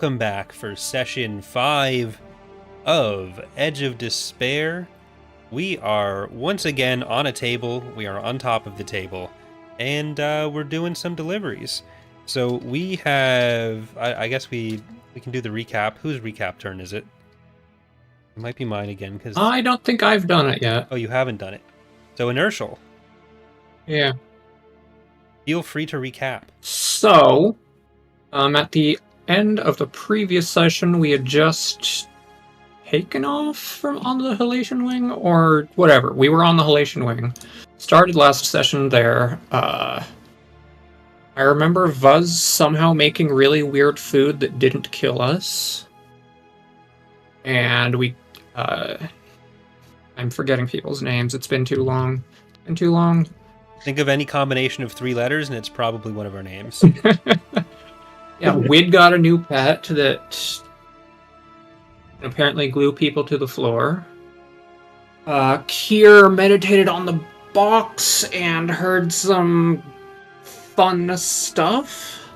Welcome back for session 5 of Edge of Despair. We are once again on a table. We are on top of the table, and we're doing some deliveries. So we have, I guess we can do the recap. Whose recap turn is it? It might be mine again, because... I don't think I've done it yet. Oh, you haven't done it. So Inertial. Yeah. Feel free to recap. So, at the end of the previous session, we had just taken off from on the Halation Wing, or whatever. We were on the Halation Wing. Started last session there. I remember Vuz somehow making really weird food that didn't kill us. And we... I'm forgetting people's names. It's been too long. Think of any combination of 3 letters, and it's probably one of our names. Yeah, Wid got a new pet that apparently glue people to the floor. Kier meditated on the box and heard some fun stuff.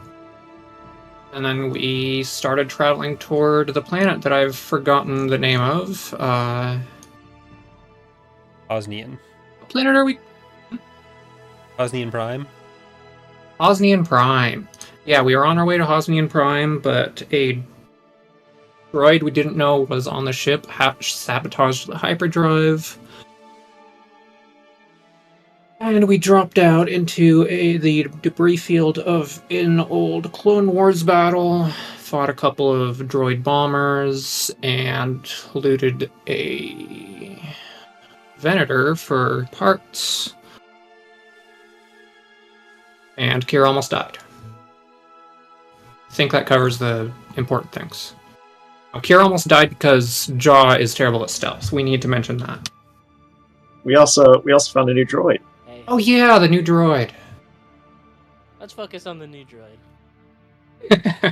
And then we started traveling toward the planet that I've forgotten the name of. Hosnian. What planet are we? Hosnian Prime? Hosnian Prime. Yeah, we were on our way to Hosnian Prime, but a droid we didn't know was on the ship sabotaged the hyperdrive. And we dropped out into the debris field of an old Clone Wars battle, fought a couple of droid bombers, and looted a Venator for parts. And Kier almost died. I think that covers the important things. Oh, Kier almost died because Jaw is terrible at stealth. We need to mention that. We also found a new droid. Hey, Oh yeah, the new droid. let's focus on the new droid.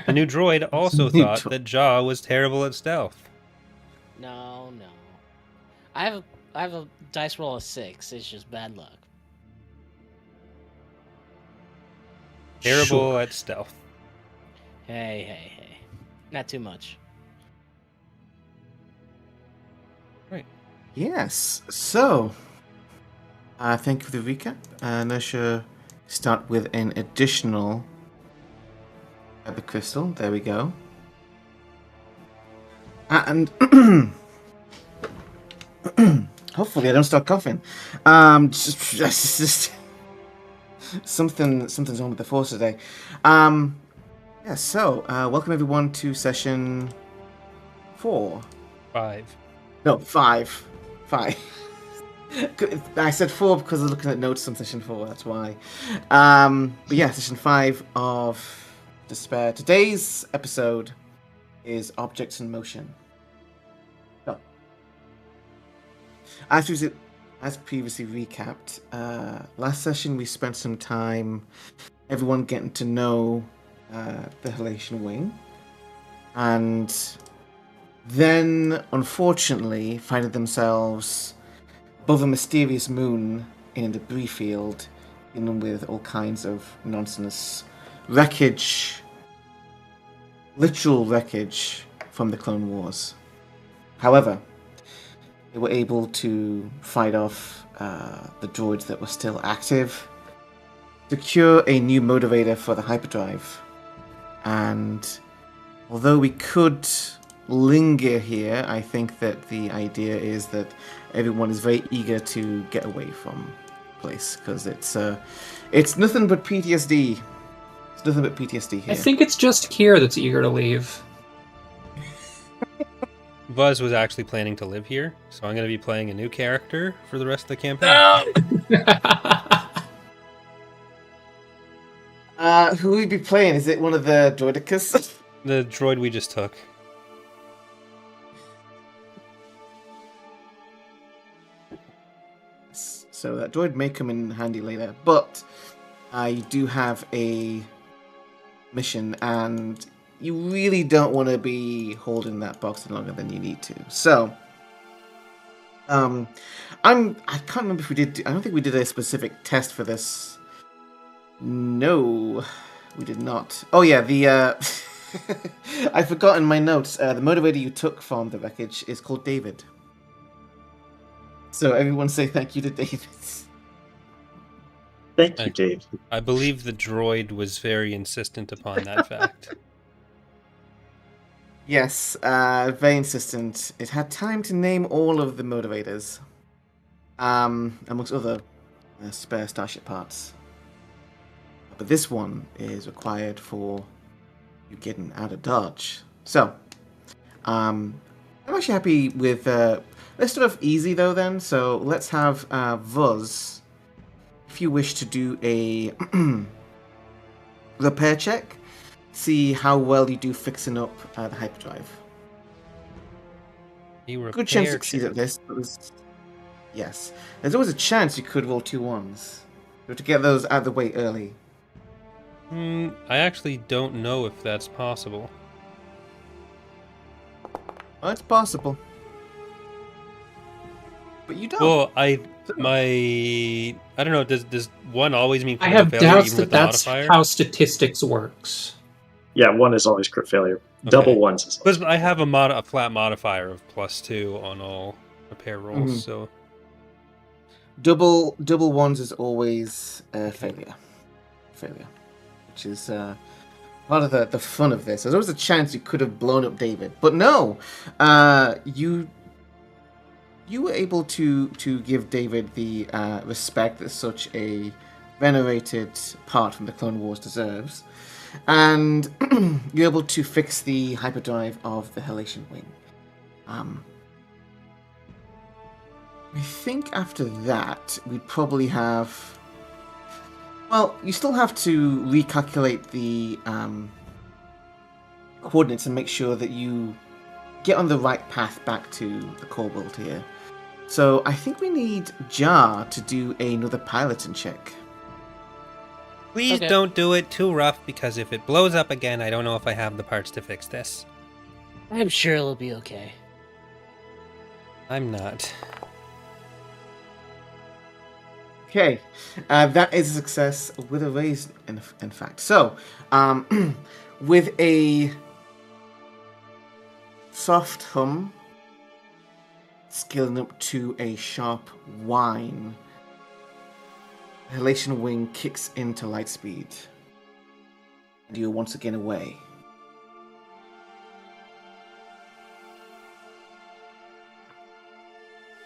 The new droid also thought that Jaw was terrible at stealth. No. I have a dice roll of 6. It's just bad luck. Terrible at stealth. Hey. Not too much. Right. Yes, so thank you for the recap. Inertia start with an additional the crystal. There we go. And hopefully I don't start coughing. Just something's wrong with the force today. Yeah, so welcome everyone to session 4. 5. No, 5. I said 4 because I was looking at notes on session 4, that's why. But yeah, session 5 of Despair. Today's episode is Objects in Motion. So, as previously recapped, last session we spent some time, everyone getting to know the Halation Wing, and then, unfortunately, finding themselves above a mysterious moon in a debris field, dealing with all kinds of nonsense. Wreckage. Literal wreckage from the Clone Wars. However, they were able to fight off the droids that were still active, secure a new motivator for the hyperdrive, and although we could linger here, I think that the idea is that everyone is very eager to get away from the place, because it's nothing but PTSD. It's nothing but PTSD here. I think it's just Kier that's eager to leave. Buzz was actually planning to live here, so I'm going to be playing a new character for the rest of the campaign. Who will we be playing? Is it one of the droidicus? The droid we just took. So that droid may come in handy later, but you do have a mission, and you really don't want to be holding that box longer than you need to. So, I can't remember if we did. I don't think we did a specific test for this. No, we did not. Oh yeah, the I forgot in my notes, the motivator you took from the wreckage is called David. So everyone say thank you to David. Thank you, Dave. I believe the droid was very insistent upon that fact. Yes, very insistent. It had time to name all of the motivators, amongst other spare starship parts. But this one is required for you getting out of Dodge. So, I'm actually happy with. Let's start off easy though. Then, so let's have Vuz, if you wish to do a repair check. See how well you do fixing up the hyperdrive. Good chance to succeed at this. Yes. There's always a chance you could roll 2 1s. You have to get those out of the way early. I actually don't know if that's possible. Well, it's possible. But you don't. Well, I don't know. Does 1 always mean I critical have failure doubts even that with the that's modifier? how statistics works. Yeah, 1 is always crit failure. Okay. Double 1s is Because I have a flat modifier of +2 on all repair rolls, so Double 1s is always failure. Failure. Which is part of the fun of this. There's always a chance you could have blown up David. But no! You were able to give David the respect that such a venerated part from the Clone Wars deserves. And you're able to fix the hyperdrive of the Halation Wing. I think after that, we'd probably have... Well, you still have to recalculate the coordinates and make sure that you get on the right path back to the core world here. So I think we need Jar to do another piloting check. please Okay. don't do it too rough, because if it blows up again, I don't know if I have the parts to fix this. I'm sure it'll be okay. I'm not. Okay, that is a success with a raise, in fact. So, with a soft hum, scaling up to a sharp whine, the Halation Wing kicks into light speed, and you're once again away.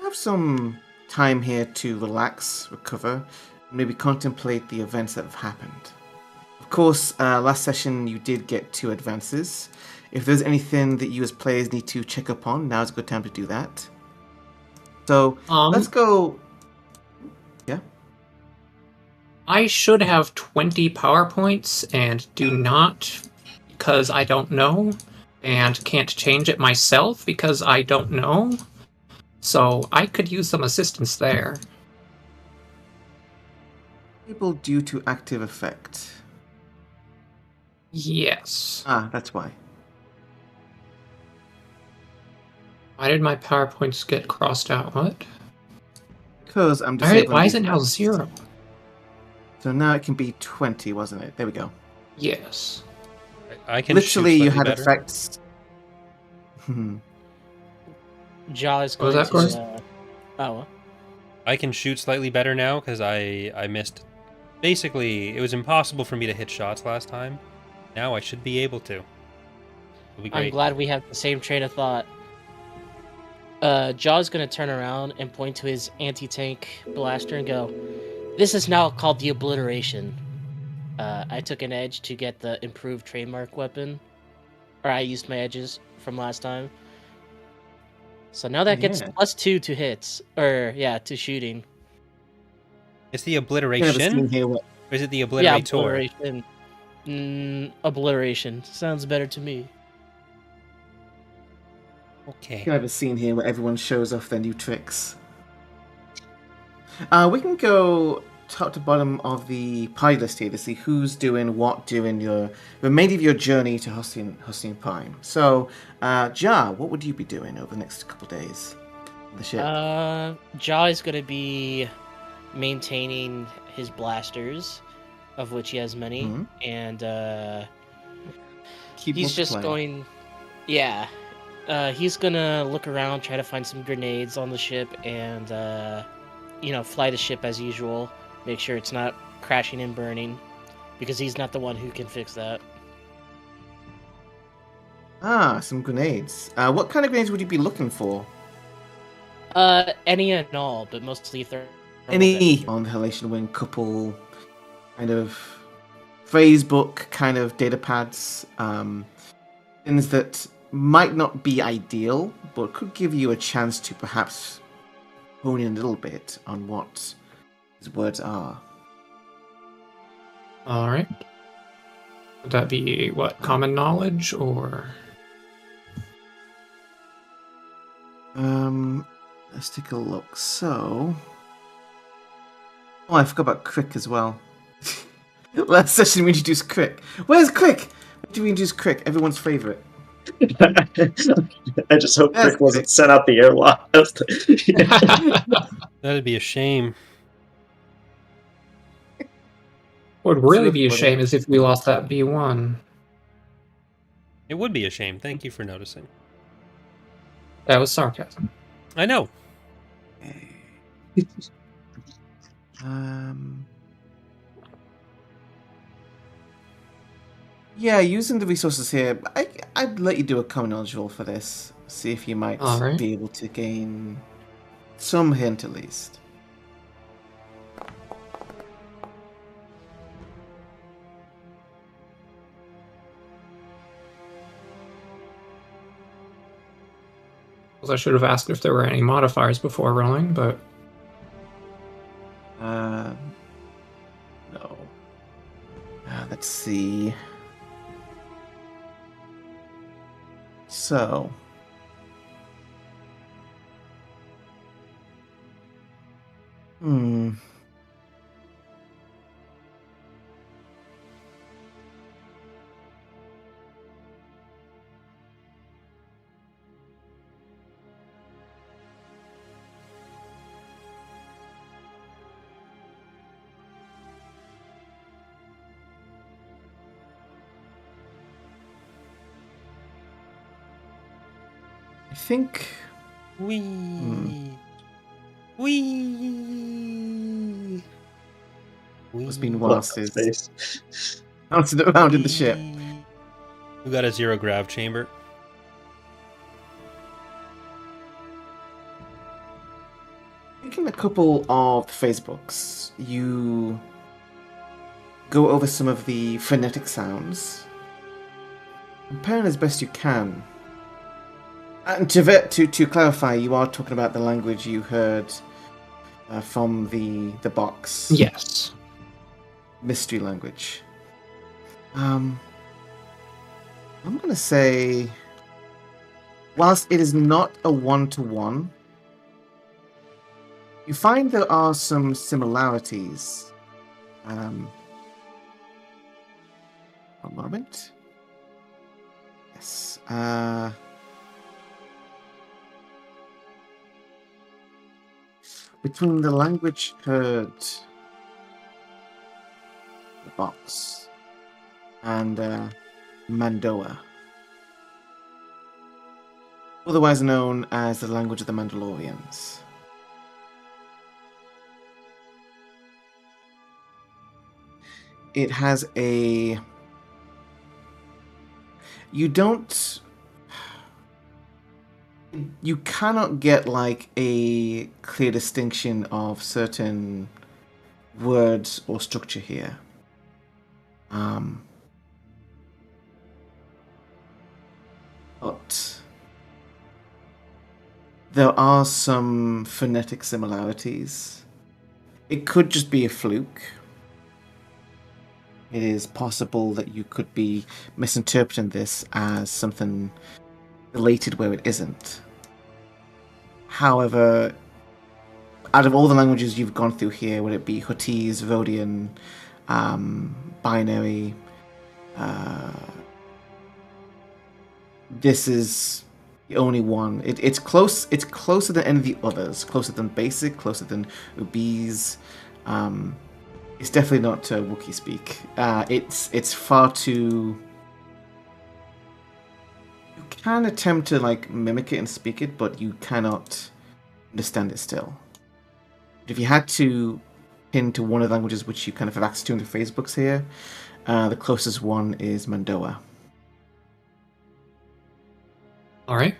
Have some time here to relax, recover, maybe contemplate the events that have happened. Of course, last session you did get 2 advances. If there's anything that you as players need to check up on, now's a good time to do that. So, let's go... Yeah? I should have 20 PowerPoints and do not because I don't know, and can't change it myself because I don't know. So I could use some assistance there. Able due to active effect. Yes. Ah, that's why. Why did my PowerPoints get crossed out? What? Because I'm disabling... Why is it these now effects. 0? So now it can be 20, wasn't it? There we go. Yes. I can Literally, shoot you slightly had better. effects... Jaw is What was going that, Chris? to... Oh, I can shoot slightly better now because I missed. Basically, it was impossible for me to hit shots last time. Now I should be able to. It'll be great. I'm glad we have the same train of thought. Jaw's gonna turn around and point to his anti-tank blaster and go, "This is now called the Obliteration. I took an edge to get the improved trademark weapon. Or I used my edges from last time. So now that gets Yeah. +2 to hits. Or, yeah, to shooting. It's the Never obliteration, seen here what... or is it the Yeah, obliterator? Obliteration. Obliteration. Sounds better to me. Okay. Kind of a scene here where everyone shows off their new tricks. We can go top to bottom of the party list here to see who's doing what during your remainder of your journey to Hosnian Prime. So, Jar, what would you be doing over the next couple days on the ship? Jaw is going to be maintaining his blasters, of which he has many, Mhm. and keep He's just multiplying. going. Yeah. He's gonna look around, try to find some grenades on the ship, and fly the ship as usual. Make sure it's not crashing and burning, because he's not the one who can fix that. Ah, some grenades. What kind of grenades would you be looking for? Any and all, but mostly thermal. Any on the Halation Wing, couple kind of phrase book kind of data pads, things that might not be ideal, but could give you a chance to perhaps hone in a little bit on what his words are. All right. Would that be what, common knowledge or? Let's take a look. So, I forgot about Crick as well. Last session we introduced Crick. Where's Crick? Why did we introduce Crick? Everyone's favorite. I just hope That's Crick wasn't sent out the airlock. That'd be a shame. What would really be a shame is if we lost that B1. It would be a shame. Thank you for noticing. That was sarcasm. I know. Yeah, using the resources here, I'd let you do a common knowledge roll for this. See if you might Alright. be able to gain some hint at least. I should have asked if there were any modifiers before rolling, but No. Let's see. So. I think. Wee. It's been whilst it's Space. bouncing around in the ship. We got a zero grav chamber. Taking a couple of Facebooks, you go over some of the phonetic sounds, comparing as best you can. And to clarify, you are talking about the language you heard from the box. yes. Mystery language. I'm going to say, whilst it is not a one-to-one, you find there are some similarities. One moment. Yes. Between the language heard, the box, and Mandoa, otherwise known as the language of the Mandalorians. It has a... You cannot get like a clear distinction of certain words or structure here. But there are some phonetic similarities. It could just be a fluke. It is possible that you could be misinterpreting this as something related where it isn't. However, out of all the languages you've gone through here, would it be Huttese, Rhodian, Binary, this is the only one. It's close. It's closer than any of the others. Closer than Basic. Closer than Ubiz. It's definitely not Wookiee speak. It's far too can attempt to like mimic it and speak it, but you cannot understand it still. If you had to pin to one of the languages which you kind of have access to in the phrase books here, the closest one is Mandoa. All right.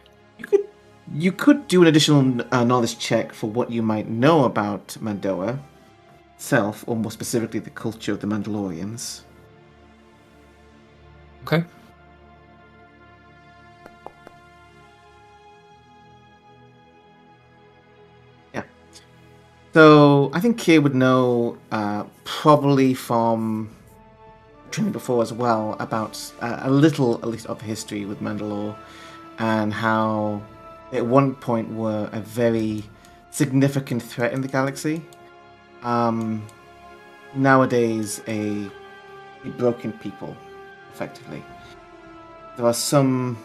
You could do an additional knowledge check for what you might know about Mandoa itself, or more specifically the culture of the Mandalorians. Okay. Yeah. So I think Kier would know, probably from training before as well, about a little, at least, of history with Mandalore, and how at one point were a very significant threat in the galaxy. Nowadays, a broken people, effectively. There are some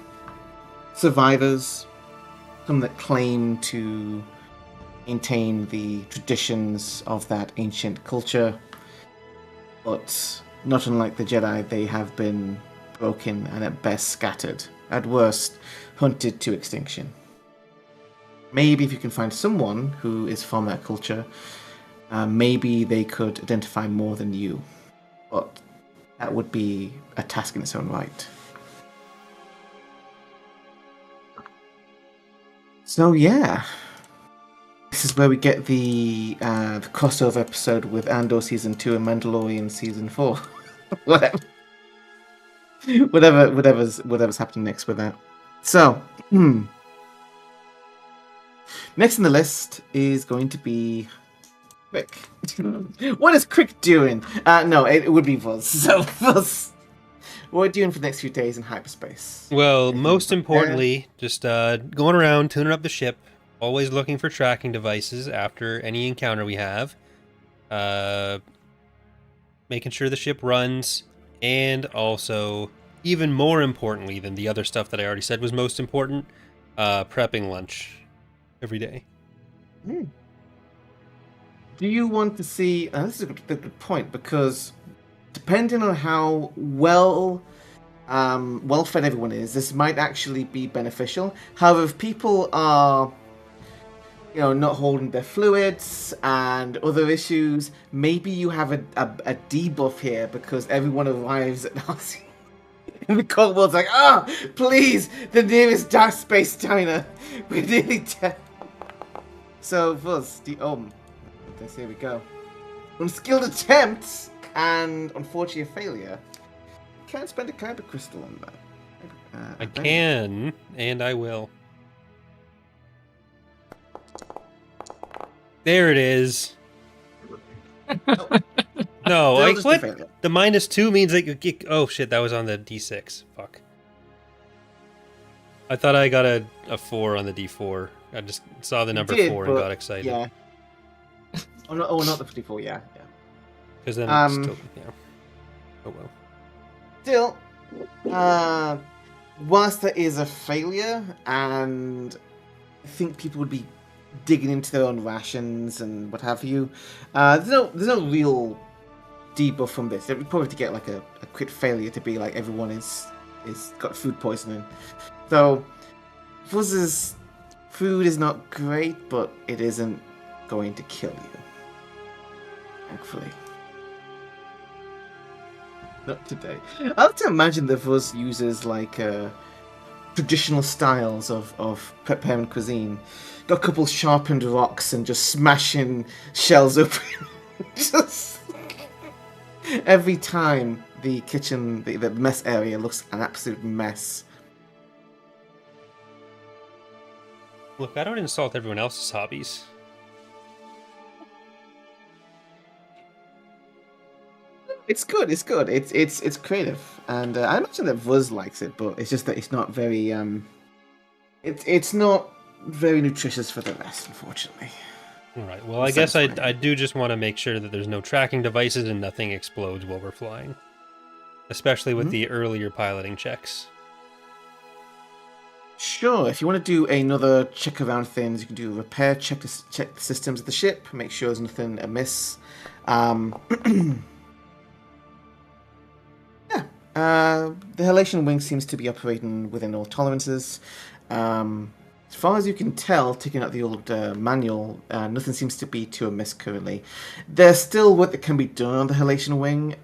survivors, some that claim to maintain the traditions of that ancient culture, but not unlike the Jedi, they have been broken and at best scattered, at worst hunted to extinction. Maybe if you can find someone who is from that culture, maybe they could identify more than you. But that would be a task in its own right. So yeah, this is where we get the crossover episode with Andor Season 2 and Mandalorian Season 4. whatever's happening next with that. So, next on the list is going to be Crick. What is Crick doing? No, it would be Vuz. So, Vuz, what are you doing for the next few days in hyperspace? Well, most importantly, just going around, tuning up the ship, always looking for tracking devices after any encounter we have, making sure the ship runs, and also, even more importantly than the other stuff that I already said was most important, prepping lunch every day. Do you want to see... this is a good point, because depending on how well-fed everyone is, this might actually be beneficial. However, if people are, not holding their fluids and other issues, maybe you have a debuff here because everyone arrives at Nazi. And the Cold War's like, please, the nearest dark space diner. We're nearly dead. So, Vuz, here we go. Unskilled attempts and unfortunately a failure. You can't spend a kyber crystal on that. I can, and I will. There it is. No, what? The -2 means that you get... Oh shit, that was on the D6. Fuck. I thought I got a 4 on the D4. I just saw the number 4 and got excited. Yeah. Not the 54, yeah. Because then it's still... Yeah. Oh well. Still, whilst there is a failure, and I think people would be digging into their own rations and what have you, there's no real debuff from this. They'd probably have to get like a crit failure to be like everyone is got food poisoning. So Vuz's food is not great, but it isn't going to kill you. Thankfully. Not today. I like to imagine that Vuz uses like traditional styles of preparing cuisine. Got a couple sharpened rocks and just smashing shells open. Just every time the kitchen, the mess area looks an absolute mess. Look, I don't insult everyone else's hobbies. It's good. It's good. It's creative, and I imagine that Vuz likes it, but it's just that it's not very it's not very nutritious for the rest, unfortunately. All right. Well, I guess I do just want to make sure that there's no tracking devices and nothing explodes while we're flying, especially with the earlier piloting checks. Sure. If you want to do another check around things, you can do a repair check to check the systems of the ship, make sure there's nothing amiss. Yeah. the Halation Wing seems to be operating within all tolerances. As far as you can tell, taking out the old manual, nothing seems to be too amiss currently. There's still work that can be done on the Halation Wing.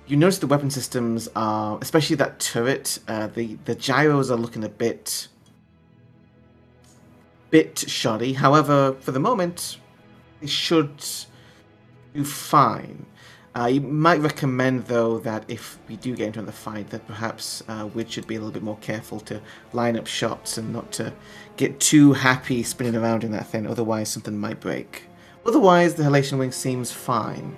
You notice the weapon systems are, especially that turret, the gyros are looking a bit shoddy. However, for the moment, they should do fine. You might recommend, though, that if we do get into the fight, that perhaps Wid should be a little bit more careful to line up shots and not to get too happy spinning around in that thing, otherwise something might break. Otherwise, the Halation Wing seems fine.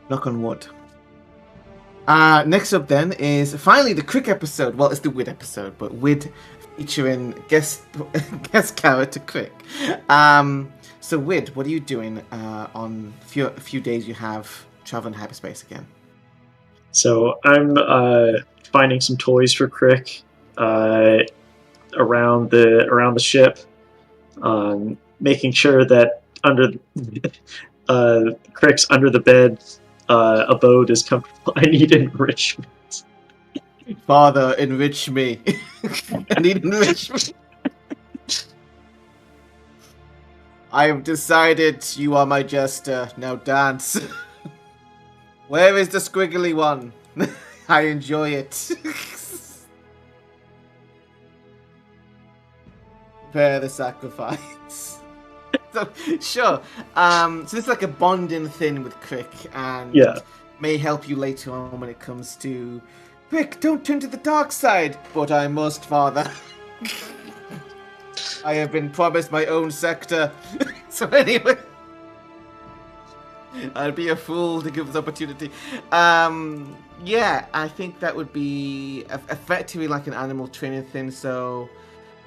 Knock on wood. Next up, then, is finally the Crick episode. Well, it's the Wid episode, but Wid featuring guest character Crick. So, Wid, what are you doing on a few days you have traveling hyperspace again? So I'm finding some toys for Crick around the ship, making sure that under Crick's under the bed abode is comfortable. I need enrichment. Father, enrich me. I need enrichment. I have decided you are my jester. Now dance. Where is the squiggly one? I enjoy it. Prepare the sacrifice. So, sure. So this is like a bonding thing with Crick, and may help you later on when it comes to Crick, don't turn to the dark side. But I must, Father. I have been promised my own sector. So anyway, I'd be a fool to give this opportunity. Yeah, I think that would be effectively like an animal training thing. So,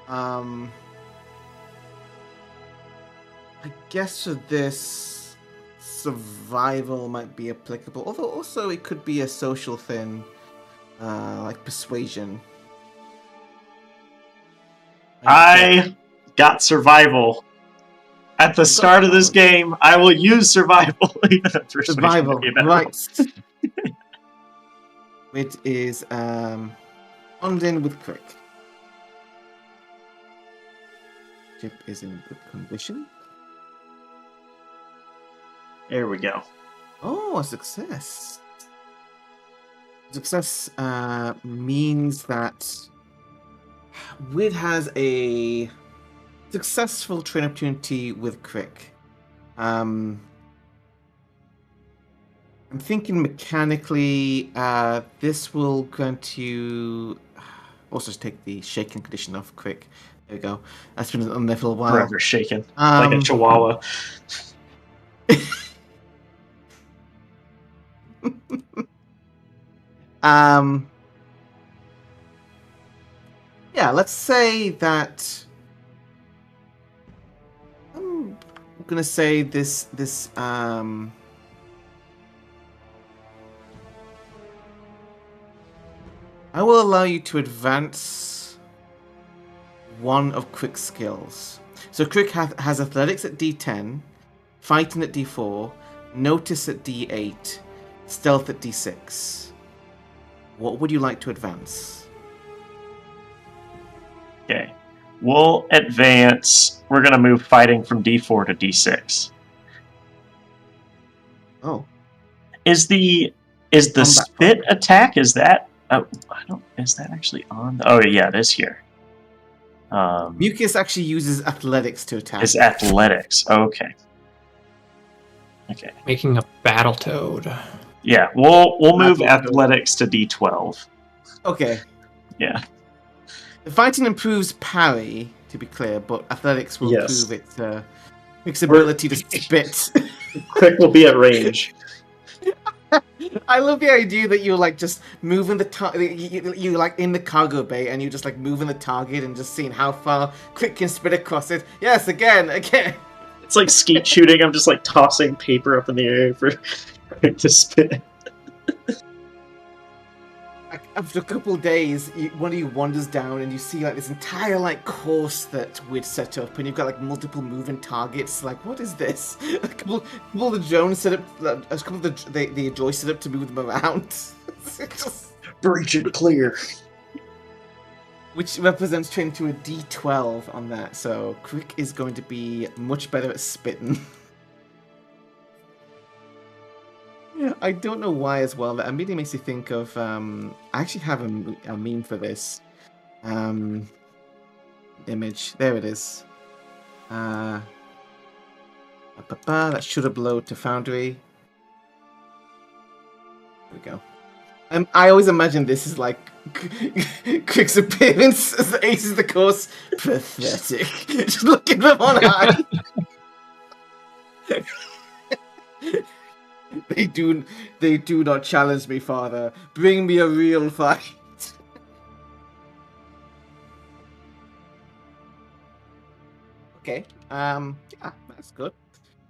I guess for this, survival might be applicable. Although also it could be a social thing, like persuasion. I got survival. At the start of this game, I will use survival. Survival, right. It is on in with Crick. Ship is in good condition. There we go. Oh, a success. Success means that Wid has a successful train opportunity with Crick. I'm thinking mechanically, this will grant you. Also, just take the shaken condition off Crick. There we go. That's been on there for a while. Forever shaken, like a chihuahua. Yeah, let's say that I'm gonna say this I will allow you to advance one of Crick's skills. So Crick has athletics at D10, fighting at D4, notice at D8, stealth at D6. What would you like to advance? Okay. We'll advance. We're going to move fighting from D4 to D6. Oh. Is the spit attack, is that... Oh, is that actually on? Oh, yeah, it is here. Mucus actually uses athletics to attack. It's athletics. Okay. Okay. Making a Battletoad. Yeah, we'll move athletics to D12. Okay. Yeah. The fighting improves parry, to be clear, but athletics will improve its ability to spit. Crick will be at range. I love the idea that you're like just moving the you like in the cargo bay and you're just like moving the target and just seeing how far Crick can spit across it. Yes, again. It's like skeet shooting. I'm just like tossing paper up in the air for Crick to spit. After a couple of days, one of you wanders down and you see like this entire like course that we'd set up, and you've got like multiple moving targets. Like, what is this? A couple of the drones set up, a couple of the joy set up to move them around. Breach it clear. Which represents training to a D12 on that. So Quick is going to be much better at spitting. Yeah, I don't know why as well. That immediately makes you think of. I actually have a meme for this. Image. There it is. That should upload to Foundry. There we go. I always imagine this is like Quick's appearance as the ace of the course. Pathetic. Just looking from on high. They do not challenge me, father. Bring me a real fight. Okay. Yeah, that's good.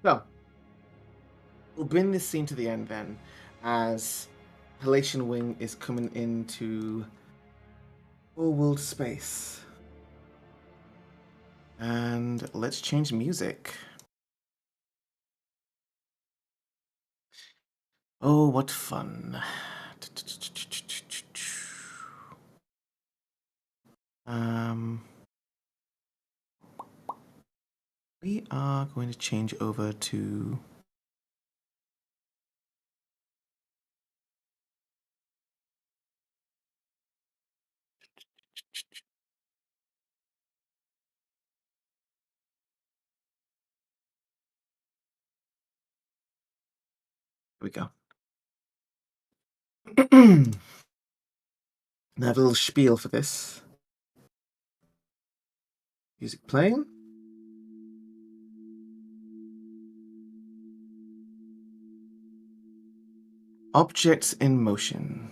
So, we'll bring this scene to the end then, as Halation Wing is coming into full world space. And let's change music. Oh, what fun. We are going to change over to here we go. I have a little spiel for this. Music playing. Objects in motion.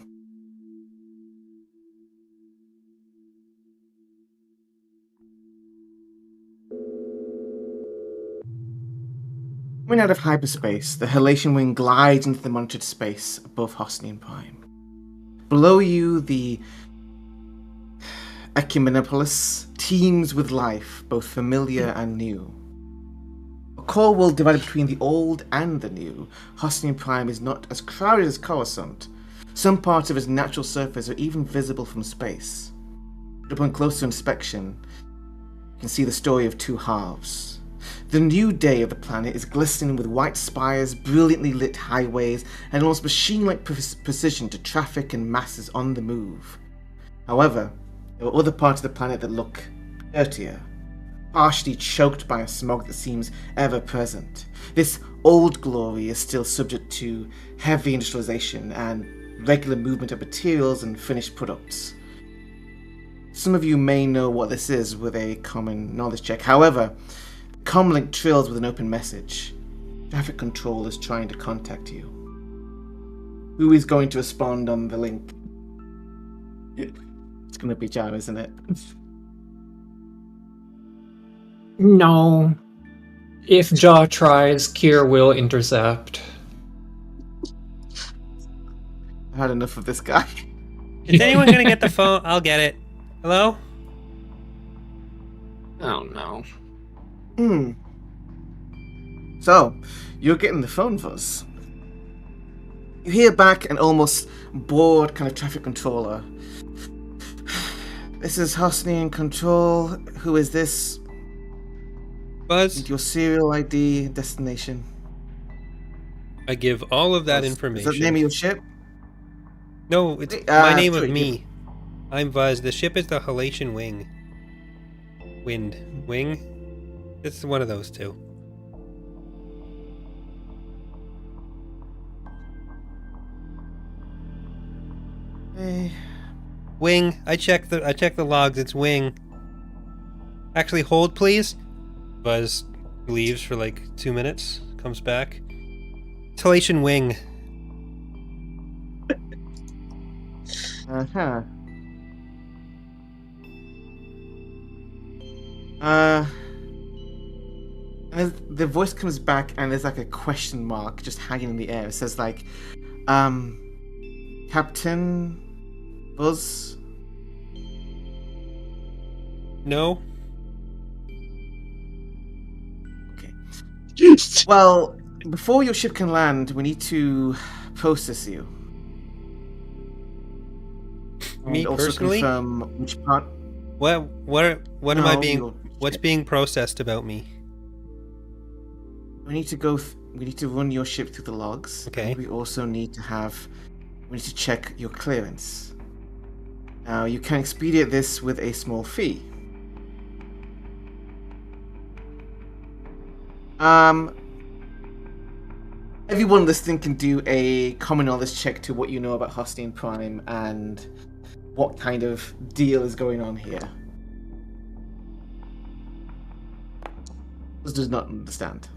Coming out of hyperspace, the Halation Wing glides into the monitored space above Hosnian Prime. Below you, the Ecumenopolis teems with life, both familiar and new. A core world divided between the old and the new, Hosnian Prime is not as crowded as Coruscant. Some parts of its natural surface are even visible from space. But upon closer inspection, you can see the story of two halves. The new day of the planet is glistening with white spires, brilliantly lit highways, and almost machine-like precision to traffic and masses on the move. However, there are other parts of the planet that look dirtier, partially choked by a smog that seems ever-present. This old glory is still subject to heavy industrialization and regular movement of materials and finished products. Some of you may know what this is with a common knowledge check. However, Comlink trills with an open message. Traffic control is trying to contact you. Who is going to respond on the link? It's going to be Jar, isn't it? No. If Jaw tries, Kier will intercept. I had enough of this guy. Is anyone going to get the phone? I'll get it. Hello? Oh no. So, you're getting the phone fuzz. You hear back an almost bored kind of traffic controller. This is Hosnian Control. Who is this? Buzz? Your serial ID, destination. I give all of that Is information. that the name of your ship? No, it's my name of sorry, me. I'm Buzz. The ship is the Halation Wing. Wing? It's one of those two. Hey. Wing. I checked the logs. It's Wing. Actually, hold, please. Buzz leaves for like 2 minutes. Comes back. Halation Wing. Uh-huh. And the voice comes back and there's like a question mark just hanging in the air. It says like, Captain, Buzz? No. Okay. Well, before your ship can land, we need to process you. Me And also personally? confirm which part. What am I No, being? your What's ship. being processed about me? We need to we need to run your ship through the logs. Okay. And we also need to we need to check your clearance. Now, you can expedite this with a small fee. Everyone listening can do a common knowledge check to what you know about Hosnian Prime and what kind of deal is going on here. This does not understand.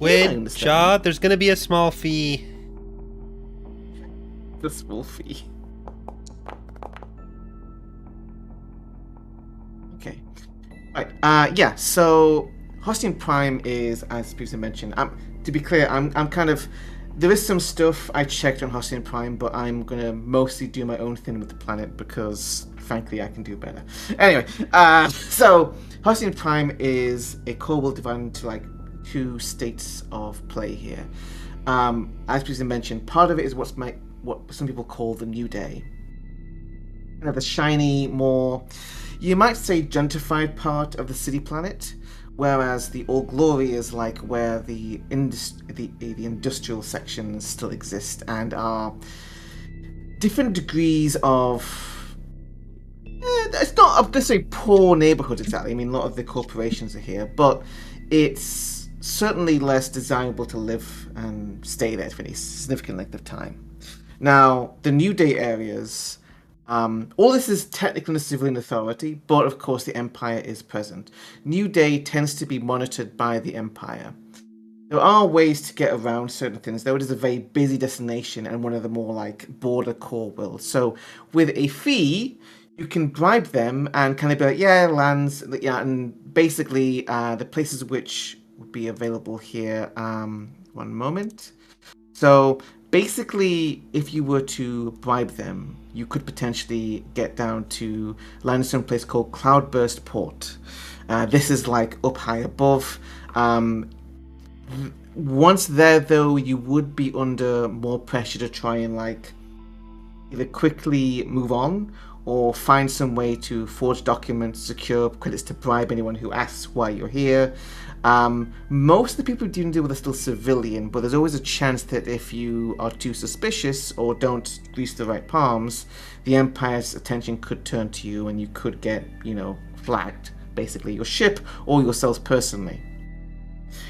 I Wait, understand. Shaw, there's gonna be a small fee. The small fee. Okay. Right. Yeah. So Hosnian Prime is, as previously mentioned. To be clear, I'm kind of. There is some stuff I checked on Hosnian Prime, but I'm gonna mostly do my own thing with the planet because, frankly, I can do better. Anyway, so Hosnian Prime is a core world divided into like 2 states of play here. As previously mentioned, part of it is what some people call the New Day. You know, the shiny, more, you might say, gentrified part of the city planet, whereas the All Glory is like where the industrial sections still exist and are different degrees of. It's not necessarily poor neighborhoods exactly. I mean, a lot of the corporations are here, but it's certainly less desirable to live and stay there for any significant length of time. Now, the New Day areas, all this is technically a civilian authority, but of course the Empire is present. New Day tends to be monitored by the Empire. There are ways to get around certain things, though it is a very busy destination and one of the more like border core worlds. So with a fee, you can bribe them and kind of be like, yeah, lands, yeah, and basically the places which would be available here. One moment. So basically, if you were to bribe them, you could potentially get down to land in some place called Cloudburst Port. This is like up high above. Once there, though, you would be under more pressure to try and like either quickly move on or find some way to forge documents, secure credits to bribe anyone who asks why you're here. Most of the people you deal with are still civilian, but there's always a chance that if you are too suspicious or don't grease the right palms, the Empire's attention could turn to you and you could get, flagged, basically, your ship or yourselves personally.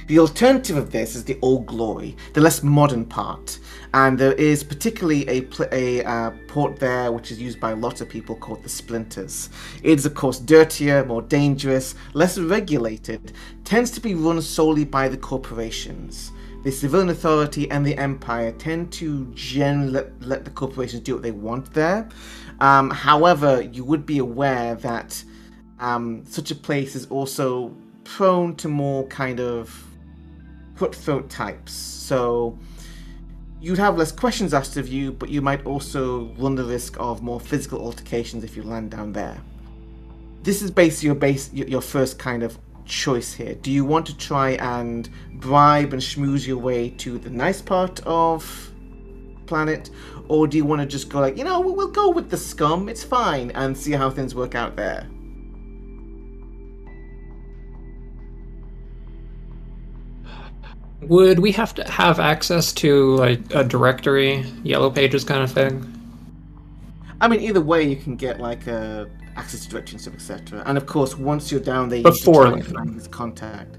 The alternative of this is the Old Glory, the less modern part, and there is particularly a port there which is used by lots of people called the Splinters. It is of course dirtier, more dangerous, less regulated, tends to be run solely by the corporations. The civilian authority and the Empire tend to generally let the corporations do what they want there. However, you would be aware that such a place is also prone to more kind of cutthroat types. So you'd have less questions asked of you, but you might also run the risk of more physical altercations if you land down there. This is basically your first kind of choice here. Do you want to try and bribe and schmooze your way to the nice part of planet, or do you want to just go like, we'll go with the scum, it's fine, and see how things work out there? Would we have to have access to like a directory, yellow pages kind of thing? I mean, either way, you can get like access to directory and stuff, etc. And of course, once you're down there, you Before can find his contact.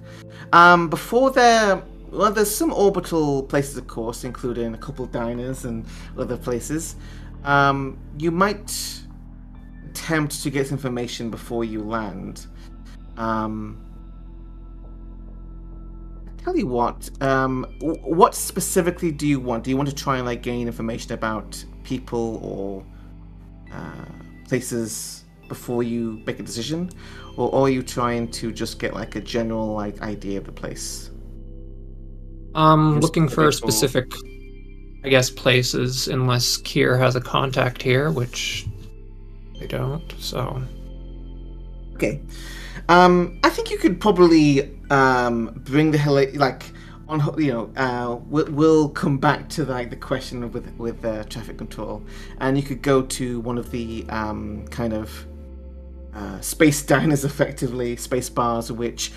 Before there, well, there's some orbital places, of course, including a couple diners and other places. You might attempt to get this information before you land. Tell you what specifically do you want? Do you want to try and like gain information about people or places before you make a decision, or are you trying to just get like a general like idea of the place? Looking for a specific I guess, places unless Kier has a contact here, which they don't, so... Okay. I think you could probably bring the we'll come back to the question with traffic control, and you could go to one of the kind of space diners, effectively space bars, which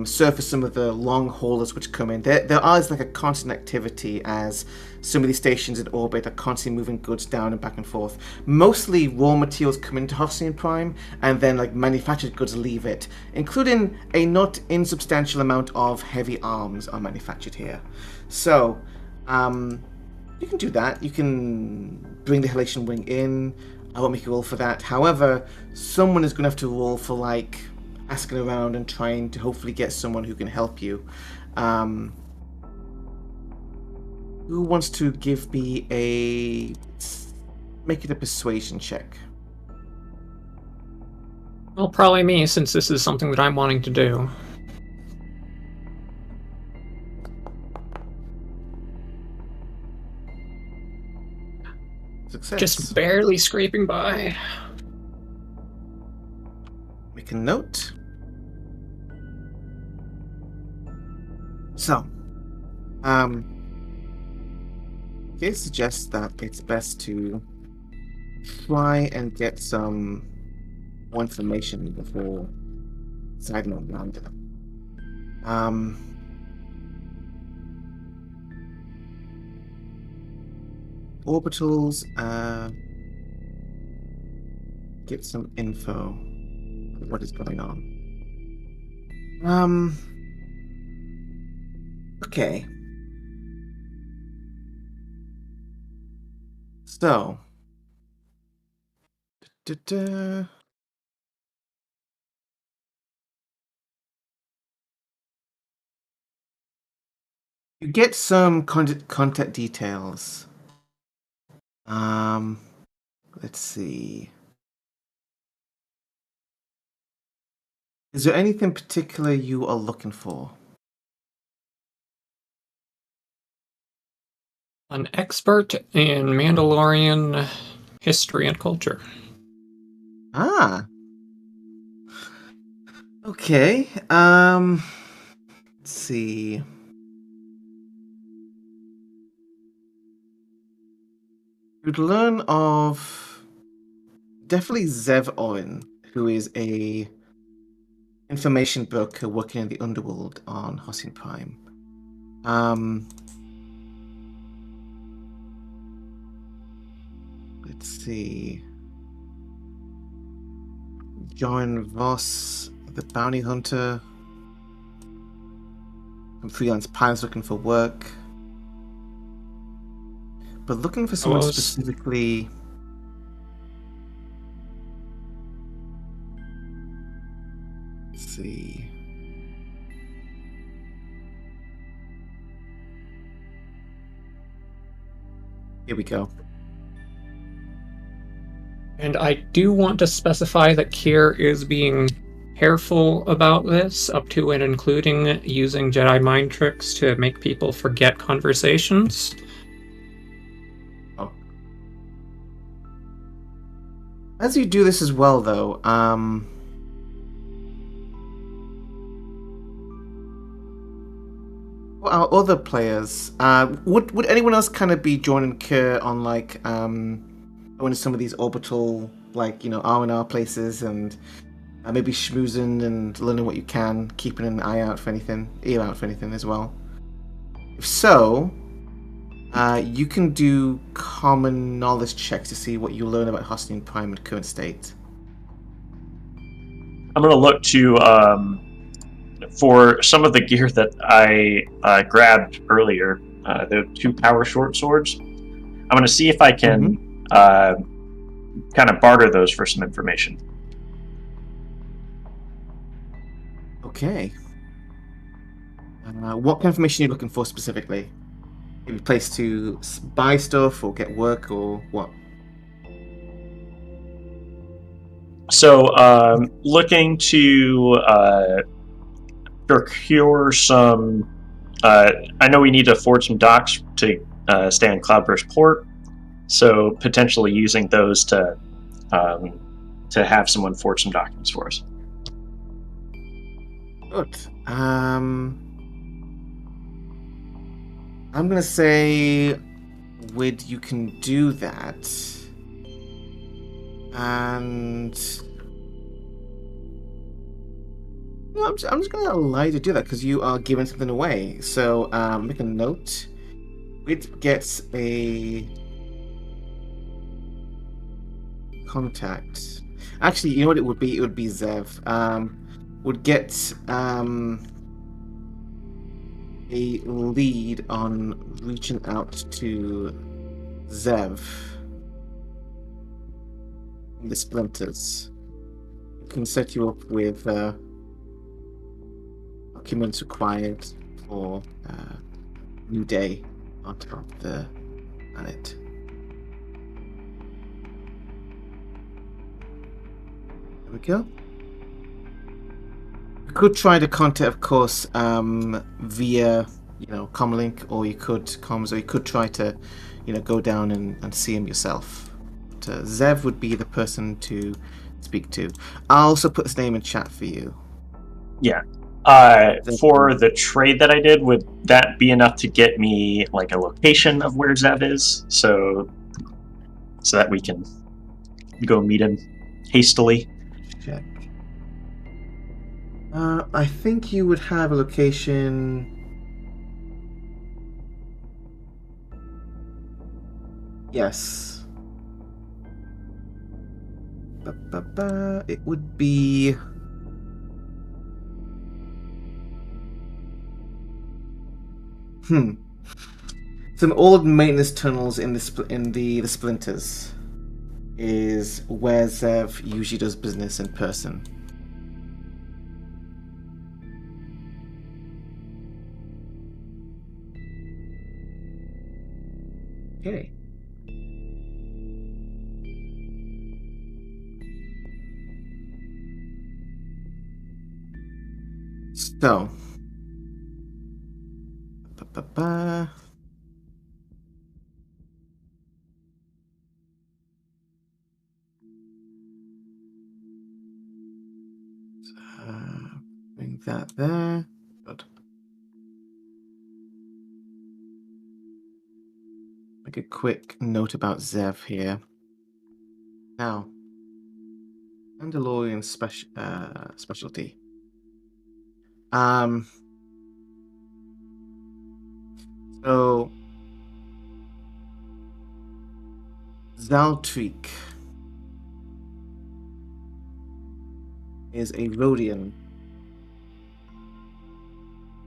serve for some of the long haulers which come in. There is like a constant activity as some of these stations in orbit are constantly moving goods down and back and forth. Mostly raw materials come into Hosnian Prime, and then like manufactured goods leave it, including a not insubstantial amount of heavy arms are manufactured here. So you can do that. You can bring the Halation Wing in. I won't make you roll for that. However, someone is going to have to roll for like asking around and trying to hopefully get someone who can help you. Who wants to give me make it a persuasion check? Well, probably me, since this is something that I'm wanting to do. Success. Just barely scraping by. Make a note. So, I suggest that it's best to try and get some more information before deciding on random. Orbitals, get some info on what is going on. Okay. So, you get some contact details. Let's see. Is there anything particular you are looking for? An expert in Mandalorian history and culture. Ah. Okay. Let's see. You'd learn of definitely Zev Oren, who is a information broker working in the underworld on Hosnian Prime. Let's see. John Voss, the bounty hunter. Some freelance pilots looking for work. But looking for someone specifically... Let's see. Here we go. And I do want to specify that Kier is being careful about this, up to and including using Jedi mind tricks to make people forget conversations. Oh. As you do this as well, though, our other players, would anyone else kind of be joining Kier on like going to some of these orbital, like, R&R places and maybe schmoozing and learning what you can, keeping an ear out for anything as well? If so, you can do common knowledge checks to see what you learn about Hosnian Prime and current state. I'm going to look to for some of the gear that I grabbed earlier, the 2 power short swords. I'm going to see if I can kind of barter those for some information. Okay. What kind of information are you looking for specifically? Maybe place to buy stuff or get work or what? So, looking to procure some... I know we need to afford some docks to stay on Cloudburst Port. So potentially using those to have someone forge some documents for us. Good. I'm gonna say, Wid, you can do that, and no, I'm just gonna allow you to do that because you are giving something away. So make a note. Wid gets a contact. Actually, you know what it would be? It would be Zev. Would get a lead on reaching out to Zev in the splinters. It can set you up with documents required for New Day on top of the planet. There we go. You could try to contact, of course, via comlink, or you could comms, or you could try to, go down and see him yourself. But, Zev would be the person to speak to. I'll also put his name in chat for you. Yeah. For the trade that I did, would that be enough to get me like a location of where Zev is, so that we can go meet him hastily? Check. I think you would have a location. Yes. It would be. Some old maintenance tunnels in the splinters is where Zev usually does business in person. Okay. So. Bring that there. Good. Make a quick note about Zev here. Now, Mandalorian specialty. So Zaltik is a Rhodian,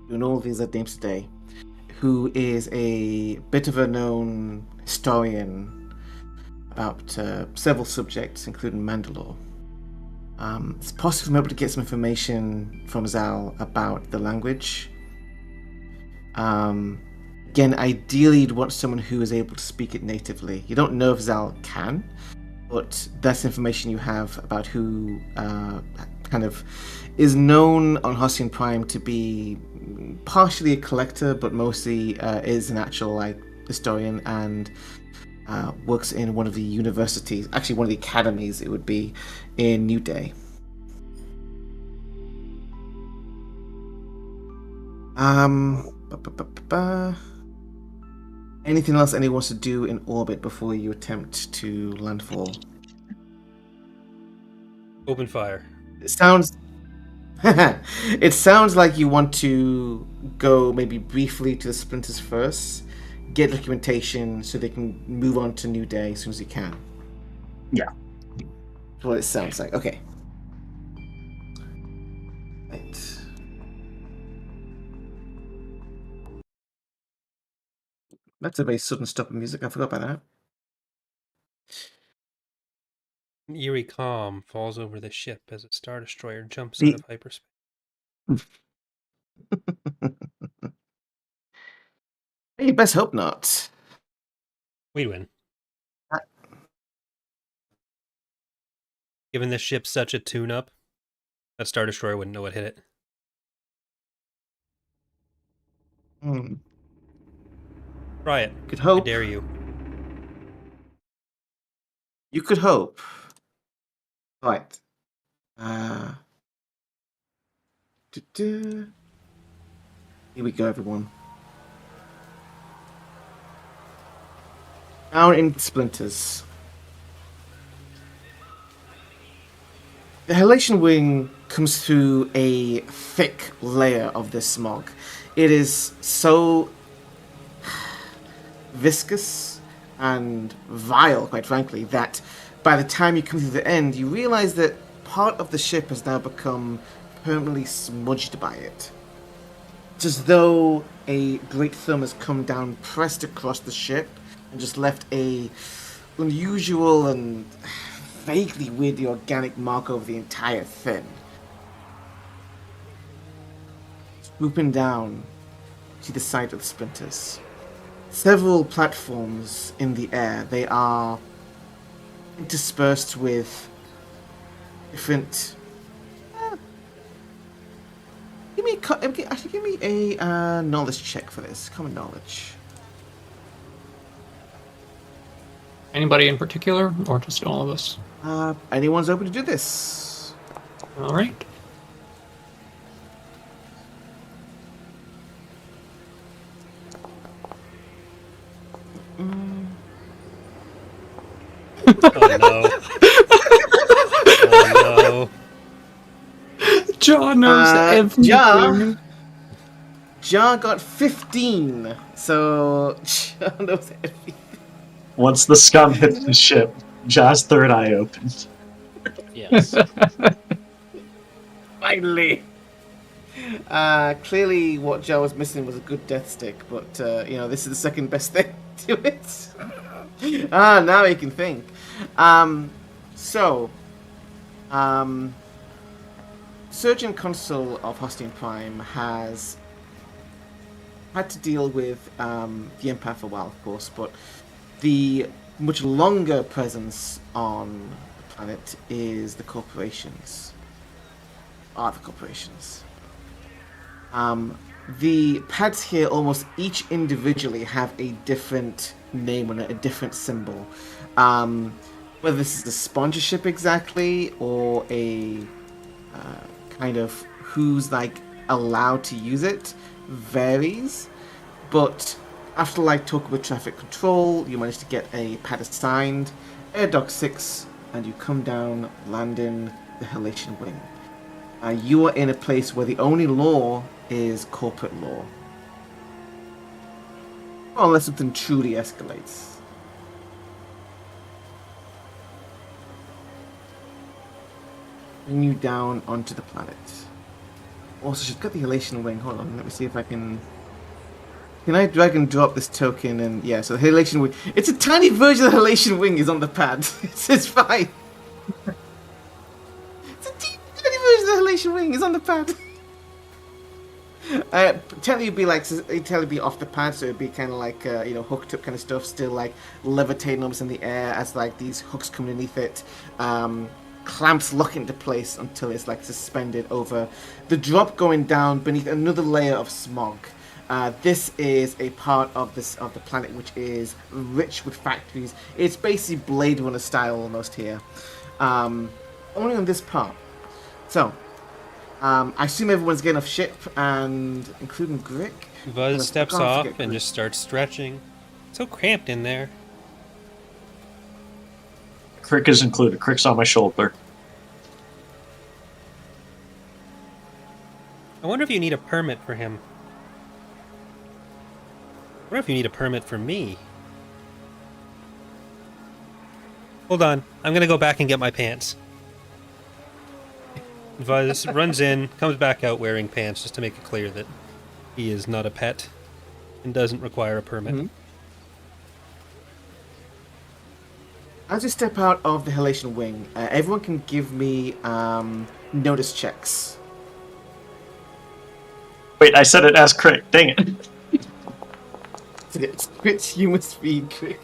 you know these are names today, who is a bit of a known historian about several subjects, including Mandalore. It's possible I'm able to get some information from Zal about the language. Again, ideally you'd want someone who is able to speak it natively. You don't know if Zal can, but that's information you have about who kind of is known on Hosnian Prime to be partially a collector, but mostly is an actual historian, and works in one of the universities, actually one of the academies it would be, in New Day. Anything else anyone wants to do in orbit before you attempt to landfall? Open fire. It sounds like you want to go maybe briefly to the splinters first, get documentation so they can move on to New Day as soon as you can. Yeah. That's what it sounds like. Okay. Right. That's a very sudden stop in music. I forgot about that. An eerie calm falls over the ship as a Star Destroyer jumps out of hyperspace. You best hope not. We'd win. Given this ship such a tune-up, that Star Destroyer wouldn't know what hit it. Try it. Could I hope. dare you. You could hope. Right. Here we go, everyone. Down in splinters. The halation wing comes through a thick layer of this smog. It is so viscous and vile, quite frankly, that by the time you come to the end, you realize that part of the ship has now become permanently smudged by it. It's as though a great thumb has come down, pressed across the ship, and just left a unusual and vaguely weirdly organic mark over the entire thing. Swooping down to the side of the splinters. Several platforms in the air. They are interspersed with different... Give me a knowledge check for this. Common knowledge. Anybody in particular, or just all of us? Anyone's open to do this. All right. Oh no. Oh no. John knows everything. Jar got 15, so Jar knows everything. Once the scum hits the ship, Jar's third eye opened. Yes. Finally. Clearly what Jar was missing was a good death stick, but this is the second best thing to it. Now he can think. Surgeon Consul of Hosnian Prime has had to deal with the Empire for a while, of course, but the much longer presence on the planet is the corporations. Are the corporations. The pads here almost each individually have a different name on it, a different symbol. Whether this is the sponsorship exactly, or a kind of who's allowed to use it, varies. But after talk with traffic control, you manage to get a pad assigned, Air Dock 6, and you come down, land in the Halation Wing. You are in a place where the only law is corporate law. Well, unless something truly escalates. Bring you down onto the planet. Also, she's got the Halation Wing. Hold on, let me see if I can... Can I drag and drop this token? And yeah, so the Halation Wing... It's a tiny version of the Halation Wing is on the pad. It's fine. It's a tiny version of the Halation Wing is on the pad. Technically it'd be off the pad, so it'd be kind of hooked up kind of stuff, still levitating almost in the air as these hooks come underneath it. Clamps lock into place until it's suspended over the drop going down beneath another layer of smog. This is a part of the planet which is rich with factories. It's basically Blade Runner style almost here. Only on this part. So, I assume everyone's getting off ship, and including Grick. Buzz steps off and just starts stretching. So cramped in there. Crick is included. Crick's on my shoulder. I wonder if you need a permit for him. I wonder if you need a permit for me. Hold on. I'm gonna go back and get my pants. Buzz runs in, comes back out wearing pants just to make it clear that he is not a pet and doesn't require a permit. Mm-hmm. As you step out of the Halation Wing, everyone can give me notice checks. Wait, I said it as Crick. Dang it. It's crit human speed, Crick.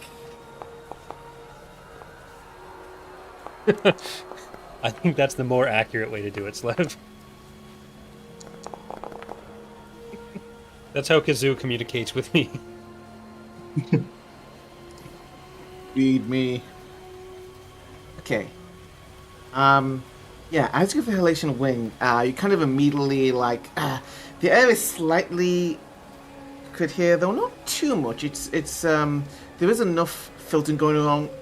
I think that's the more accurate way to do it, Slev. That's how Kazoo communicates with me. Feed me. Okay. Yeah, as you go for the Halation Wing, you kind of immediately, like, the air is slightly, could hear, though not too much. It's there is enough filtering going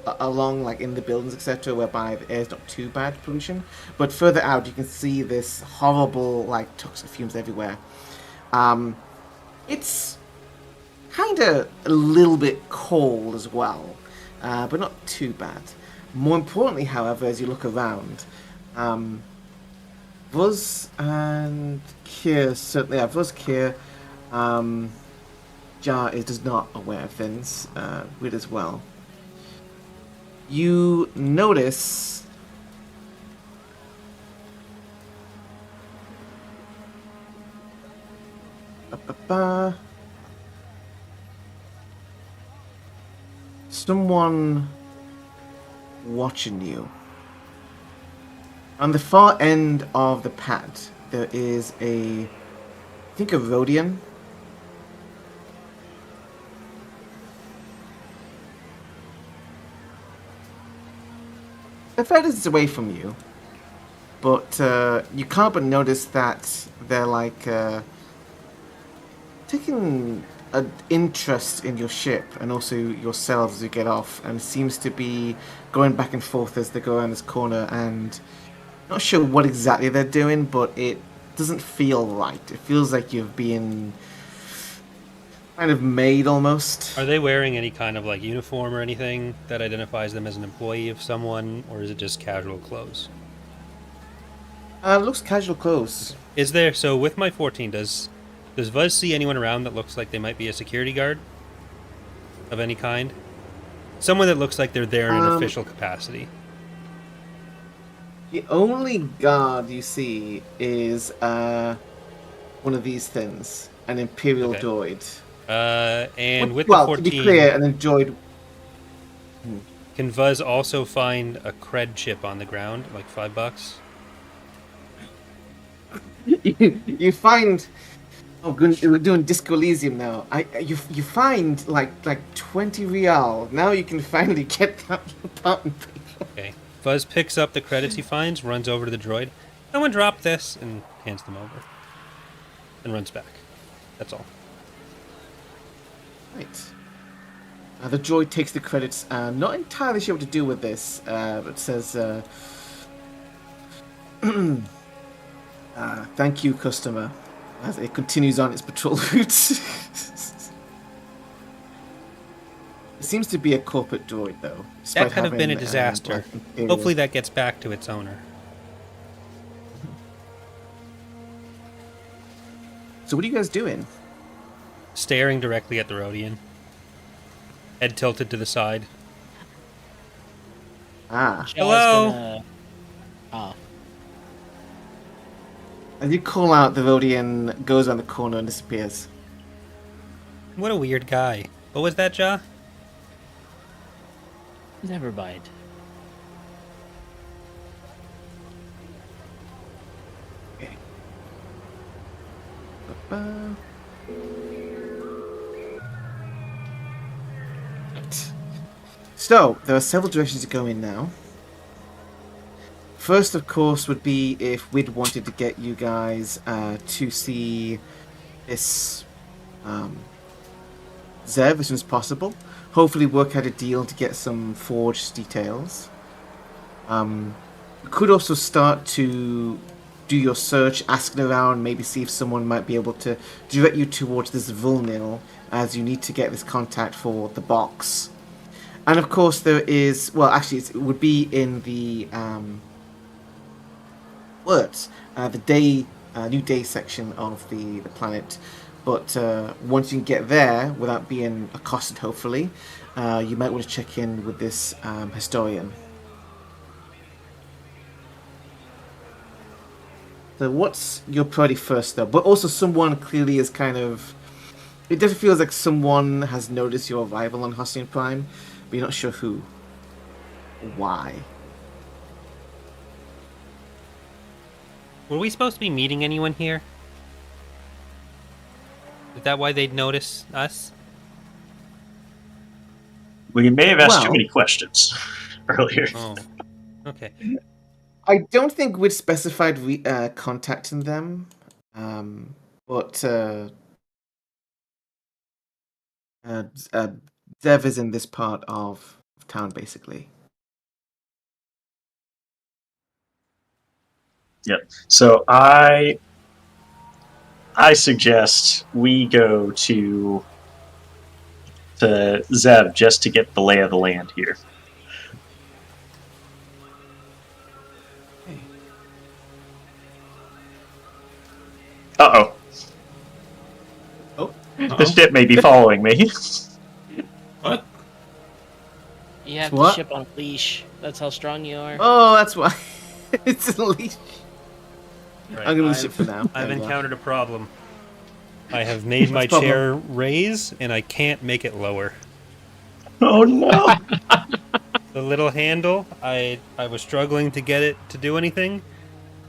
along, like, in the buildings, etc., whereby the air is not too bad pollution. But further out, you can see this horrible, like, toxic fumes everywhere. It's kind of a little bit cold as well, but not too bad. More importantly, however, as you look around, Buzz and Kier certainly. Buzz, Kier, Jar is not aware of things. Weird as well. You notice someone watching you. On the far end of the pad, there is I think a Rhodian. A fair distance away from you, but you can't but notice that they're like taking an interest in your ship and also yourselves as you get off, and seems to be going back and forth as they go around this corner, and not sure what exactly they're doing, but it doesn't feel right. It feels like you've been kind of made almost. Are they wearing any kind of like uniform or anything that identifies them as an employee of someone, or is it just casual clothes? Looks casual clothes. Is there, so with my 14, does Vuz see anyone around that looks like they might be a security guard of any kind? Someone that looks like they're there in an official capacity. The only guard you see is one of these things, an Imperial droid. And with the 14, to be clear, an droid. Can Vuz also find a cred chip on the ground, like $5? You find. Oh, good. We're doing Disco Elysium now. You find like 20 real. Now you can finally get that apartment paper. Okay. Vuz picks up the credits he finds, runs over to the droid. Someone drop this, and hands them over. And runs back. That's all. Right. The droid takes the credits. Not entirely sure what to do with this, but says, thank you, customer, as it continues on its patrol route. It seems to be a corporate droid, though. That could have been a disaster. Hopefully that gets back to its owner. So what are you guys doing? Staring directly at the Rhodian. Head tilted to the side. Hello? As you call out, the Rhodian goes around the corner and disappears. What a weird guy. What was that, Ja? Never mind. Okay. So, there are several directions to go in now. First, of course, would be if we'd wanted to get you guys to see this Zev as soon as possible. Hopefully work out a deal to get some forged details. You could also start to do your search, asking around, maybe see if someone might be able to direct you towards this Vulnil, as you need to get this contact for the box. And of course there is, well actually it would be in the the new day section of the planet. But once you can get there, without being accosted hopefully, you might want to check in with this historian. So what's your priority first though? But also someone clearly is kind of... It definitely feels like someone has noticed your arrival on Hosnian Prime, but you're not sure who. Why? Were we supposed to be meeting anyone here? Is that why they'd notice us? We may have asked too Well- many questions earlier. Oh, okay. I don't think we'd specified contacting them, but Dev is in this part of town, basically. Yep. So I suggest we go to Zev just to get the lay of the land here. Okay. Uh-oh. Oh, The ship may be following me. What? You have What? the ship on a leash. That's how strong you are. oh, that's why. It's a leash. Right. I'm gonna lose it for now. I've There we go. encountered a problem. I have made my What's the chair raise, and I can't make it lower. Oh no! The little handle, I was struggling to get it to do anything,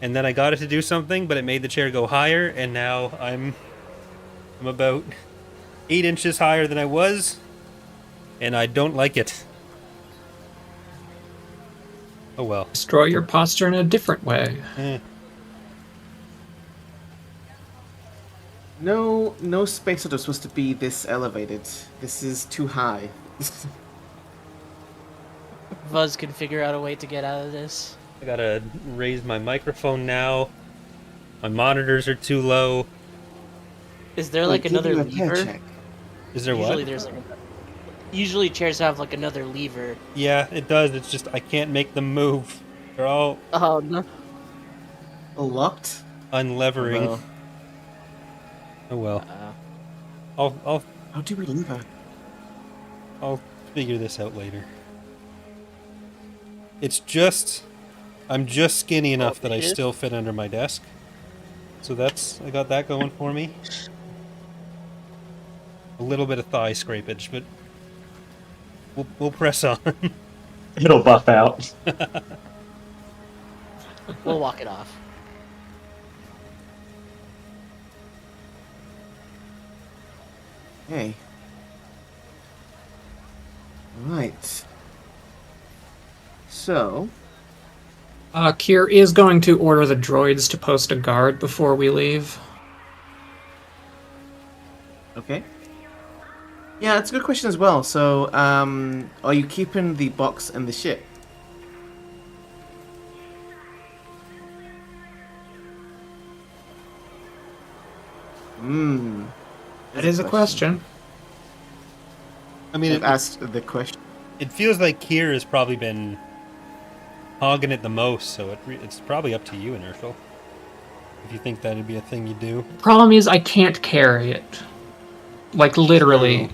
and then I got it to do something, but it made the chair go higher, and now I'm about 8 inches higher than I was, and I don't like it. Oh well. Destroy your posture in a different way. Eh. No space shuttle is supposed to be this elevated. This is too high. Vuz can figure out a way to get out of this. I gotta raise my microphone now. My monitors are too low. Is there like Give another you a repair lever? check. Is there Usually what? there's like usually chairs have like another lever. Yeah, it does. It's just I can't make them move. They're all Oh no. Locked. unlevering. Well, Oh well. Uh, how do we lever? I'll figure this out later. It's just I'm just skinny enough that I it is? still fit under my desk. So I got that going for me. A little bit of thigh scrapage, but we'll press on. It'll buff out. we'll walk it off. Okay. Right. So, Kier is going to order the droids to post a guard before we leave. okay. Yeah, that's a good question as well. So, are you keeping the box and the ship? Hmm. That is a question. I mean, I've asked the question. it feels like Kier has probably been hogging it the most, so it's probably up to you, Inertial. If you think that'd be a thing you do. Problem is, I can't carry it. Like, literally.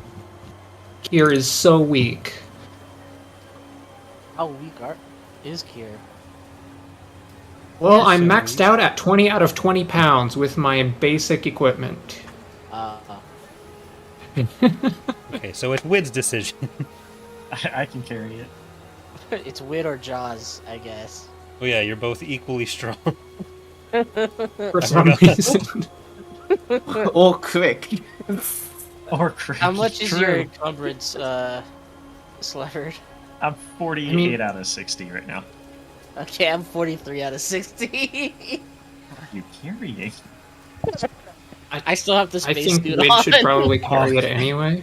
Kier is so weak. How weak is Kier? Well, Yeah, I'm so maxed out at 20 out of 20 pounds with my basic equipment. Okay, so it's Wid's decision. I can carry it. It's Wit or Jaws, I guess. Oh yeah, you're both equally strong. For some reason. Or quick. Or crazy. How much is True. your encumbrance, Slevered? I'm 48 I mean- out of 60 right now. Okay, I'm 43 out of 60. What are you carrying? I still have the I space think suit Wid on. should probably carry it anyway.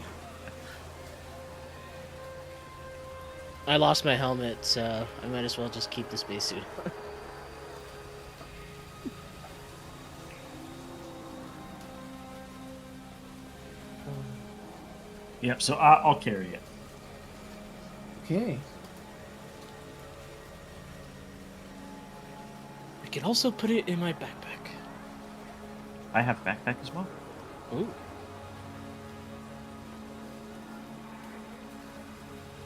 I lost my helmet, so I might as well just keep the spacesuit. Yep, so I'll carry it. Okay. I can also put it in my backpack. I have backpack as well. Ooh.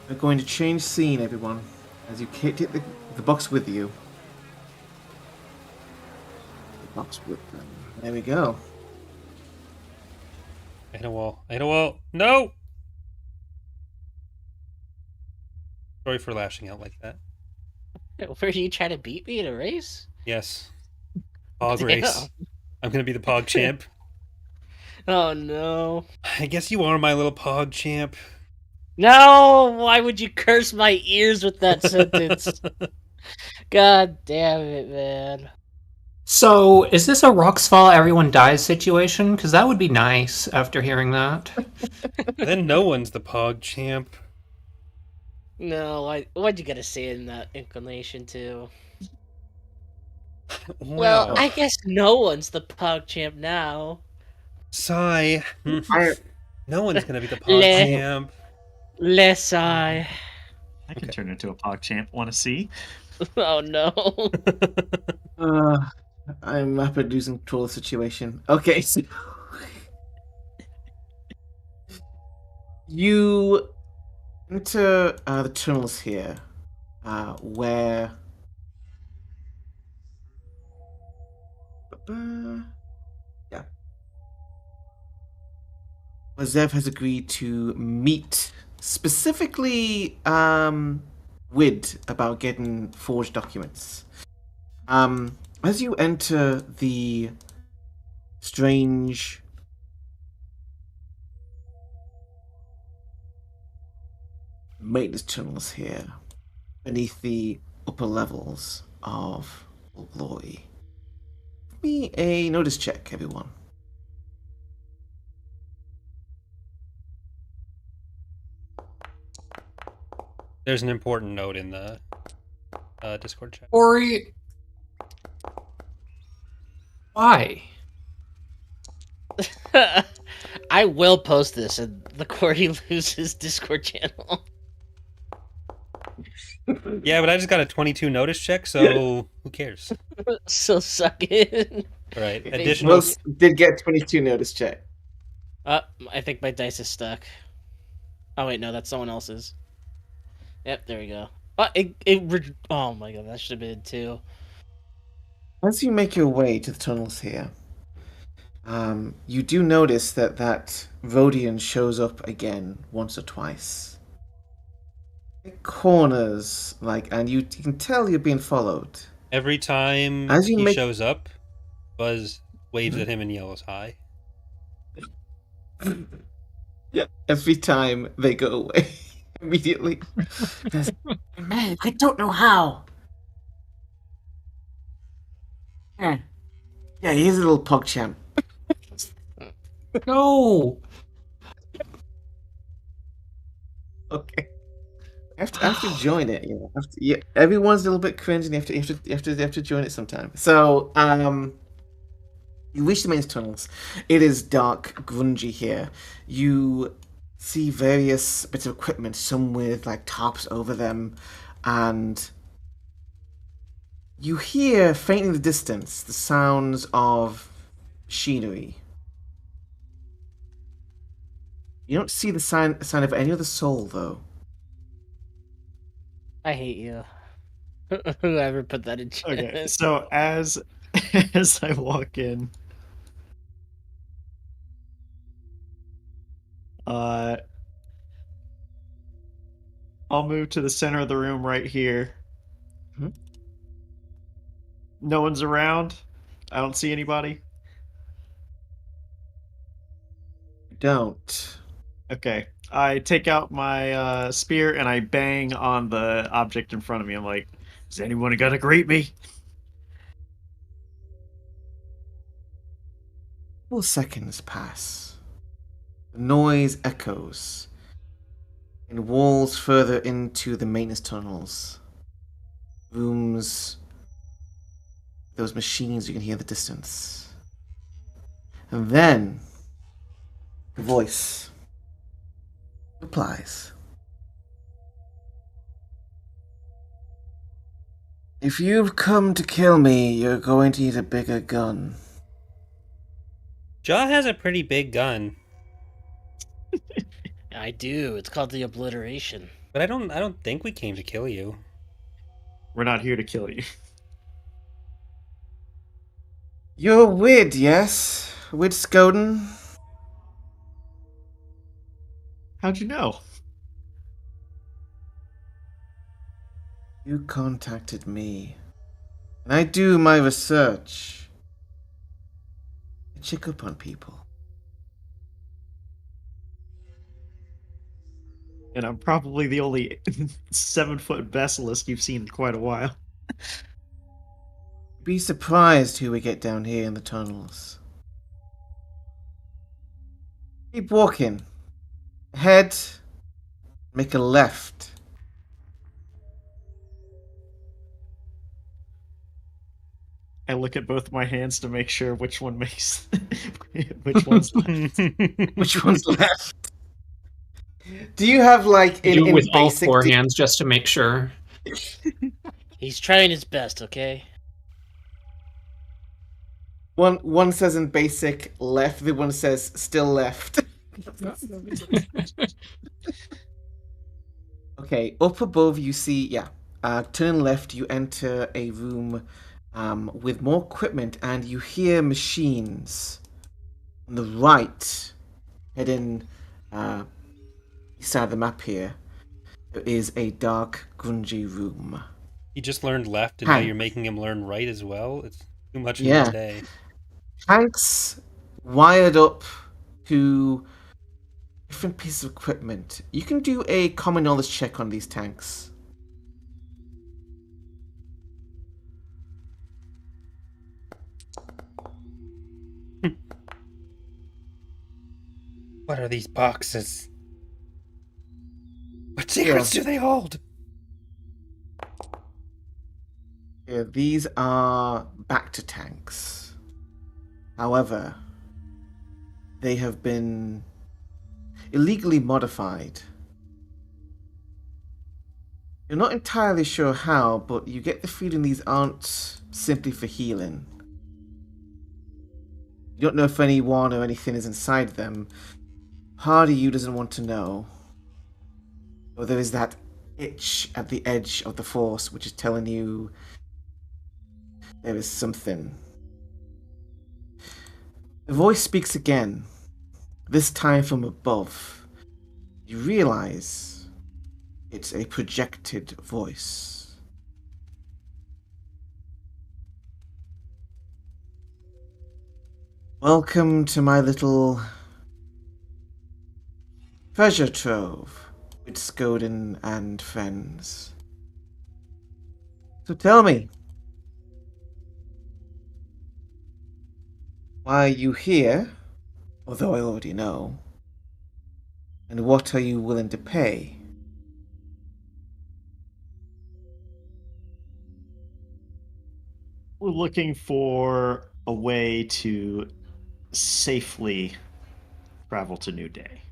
We're going to change scene, everyone, as you take the box with you. The box with them. There we go. I hit a wall. I hit a wall. No! Sorry for lashing out like that. Were you trying to beat me in a race? Yes. Pog Damn. race. I'm gonna be the Pog champ. Oh no. I guess you are my little Pog champ. No! Why would you curse my ears with that sentence? God damn it, man. So, is this a rocks fall, everyone dies situation? Because that would be nice after hearing that. Then no one's the Pog Champ. No, why'd you gotta say it in that inclination, too? Wow. Well, I guess no one's the Pog Champ now. Sigh. I, No one's gonna be the Pog Le- Champ. Less I. I can turn into a PogChamp. Want to see? Oh no. I'm rapidly losing control of the situation. Okay, so you enter the tunnels here, where yeah, where Zev has agreed to meet specifically Wid about getting forged documents. As you enter the strange maintenance tunnels here, beneath the upper levels of Glory, give me a notice check, everyone. There's an important note in the Discord chat. Ori, why? I will post this in the Corey Loses Discord channel. Yeah, but I just got a 22 notice check, so who cares? So suck it. Right. They Additional. Most did get 22 notice check. I think my dice is stuck. Oh wait, no, that's someone else's. Yep, there we go. Oh my god, that should have been 2. As you make your way to the tunnels here, you do notice that Rodian shows up again once or twice. It corners, and you can tell you're being followed. Every time As you he make- shows up, Buzz waves at him and yells hi. Yeah. Every time they go away, immediately. Man, I don't know how. Yeah, he's a little PogChamp. No! Okay. I have to join it, everyone's a little bit cringe, and you have to join it sometime. So, you reach the main tunnels. It is dark, grungy here. You see various bits of equipment, some with tops over them, and you hear faint in the distance the sounds of machinery. You don't see the sign of any other soul, though. I hate you. Whoever put that in chat. Okay, so as I walk in, I'll move to the center of the room right here. Mhm. No one's around. I don't see anybody. Don't. Okay. I take out my spear and I bang on the object in front of me. I'm like, is anyone gonna greet me? Several seconds pass. The noise echoes in walls further into the maintenance tunnels. Rooms, those machines you can hear in the distance. And then, a voice replies. If you've come to kill me, you're going to need a bigger gun. Jaw has a pretty big gun, I do. It's called the Obliteration. but I don't think we came to kill you. We're not here to kill you. You're Wid, yes? Wid Skoden? How'd you know? You contacted me. And I do my research. I check up on people. And I'm probably the only 7-foot basilisk you've seen in quite a while. Be surprised who we get down here in the tunnels. Keep walking. Head. Make a left. I look at both my hands to make sure which one makes which one's left. Which one's left? Do you have like Do it with all basic? four hands just to make sure. He's trying his best, okay? One says in basic left, the one says still left. Okay, up above you see, turn left, you enter a room with more equipment, and you hear machines. On the right, heading beside the map here, there is a dark, grungy room. He just learned left, and now you're making him learn right as well? It's too much in one day. Tanks wired up to different pieces of equipment. You can do a common knowledge check on these tanks. What are these boxes? What secrets do they hold? Yeah, these are Bacta tanks. However, they have been illegally modified. You're not entirely sure how, but you get the feeling these aren't simply for healing. You don't know if anyone or anything is inside them. Part of you doesn't want to know. Or there is that itch at the edge of the Force which is telling you there is something. The voice speaks again, this time from above. You realize it's a projected voice. Welcome to my little treasure trove with Skoden and friends. So tell me, why are you here? Although I already know. And what are you willing to pay? We're looking for a way to safely travel to New Day.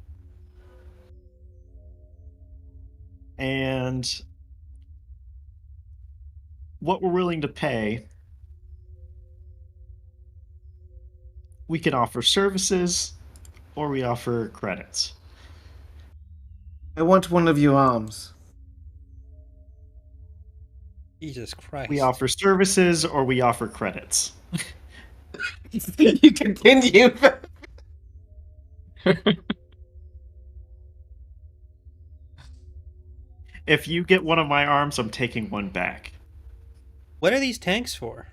And what we're willing to pay, we can offer services or we offer credits. I want one of your arms. Jesus Christ. We offer services or we offer credits. You continue. If you get one of my arms, I'm taking one back. What are these tanks for?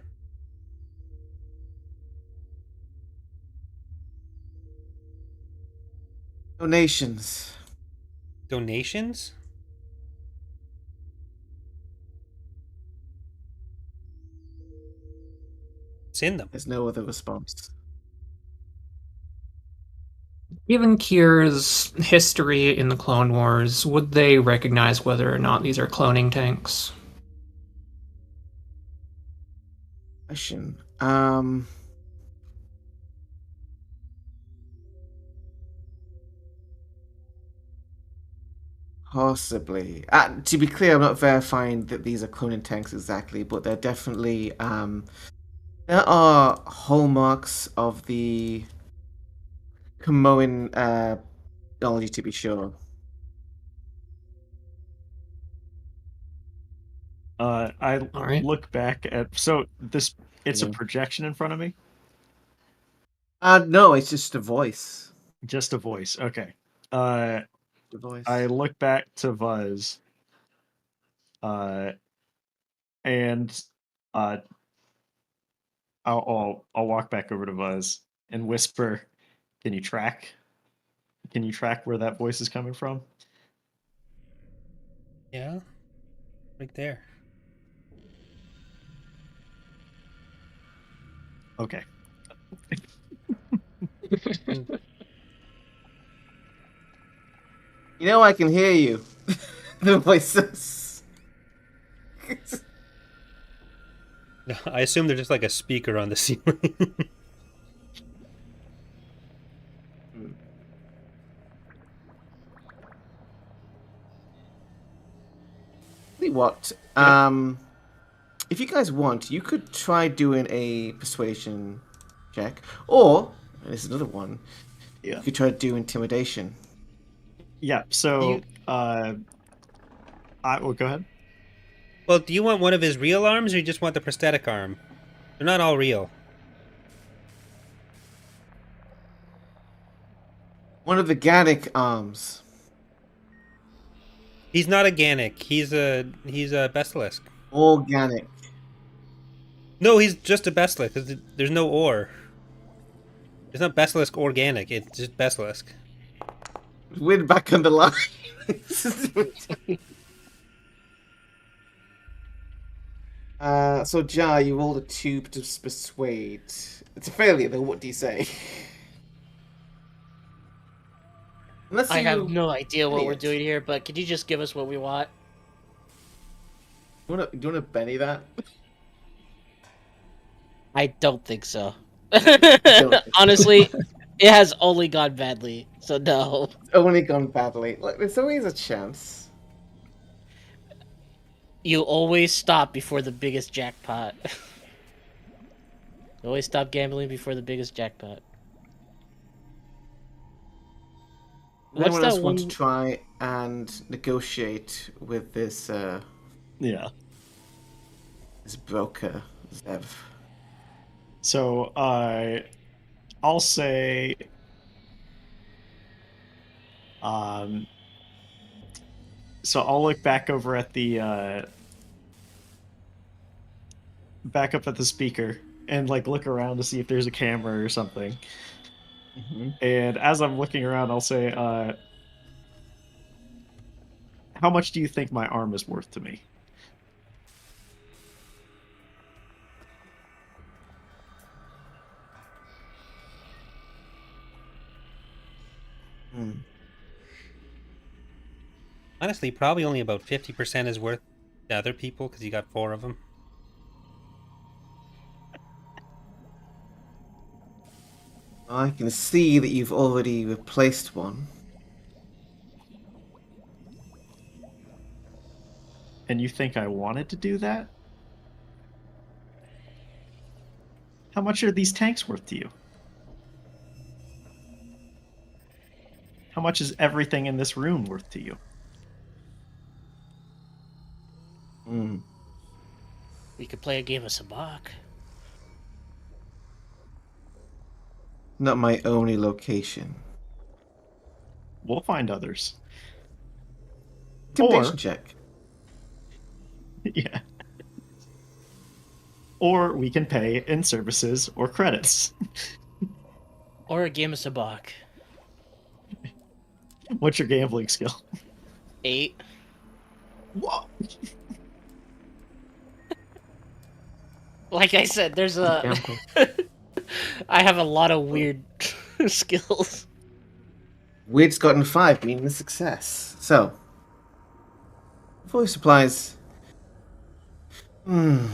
Donations. Donations? What's in them? There's no other response. Given Kier's history in the Clone Wars, would they recognize whether or not these are cloning tanks? Question. Possibly. To be clear, I'm not verifying that these are cloning tanks exactly, but they're definitely there are hallmarks of the Comoan technology, to be sure. I look back at it's a projection in front of me. No, it's just a voice. Just a voice. Okay. The voice. I look back to Vuz, and I'll walk back over to Vuz and whisper, "Can you track where that voice is coming from?" Yeah, right there. Okay. You know I can hear you. The voices. No, I assume they're just like a speaker on the ceiling. Tell you what, if you guys want, you could try doing a persuasion check, or there's another one. Yeah. You could try to do intimidation. Yeah. So, I will go ahead. Well, do you want one of his real arms, or you just want the prosthetic arm? They're not all real. One of the Gannic arms. He's not a Gannic. He's a Basilisk. Organic. No, he's just a Basilisk. There's no or. It's not Basilisk organic. It's just Basilisk. We're back on the line. So Jar, you rolled a 2 to persuade. It's a failure, though. What do you say? Unless I you... have no idea what we're Idiot. doing here, but could you just give us what we want? Do you want to Benny that? I don't think so. think Honestly, it has only gone badly, so no. It's only gone badly. Look, there's always a chance. You always stop before the biggest jackpot. You always stop gambling before the biggest jackpot. Would What's anyone that else want to one- try and negotiate with this Yeah. this broker, Zev? So, I'll say, so I'll look back over at the, back up at the speaker and like look around to see if there's a camera or something. And as I'm looking around, I'll say, how much do you think my arm is worth to me? Honestly, probably only about 50% is worth to other people because you got 4 of them. I can see that you've already replaced one. And you think I wanted to do that? How much are these tanks worth to you? How much is everything in this room worth to you? We could play a game of Sabak. Not my only location. We'll find others. Intimidation Or- check. Yeah. Or we can pay in services or credits. Or a game of Sabak. What's your gambling skill? 8. What? Like I said, there's a... Gamble. I have a lot of weird skills. Weird's gotten 5, meaning a success. So, voice supplies. At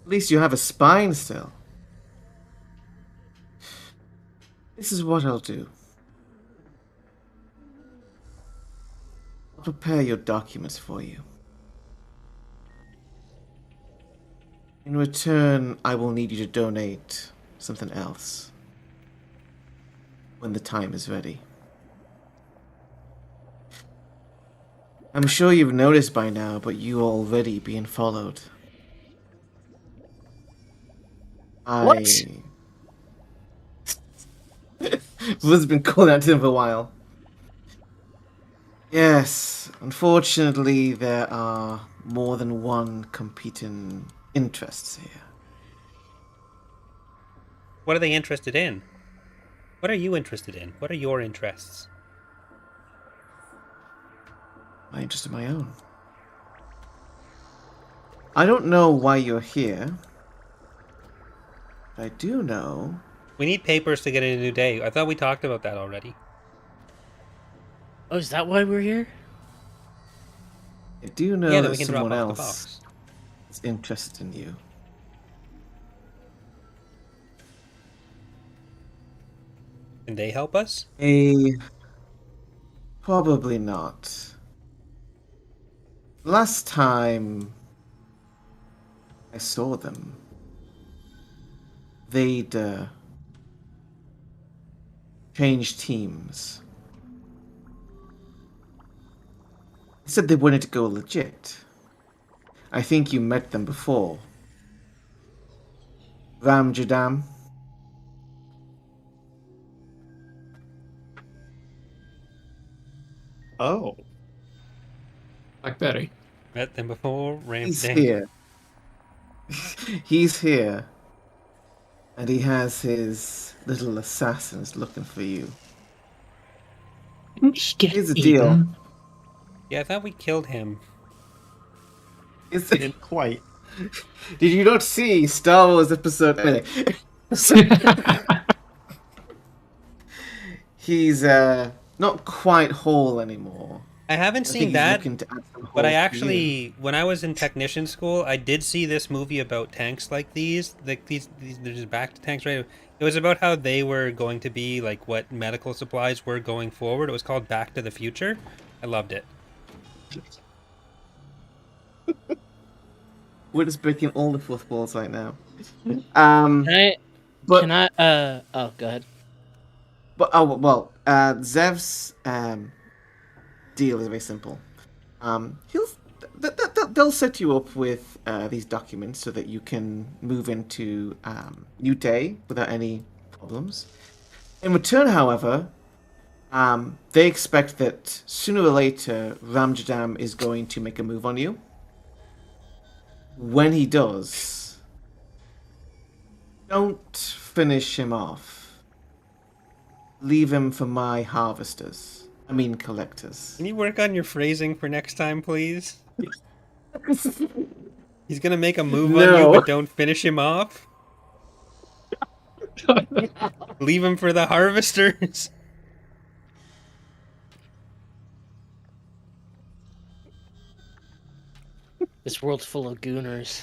least you have a spine still. This is what I'll do. I'll prepare your documents for you. In return, I will need you to donate something else when the time is ready. I'm sure you've noticed by now, but you are already being followed. What? Wood's been calling out to him for a while. Yes, unfortunately, there are more than one competing interests here. What are they interested in? What are you interested in? What are your interests? my interest of my own. I don't know why you're here. But I do know. We need papers to get in a new day. I thought we talked about that already. Oh, is that why we're here? I do know Yeah, that then we can drop someone off the else box. is interested in you. Can they help us? Probably not. Last time I saw them, they'd changed teams. They said they wanted to go legit. I think you met them before. Ramjadam. Oh. Like Betty. Met them before. Ramp He's down. here. He's here. And he has his little assassins looking for you. Just get Here's the eaten. deal. Yeah, I thought we killed him. Didn't quite. Did you not see Star Wars episode? Anyway. He's not quite whole anymore. I haven't I think seen he's that, looking to add some but I whole to you. actually, when I was in technician school, I did see this movie about tanks like these. Like these they're just back to tanks, right? It was about how they were going to be, like, what medical supplies were going forward. It was called Back to the Future. I loved it. We're just breaking all the fourth walls right now. Can I? But Can I? Oh, go ahead. Zev's deal is very simple. They'll set you up with these documents so that you can move into New Day without any problems. In return, however, they expect that sooner or later Ramjadam is going to make a move on you. When he does, don't finish him off. Leave him for my harvesters. I mean collectors. Can you work on your phrasing for next time, please? He's gonna make a move on you, but don't finish him off? Leave him for the harvesters? This world's full of gooners.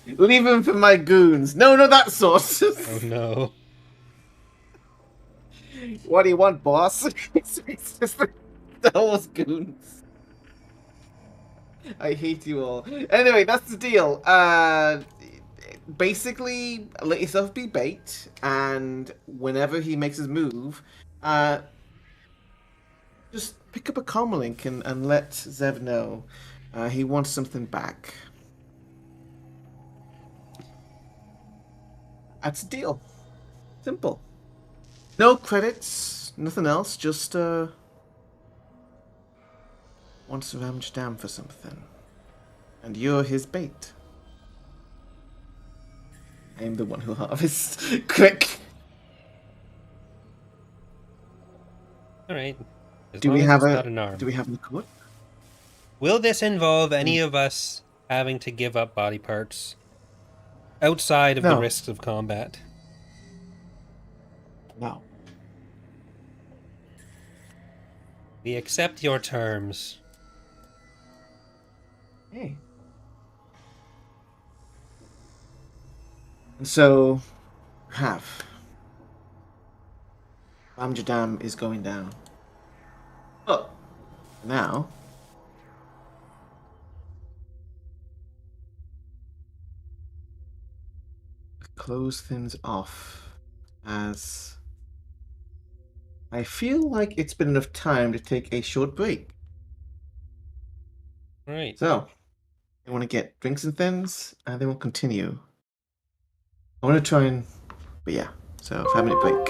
Leave him for my goons. No, not that sort. Oh no. What do you want, boss? It's just the Star Wars goons. I hate you all. Anyway, that's the deal. Basically, let yourself be bait, and whenever he makes his move, just pick up a comlink and let Zev know he wants something back. That's the deal. Simple. No credits, nothing else, just wants Ramjadam for something. And you're his bait. I am the one who harvests. Quick! Alright. Do we have an arm. Do we have an accord? Will this involve any of us having to give up body parts outside of the No. risks of combat? No. We accept your terms. Hey. And so, Ramjadam is going down. But now, close things off, as I feel like it's been enough time to take a short break. Alright. So, I want to get drinks and things, and then we'll continue. I want to try and, but yeah, so 5-minute break.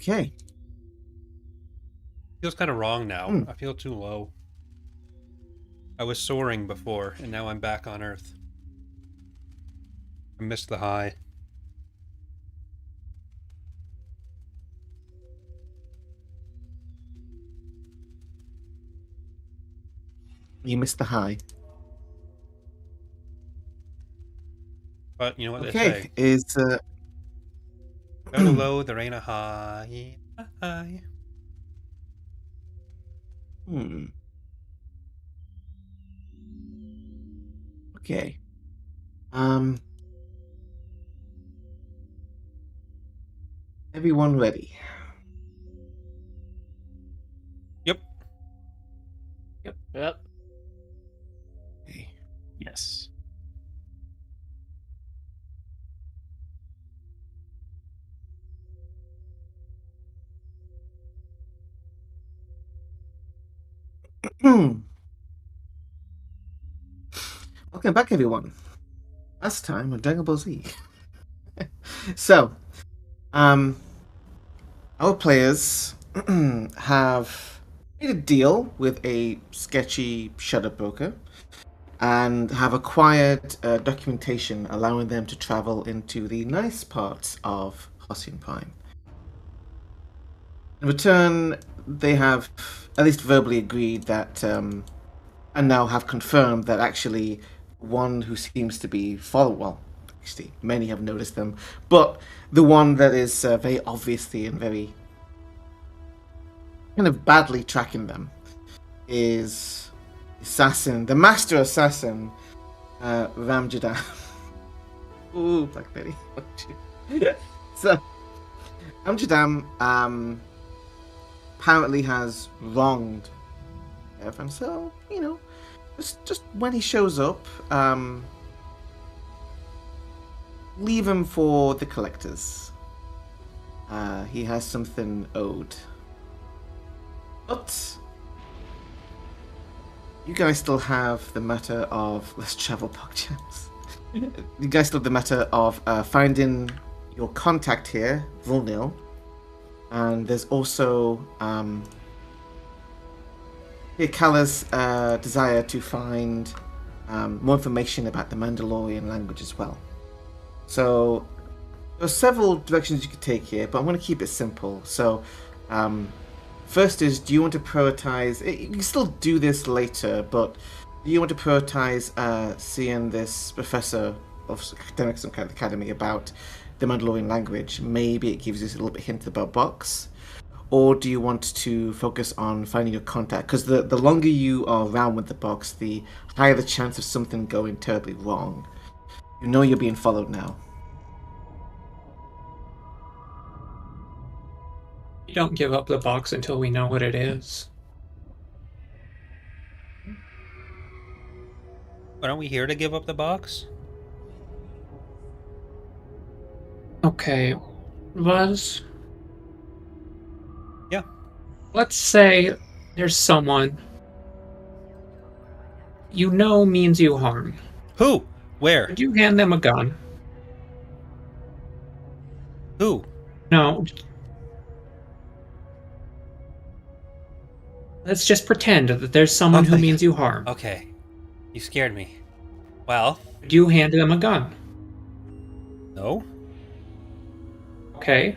Okay. Feels kind of wrong now. I feel too low. I was soaring before, and now I'm back on Earth. I missed the high. You missed the high. But you know what they Okay, say. is Go low, there ain't a high. High. Okay. Everyone ready? Yep. Yep. Okay. Yes. Welcome back, everyone. Last time on Dragon Ball Z. So, our players have made a deal with a sketchy shadow broker and have acquired documentation allowing them to travel into the nice parts of Hosnian Prime. In return, they have at least verbally agreed that, and now have confirmed that actually one who seems to be actually many have noticed them, but the one that is very obviously and very kind of badly tracking them is the master assassin, Ramjadan. Ooh, Black Betty. So, Ramjadan apparently has wronged Evan, so, you know, just when he shows up, leave him for the collectors. He has something owed. But you guys still have the matter of... Let's travel PogChamps. You guys still have the matter of finding your contact here, Vulnil. And there's also Kala's desire to find more information about the Mandalorian language as well. So there are several directions you could take here, but I'm going to keep it simple. So first is, do you want to prioritize... You can still do this later, but do you want to prioritize seeing this professor of academics and academy about the Mandalorian language? Maybe it gives you a little bit hint about Box. Or do you want to focus on finding your contact? Because the longer you are around with the Box, the higher the chance of something going terribly wrong. You know you're being followed now. We don't give up the box until we know what it is. Aren't we here to give up the box? Okay, Buzz. Yeah. Let's say there's someone you know means you harm. Who? Where? Would you hand them a gun? Who? No. Let's just pretend that there's someone who means you harm. Okay. You scared me. Well? Would you hand them a gun? No. Okay.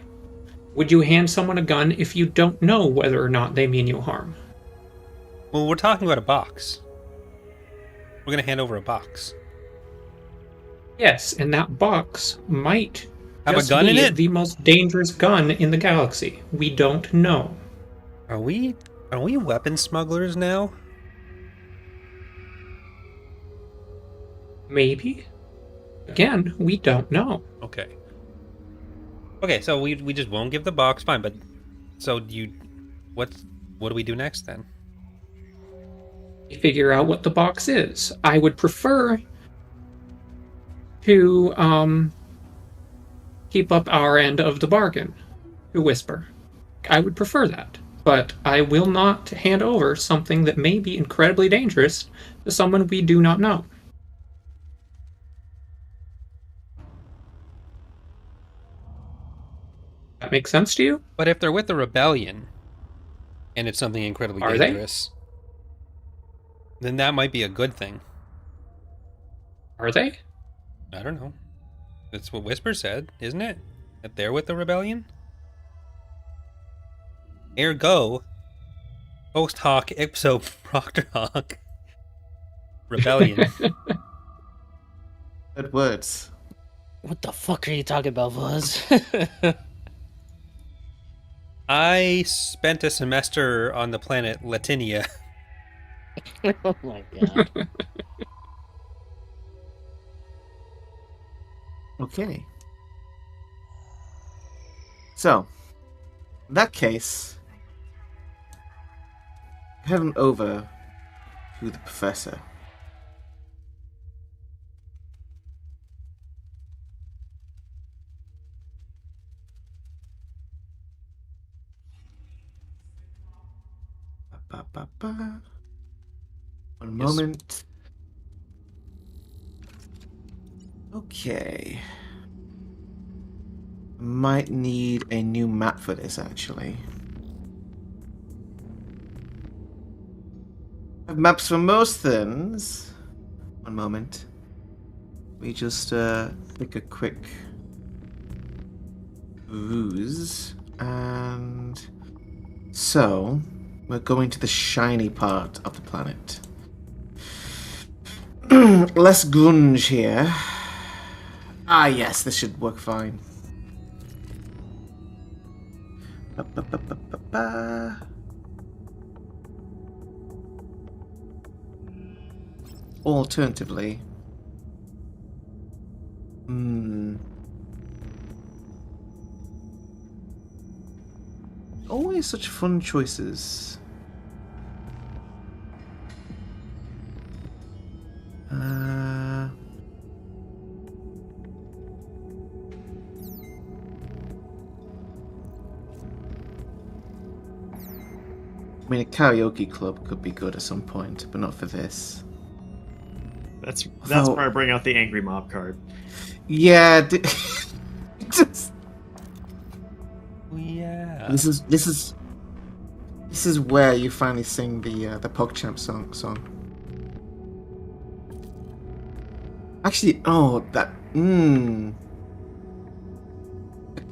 Would you hand someone a gun if you don't know whether or not they mean you harm? Well, we're talking about a box. We're gonna hand over a box. Yes, and that box might have just a gun be in it? The most dangerous gun in the galaxy. We don't know. Are we weapon smugglers now? Maybe. Again, we don't know. Okay. Okay, so we just won't give the box, fine, but so what do we do next then? Figure out what the box is. I would prefer to keep up our end of the bargain, to whisper. I would prefer that, but I will not hand over something that may be incredibly dangerous to someone we do not know. That makes sense to you? But if they're with the rebellion, and it's something incredibly Are they? dangerous, then that might be a good thing. Are they? I don't know. That's what Whisper said, isn't it? That they're with the rebellion? Ergo, post hoc ipso proctor hoc. Rebellion. Good words. What the fuck are you talking about, Buzz? I spent a semester on the planet Latinia. Oh my god. Okay. So, in that case, head on over to the professor. One moment. Okay. Might need a new map for this, actually. I have maps for most things. One moment. We just take a quick ruse. And so, we're going to the shiny part of the planet. Less grunge here. Ah, yes, this should work fine. Alternatively, always such fun choices. I mean, a karaoke club could be good at some point, but not for this. That's Oh. where I bring out the angry mob card. Yeah, just, Yeah. this is where you finally sing the PogChamp song. Actually, a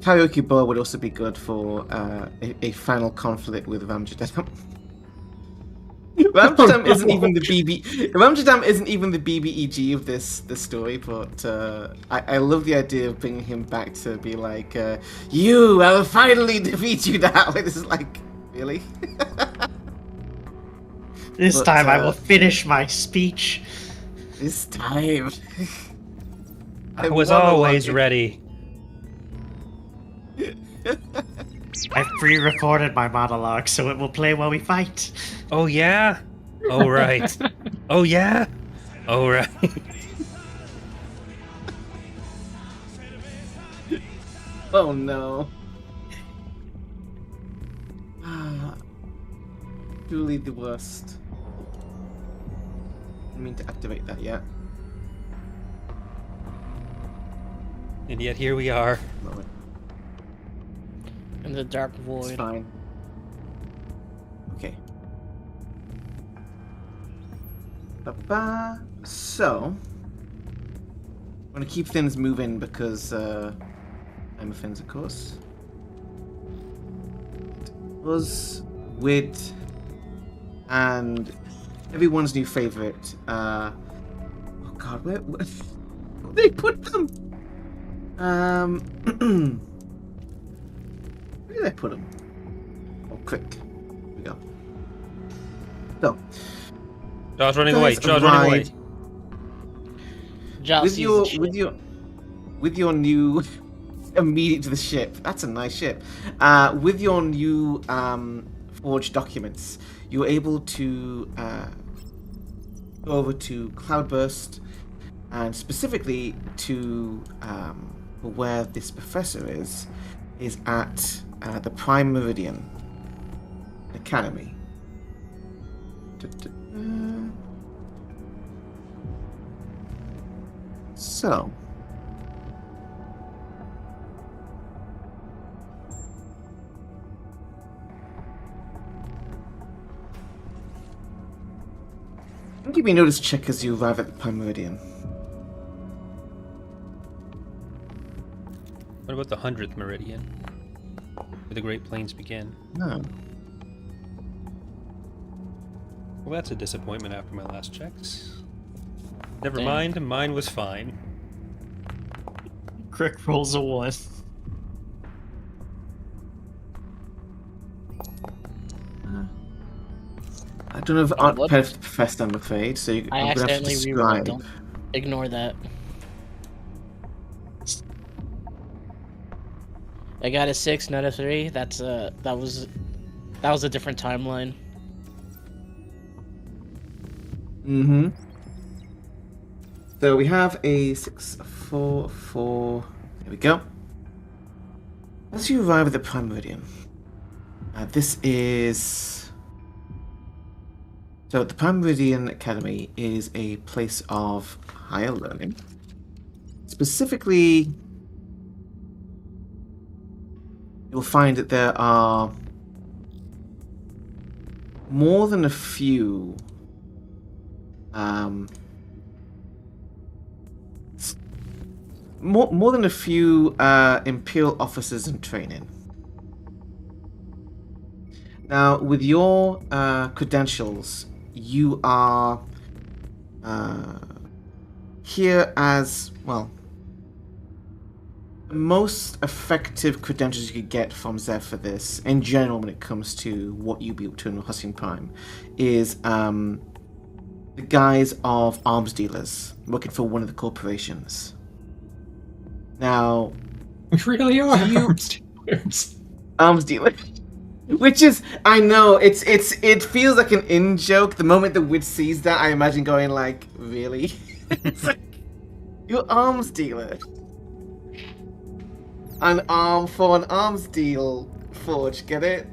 karaoke bar would also be good for a final conflict with Ramjadam. Ramjadam isn't even the Ramjadam isn't even the BBEG of this story, but I love the idea of bringing him back to be like, you, I will finally defeat you now. This is like, really? This But, time I will finish my speech. This time. I was wanna always walk ready. I've pre-recorded my monologue, so it will play while we fight. Oh yeah? Oh right. Oh yeah? Oh right. Oh no. Truly the worst. Didn't mean to activate that yet. And yet here we are. Moment. In the dark It's void. fine. Okay. Ba-ba. So, I'm gonna keep things moving because I'm a Fins, of course. Was with and everyone's new favorite. Oh God, where they put them? Where did I put them? Oh, quick. Here we go. So, Josh running guys away. Josh running away. arrived Josh with sees your the shit. with your new immediate to the ship. That's a nice ship. With your new forged documents, you're able to go over to Cloudburst and specifically to where this professor is at the Prime Meridian Academy. So, Give me a notice check as you arrive at the Prime Meridian. What about the 100th meridian? Where the Great Plains begin? No. Well, that's a disappointment after my last checks. Never Damn. mind, mine was fine. Crick rolls a 1. I don't know if Oh, I'm what? prepared for the professor, I'm afraid, so I I'm going to have to accidentally rerolled. describe. Don't ignore that. I got a 6, not a 3. That was a different timeline. Mm-hmm. So we have a 6, a 4, a 4. There we go. As you arrive at the Prime Meridian, this is... So the Prime Meridian Academy is a place of higher learning. Specifically, you'll find that there are more than a few more than a few Imperial officers in training. Now, with your credentials, you are here as, well, the most effective credentials you could get from Zev for this, in general, when it comes to what you'll be able to in Hosnian Prime, is the guise of arms dealers working for one of the corporations. Now, We really are. arms dealer, which is, I know, it feels like an in joke. The moment the witch sees that, I imagine going like, really? It's like, you're arms dealer. An arm for an arms deal forge, get it?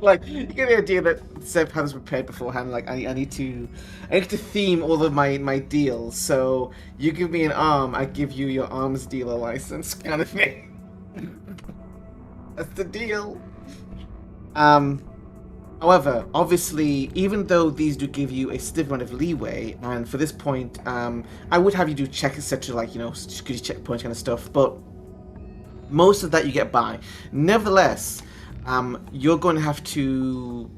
Like, you get the idea that Seb has prepared beforehand, like, I need to theme all of my deals, so you give me an arm, I give you your arms dealer license, kind of thing. That's the deal. However, obviously, even though these do give you a stiff amount of leeway, and for this point, I would have you do checks, etc., like, security checkpoints kind of stuff, but most of that you get by. Nevertheless, you're going to have to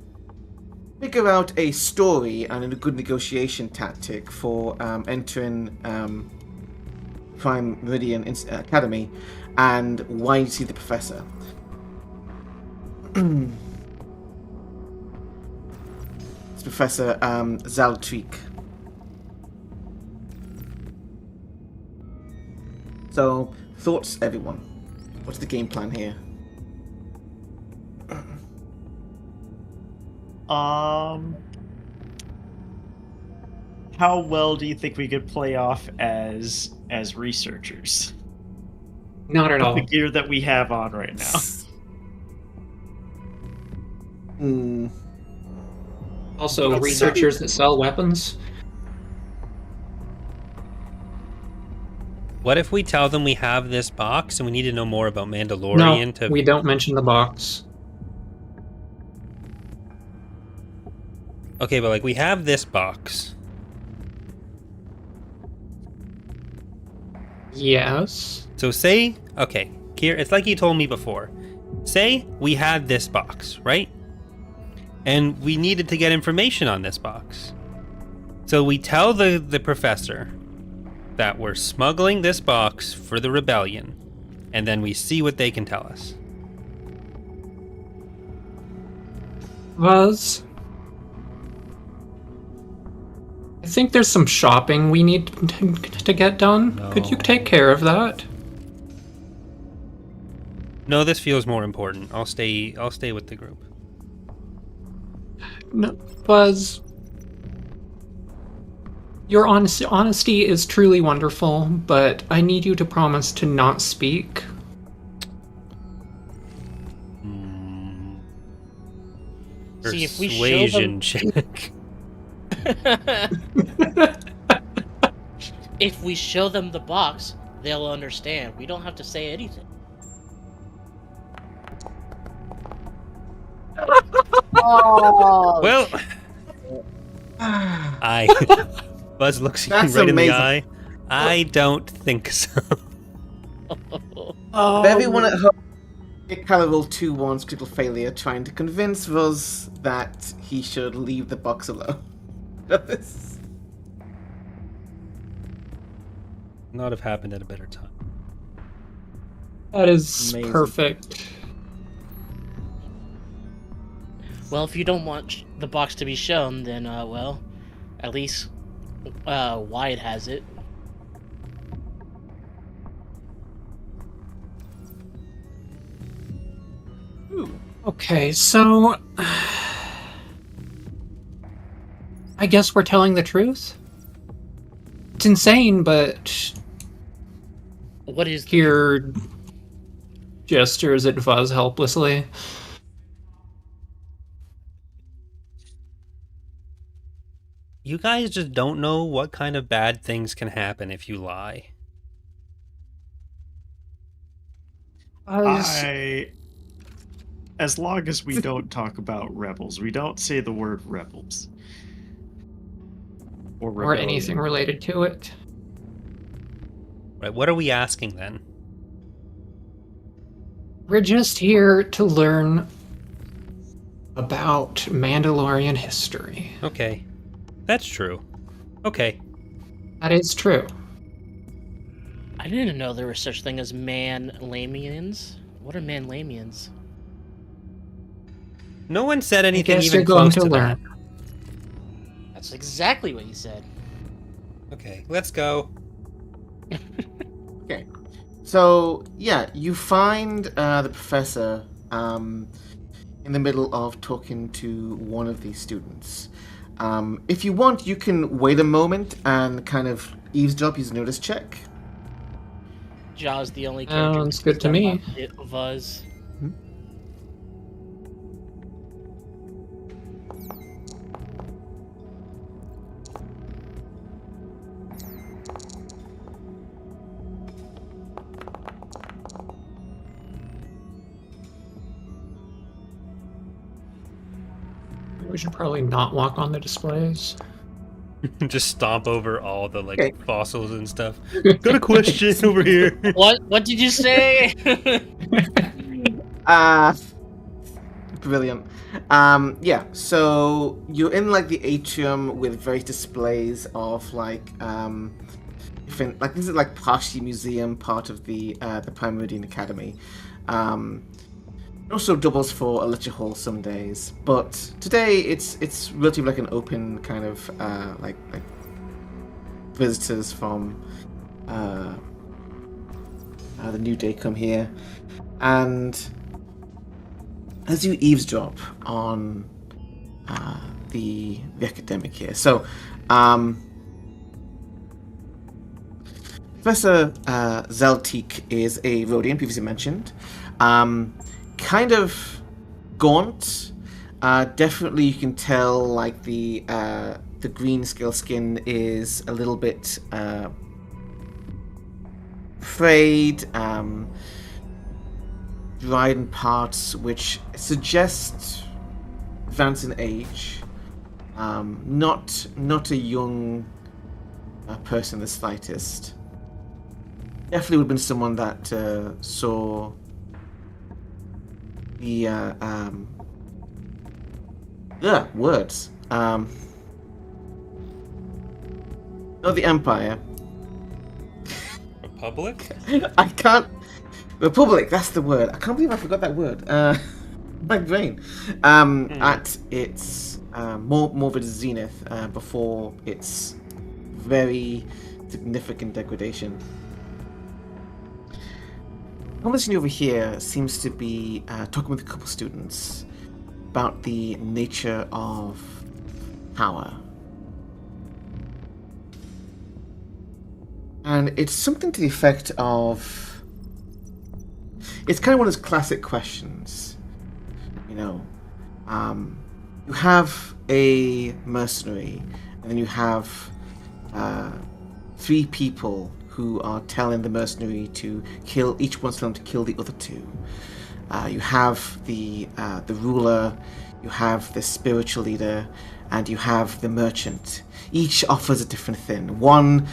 figure out a story and a good negotiation tactic for entering Prime Meridian Academy and why you see the professor. It's Professor Zaltik. So, thoughts, everyone? What's the game plan here? How well do you think we could play off as researchers? Not at all. The gear that we have on right now. Also, researchers that sell weapons. What if we tell them we have this box and we need to know more about Mandalorian No, we don't mention the box. Okay, but like we have this box. Yes. So say, okay, Kier, it's like you told me before. Say we had this box, right? And we needed to get information on this box. So we tell the professor that we're smuggling this box for the rebellion, and then we see what they can tell us. Buzz, I think there's some shopping we need to get done. No. Could you take care of that? No, this feels more important. I'll stay with the group. No, Buzz. Your honesty is truly wonderful, but I need you to promise to not speak. See, if we show Persuasion them- check. If we show them the box, they'll understand. We don't have to say anything. Oh, Well, Buzz looks you That's right in the amazing. eye. I don't think so. If everyone at home, Kala rolled 2 ones, critical failure, trying to convince Ruz that he should leave the box alone. Not have happened at a better time. That is Amazing. perfect. Well, if you don't want the box to be shown, then, well, at least Wyatt has it. Okay, so I guess we're telling the truth. It's insane, but What is here gestures at Fuzz helplessly. You guys just don't know what kind of bad things can happen if you lie. As long as we don't talk about rebels, we don't say the word rebels. Or anything related to it. Right, what are we asking then? We're just here to learn about Mandalorian history. Okay. That's true. Okay. That is true. I didn't know there was such thing as Man-Lamians. What are Man-Lamians? No one said I anything guess even you're going close to to that. learn. That's exactly what you said. Okay, let's go. Okay. So, yeah, you find the professor in the middle of talking to one of these students. If you want, you can wait a moment and kind of eavesdrop, use a notice check. Jaw's the only character. Sounds good to me. Buzz. We should probably not walk on the displays. Just stomp over all the like Okay. fossils and stuff. Got a question over here. What did you say? Brilliant. Yeah, so you're in like the atrium with various displays of like different, like this is like partially museum, part of the Prime Meridian Academy. It also doubles for a lecture hall some days, but today it's relatively like an open kind of like visitors from the New Day come here, and as you eavesdrop on the academic here, so Professor Zaltik is a Rhodian, previously mentioned. Kind of gaunt. Definitely, you can tell like the green scale skin is a little bit frayed, dried in parts, which suggest advance in age. Not a young person in the slightest. Definitely would have been someone that saw the words. Not the Empire. Republic? I can't. Republic. That's the word. I can't believe I forgot that word. My brain. At its more of its zenith before its very significant degradation. Conversation over here seems to be talking with a couple students about the nature of power. And it's something to the effect of... It's kind of one of those classic questions. You know, you have a mercenary, and then you have 3 people who are telling the mercenary to kill, each one's telling them to kill the other 2. You have the ruler, you have the spiritual leader, and you have the merchant. Each offers a different thing. One,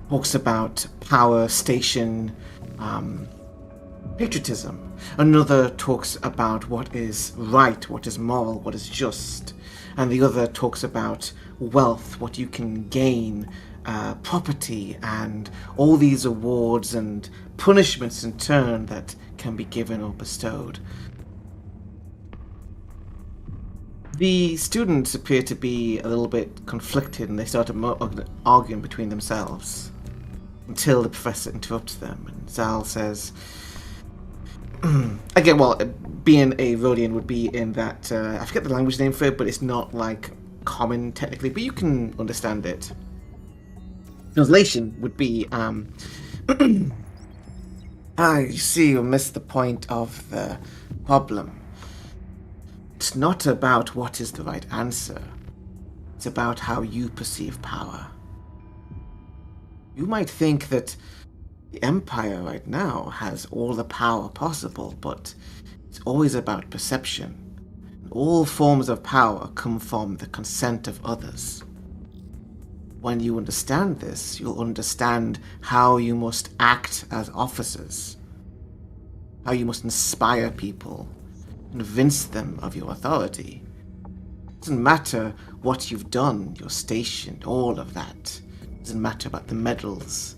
talks about power, station, patriotism. Another talks about what is right, what is moral, what is just. And the other talks about wealth, what you can gain, property, and all these awards and punishments in turn that can be given or bestowed. The students appear to be a little bit conflicted, and they start arguing between themselves until the professor interrupts them, and Zal says, again, well, being a Rhodian would be in that, I forget the language name for it, but it's not like common technically, but you can understand it. Translation would be, you see, you missed the point of the problem. It's not about what is the right answer. It's about how you perceive power. You might think that the Empire right now has all the power possible, but it's always about perception. All forms of power come from the consent of others. When you understand this, you'll understand how you must act as officers, how you must inspire people, convince them of your authority. It doesn't matter what you've done, your station, all of that. It doesn't matter about the medals.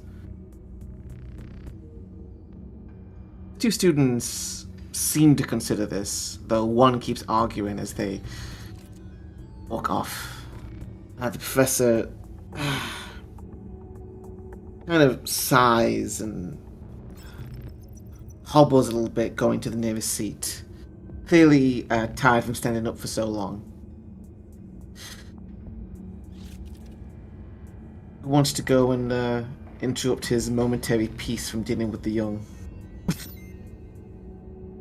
Two students seem to consider this, though one keeps arguing as they walk off. The professor kind of sighs and hobbles a little bit, going to the nearest seat. Clearly tired from standing up for so long. He wants to go and interrupt his momentary peace from dealing with the young.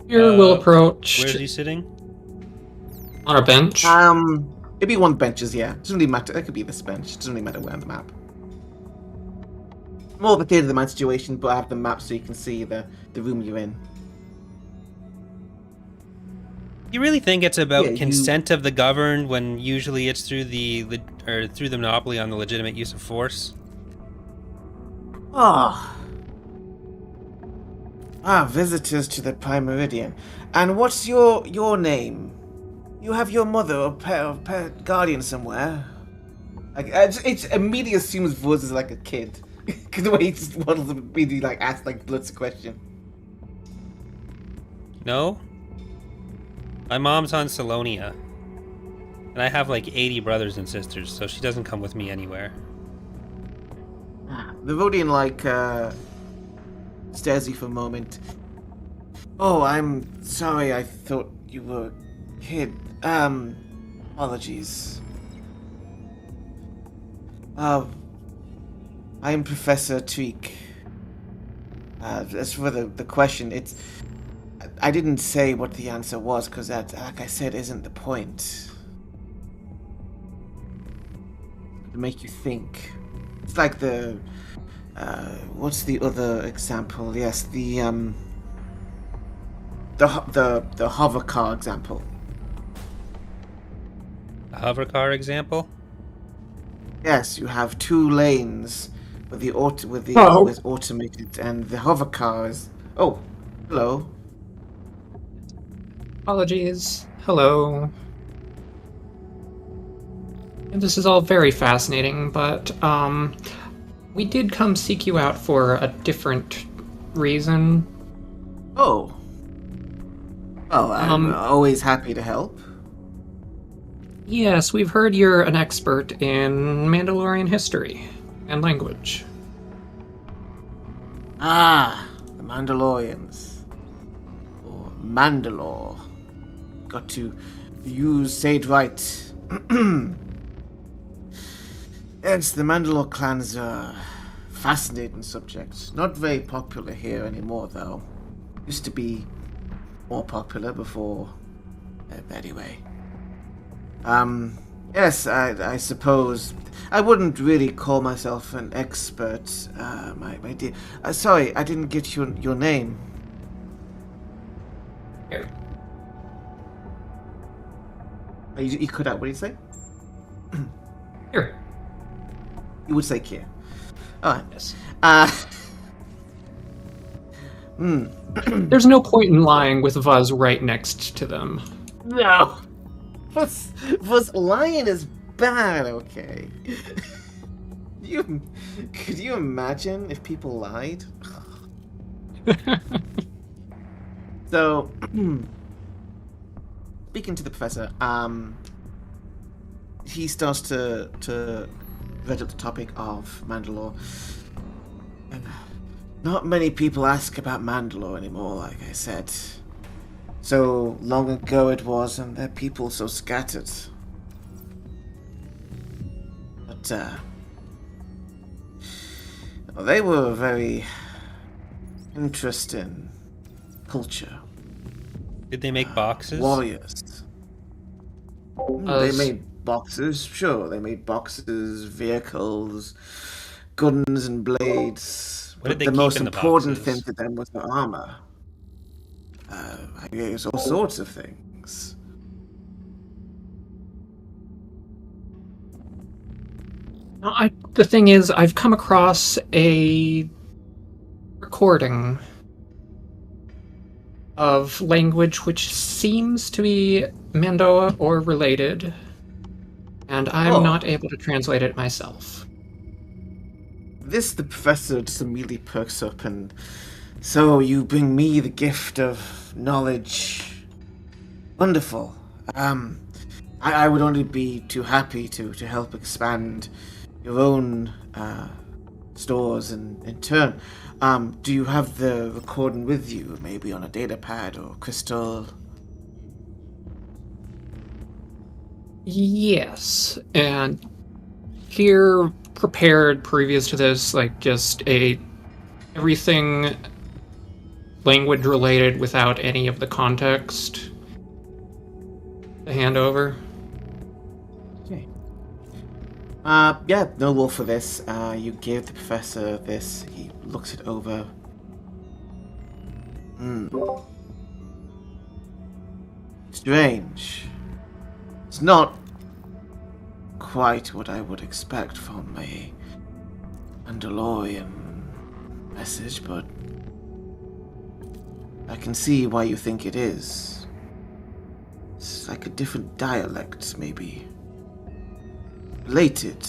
Here we'll approach. Where's he sitting? On a bench. It'd be one of the benches, yeah. Doesn't really matter. It could be this bench. Doesn't really matter where on the map. More of a theatre of the mind situation, but I have the map so you can see the room you're in. You really think it's about consent of the governed when usually it's through the monopoly on the legitimate use of force? Visitors to the Prime Meridian. And what's your name? You have your mother or pet guardian somewhere? It immediately assumes Vuz is like a kid. Because the way he just waddles immediately asks Blitz a question. No? My mom's on Salonia. And I have 80 brothers and sisters, so she doesn't come with me anywhere. The Rhodian stares you for a moment. Oh, I'm sorry, I thought you were a kid. Apologies. I am Professor Tweak. As for the question, I didn't say what the answer was, because that, like I said, isn't the point. To make you think. It's like the... what's the other example? Yes, the hover car example. A hover car example? Yes, you have 2 lanes with automated, and the hover car is... Oh, hello. Apologies. Hello. And this is all very fascinating, but we did come seek you out for a different reason. Oh. Oh, I'm always happy to help. Yes, we've heard you're an expert in Mandalorian history and language. Ah, the Mandalorians. Or Mandalore. Got to say it right. Yes, the Mandalore clans are fascinating subjects. Not very popular here anymore, though. Used to be more popular before... anyway. Yes, I suppose... I wouldn't really call myself an expert, my dear. Sorry, I didn't get your name. Here. You cut out. What did you say? Here. You would say Kier. Alright. Yes. Hmm. There's no point in lying with Vuz right next to them. No. Was lying is bad, okay. Could you imagine if people lied? So, speaking to the professor, he starts to read up the topic of Mandalore. And not many people ask about Mandalore anymore, like I said. So long ago it was, and their people so scattered. But, they were a very interesting culture. Did they make boxes? Warriors. They made boxes, sure. They made boxes, vehicles, guns, and blades. What did they the keep most in the important boxes? thing to them was the armor. I guess all sorts of things. The thing is, I've come across a recording of language which seems to be Mandoa or related, and I'm not able to translate it myself. The professor just immediately perks up and... So you bring me the gift of knowledge. Wonderful. I would only be too happy to help expand your own stores and in turn. Do you have the recording with you, maybe on a data pad or crystal? Yes, and here, prepared previous to this, like just everything language related without any of the context to hand over. Okay. Yeah, no rule for this. You give the professor this. He looks it over. Strange. It's not quite what I would expect from a Mandalorian message, but I can see why you think it is. It's like a different dialect, maybe. Related.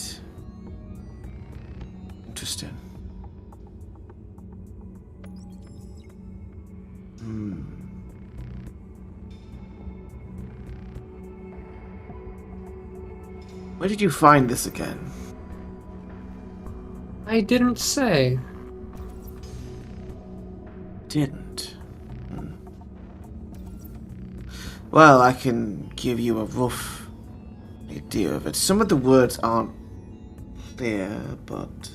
Interesting. Where did you find this again? I didn't say. Didn't. Well, I can give you a rough idea of it. Some of the words aren't clear, but...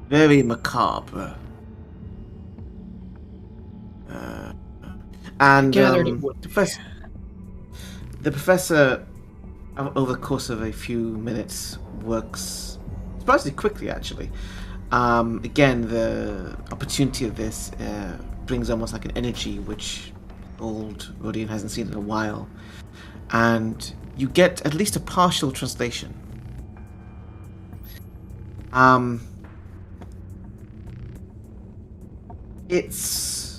very macabre. And Gathered it would be. The professor, over the course of a few minutes, works surprisingly quickly, actually. Again, the opportunity of this brings almost like an energy which old Rodian hasn't seen in a while. And you get at least a partial translation. It's...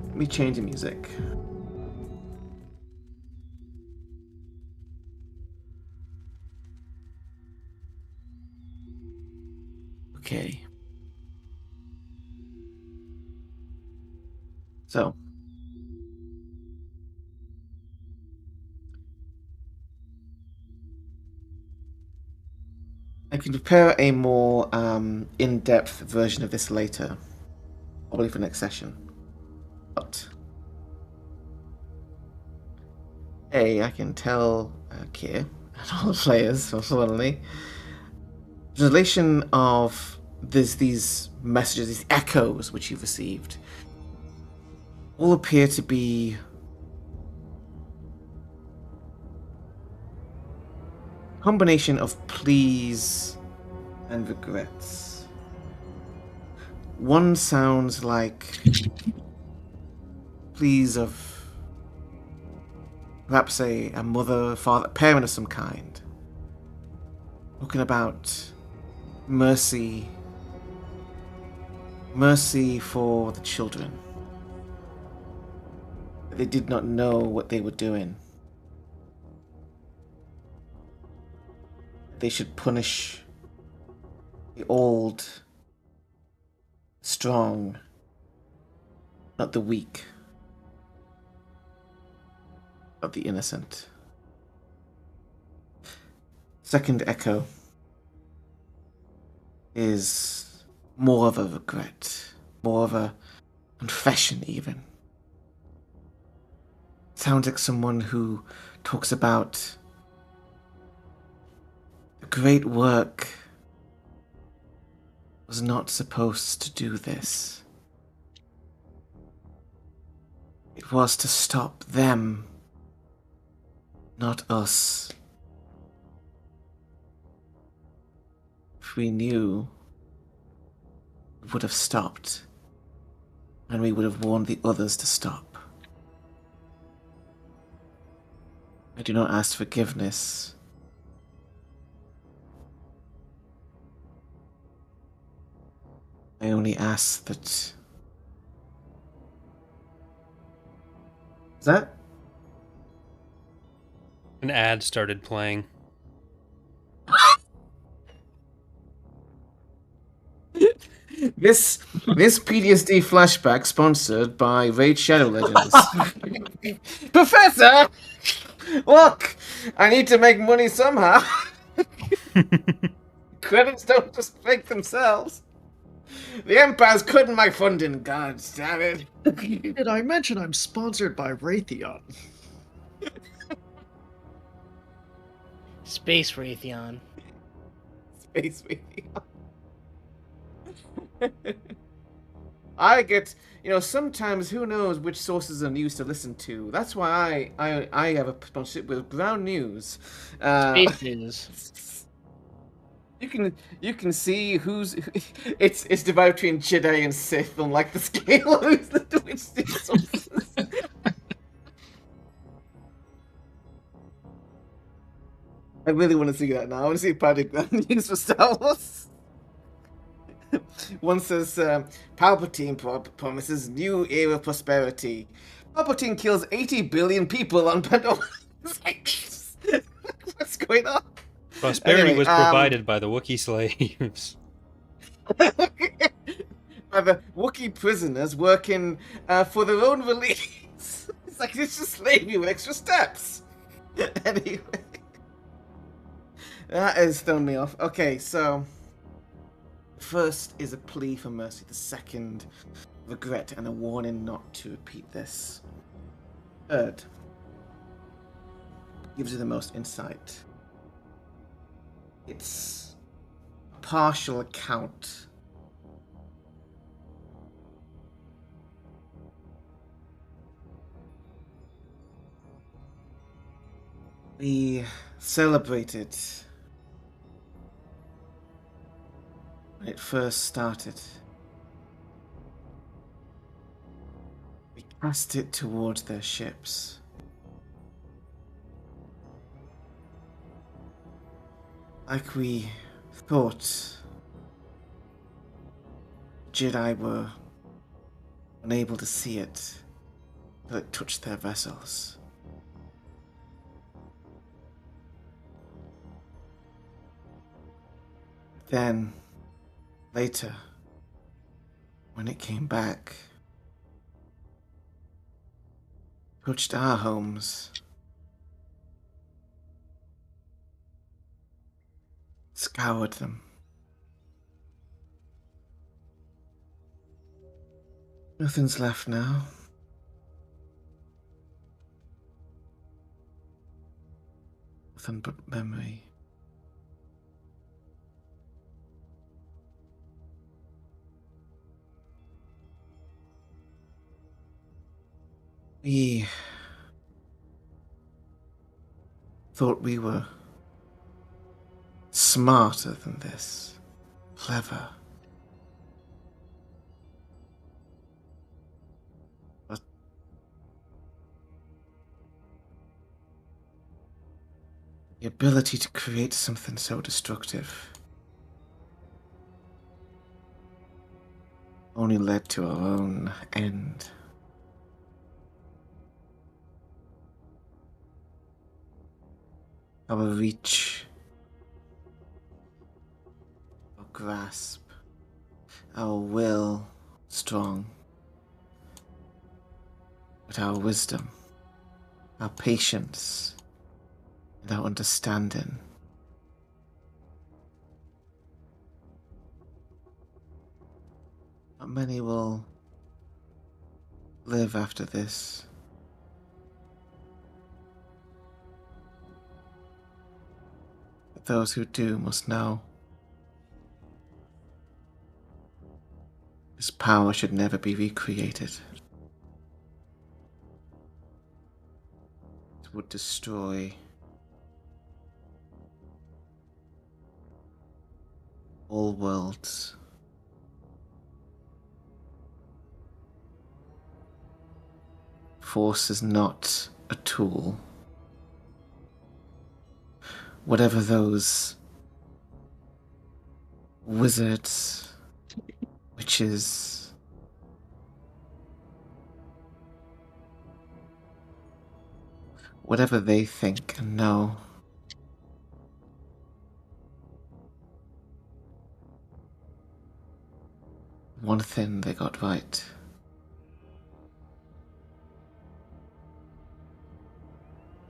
Let me change the music. Okay. So. I can prepare a more in-depth version of this later. Probably for next session. But... hey, I can tell Kier and all the players, suddenly. Translation of these messages, these echoes which you've received, all appear to be a combination of pleas and regrets. One sounds like pleas of perhaps a mother, father, parent of some kind. Talking about mercy. Mercy for the children. They did not know what they were doing. They should punish the old, strong, not the weak, not the innocent. Second echo is more of a regret, more of a confession even. Sounds like someone who talks about the great work was not supposed to do this. It was to stop them, not us. If we knew, we would have stopped, and we would have warned the others to stop. I do not ask forgiveness. I only ask that... Is that? An ad started playing. This PTSD flashback sponsored by Raid Shadow Legends. Professor! Look! I need to make money somehow. Credits don't just make themselves. The Empire's cutting my funding, god damn it. Did I mention I'm sponsored by Raytheon? Space Raytheon. Space Radio. I get, sometimes who knows which sources of news to listen to. That's why I have a sponsorship with Brown News. Space News. You can see who's it's divided between Jedi and Sith on like the scale of who's the which sources. I really want to see that now. I want to see Paddock Brown News for Star Wars. One says, Palpatine promises new era prosperity. Palpatine kills 80 billion people on Pandora. What's going on? Prosperity Anyway, was provided by the Wookiee slaves. By the Wookiee prisoners working for their own release. It's like it's just slavery with extra steps. Anyway. That has thrown me off. Okay, so... First is a plea for mercy. The second, regret and a warning not to repeat this. Third, gives you the most insight. It's a partial account. We celebrated when it first started. We cast it towards their ships. Like we thought Jedi were unable to see it till it touched their vessels. Then, later, when it came back, touched our homes, scoured them. Nothing's left now. Nothing but memory. We thought we were smarter than this, clever. The ability to create something so destructive only led to our own end. Our reach, our grasp, our will strong, but our wisdom, our patience, and our understanding not many will live after this. But those who do must know this power should never be recreated. It would destroy all worlds. Force is not a tool. Whatever those wizards, witches, whatever they think and know, one thing they got right.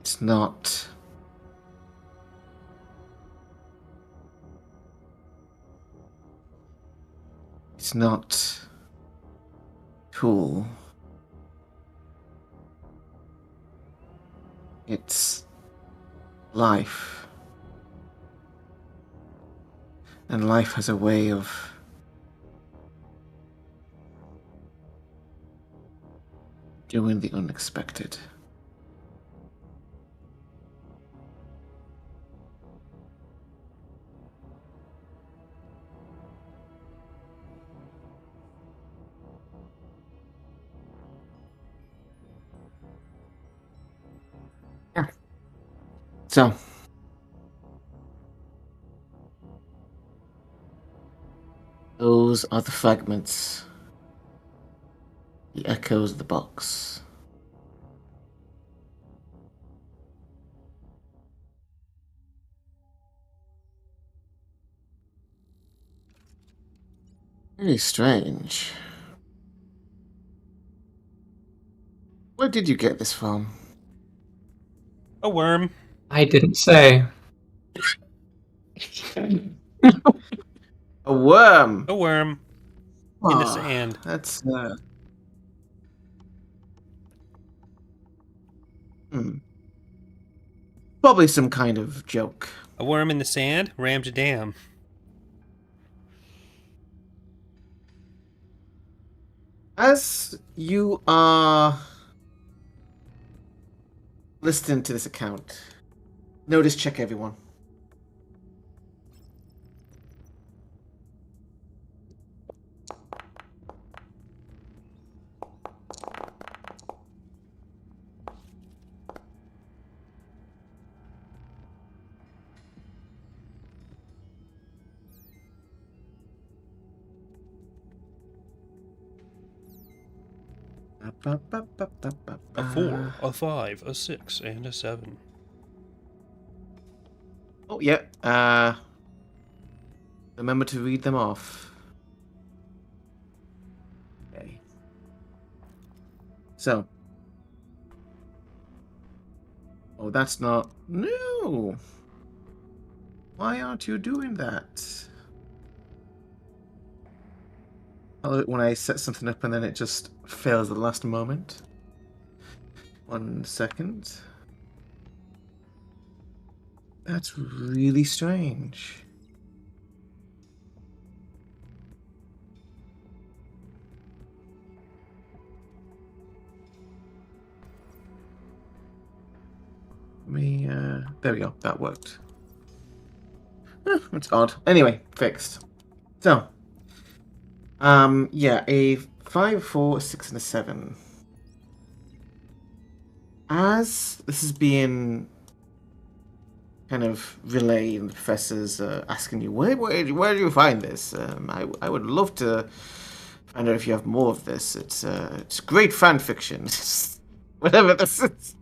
It's not tool. It's life. And life has a way of doing the unexpected. So, those are the fragments, the echoes of the box. Very strange. Where did you get this from? A worm. I didn't say. A worm! A worm. In the Ah, sand. That's, probably some kind of joke. A worm in the sand rammed a dam. As you are listening to this account, notice check everyone. A 4, a 5, a 6, and a 7. Oh, yeah. Remember to read them off. Okay. So. Oh, that's not... No! Why aren't you doing that? I love it when I set something up and then it just fails at the last moment. 1 second. That's really strange. There we go. That worked. It's odd. Anyway, fixed. So, yeah, a 5, 4, 6, and a 7. As this is being kind of relay, and the professor's asking you, where do you find this? I would love to find out if you have more of this. It's great fan fiction. Whatever this is.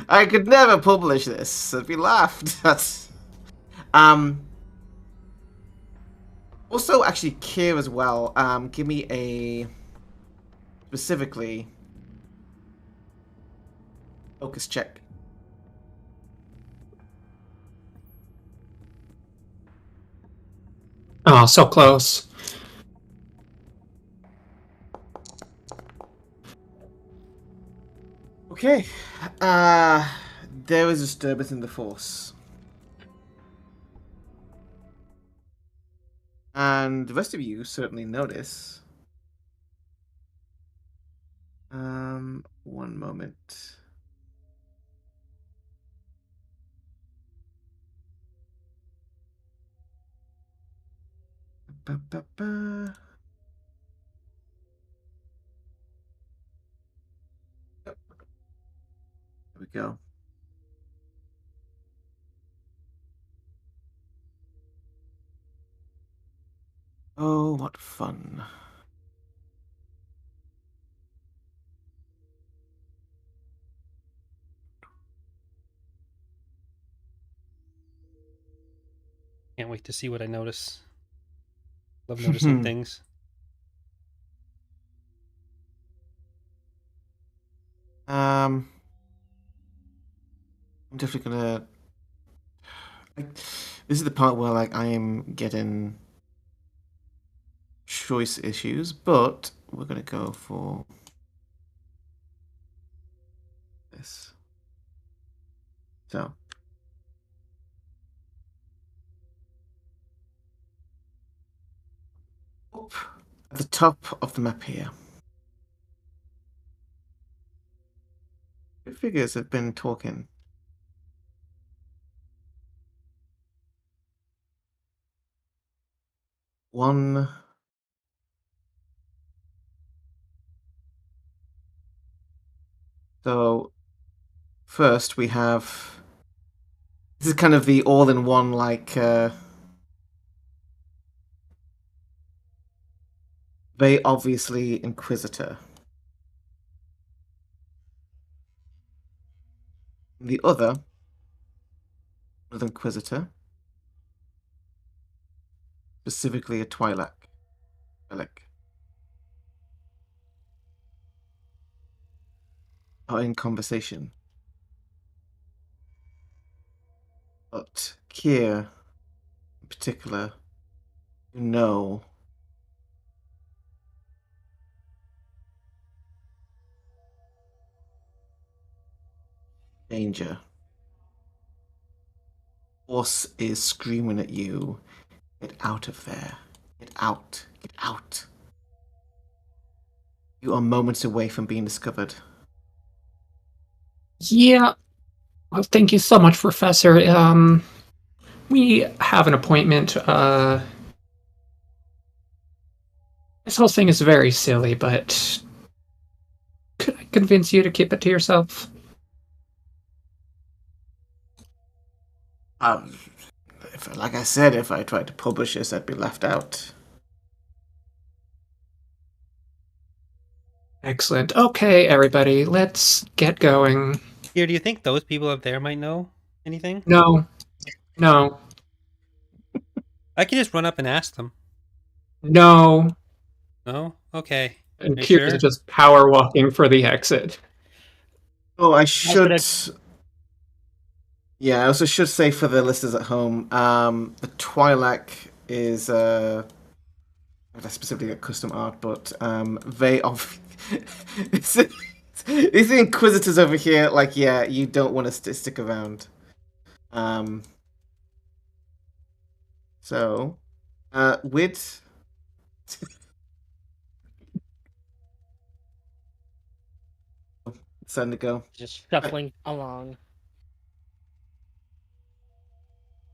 I could never publish this. I'd be laughed at. Also, actually, Kier as well. Give me a specifically focus check. Oh, so close. Okay. There is a disturbance in the force. And the rest of you certainly notice. One moment. Ba-ba-ba. Yep. There we go. Oh, what fun. Can't wait to see what I notice. Love noticing things. I'm definitely gonna. This is the part where I am getting choice issues, but we're gonna go for this. So. Up at the top of the map here. Two figures have been talking. One. So, first we have. This is kind of the all-in-one, very obviously Inquisitor. The other, another Inquisitor, specifically a Twi'lek. Are in conversation. But Kier, in particular, you know danger. Force is screaming at you. Get out of there. Get out. Get out. You are moments away from being discovered. Yeah. Well, thank you so much, Professor. We have an appointment. This whole thing is very silly, but could I convince you to keep it to yourself? Like I said, if I tried to publish this, I'd be left out. Excellent. Okay, everybody, let's get going. Here, do you think those people up there might know anything? No. I can just run up and ask them. No. No? Okay. And Are you Kira's sure? just power walking for the exit. Oh, I should. Yeah, I also should say for the listeners at home, the Twi'lek is specifically a custom art, but they these Inquisitors over here, yeah, you don't want to stick around. So, with it's time to go. Just shuffling along.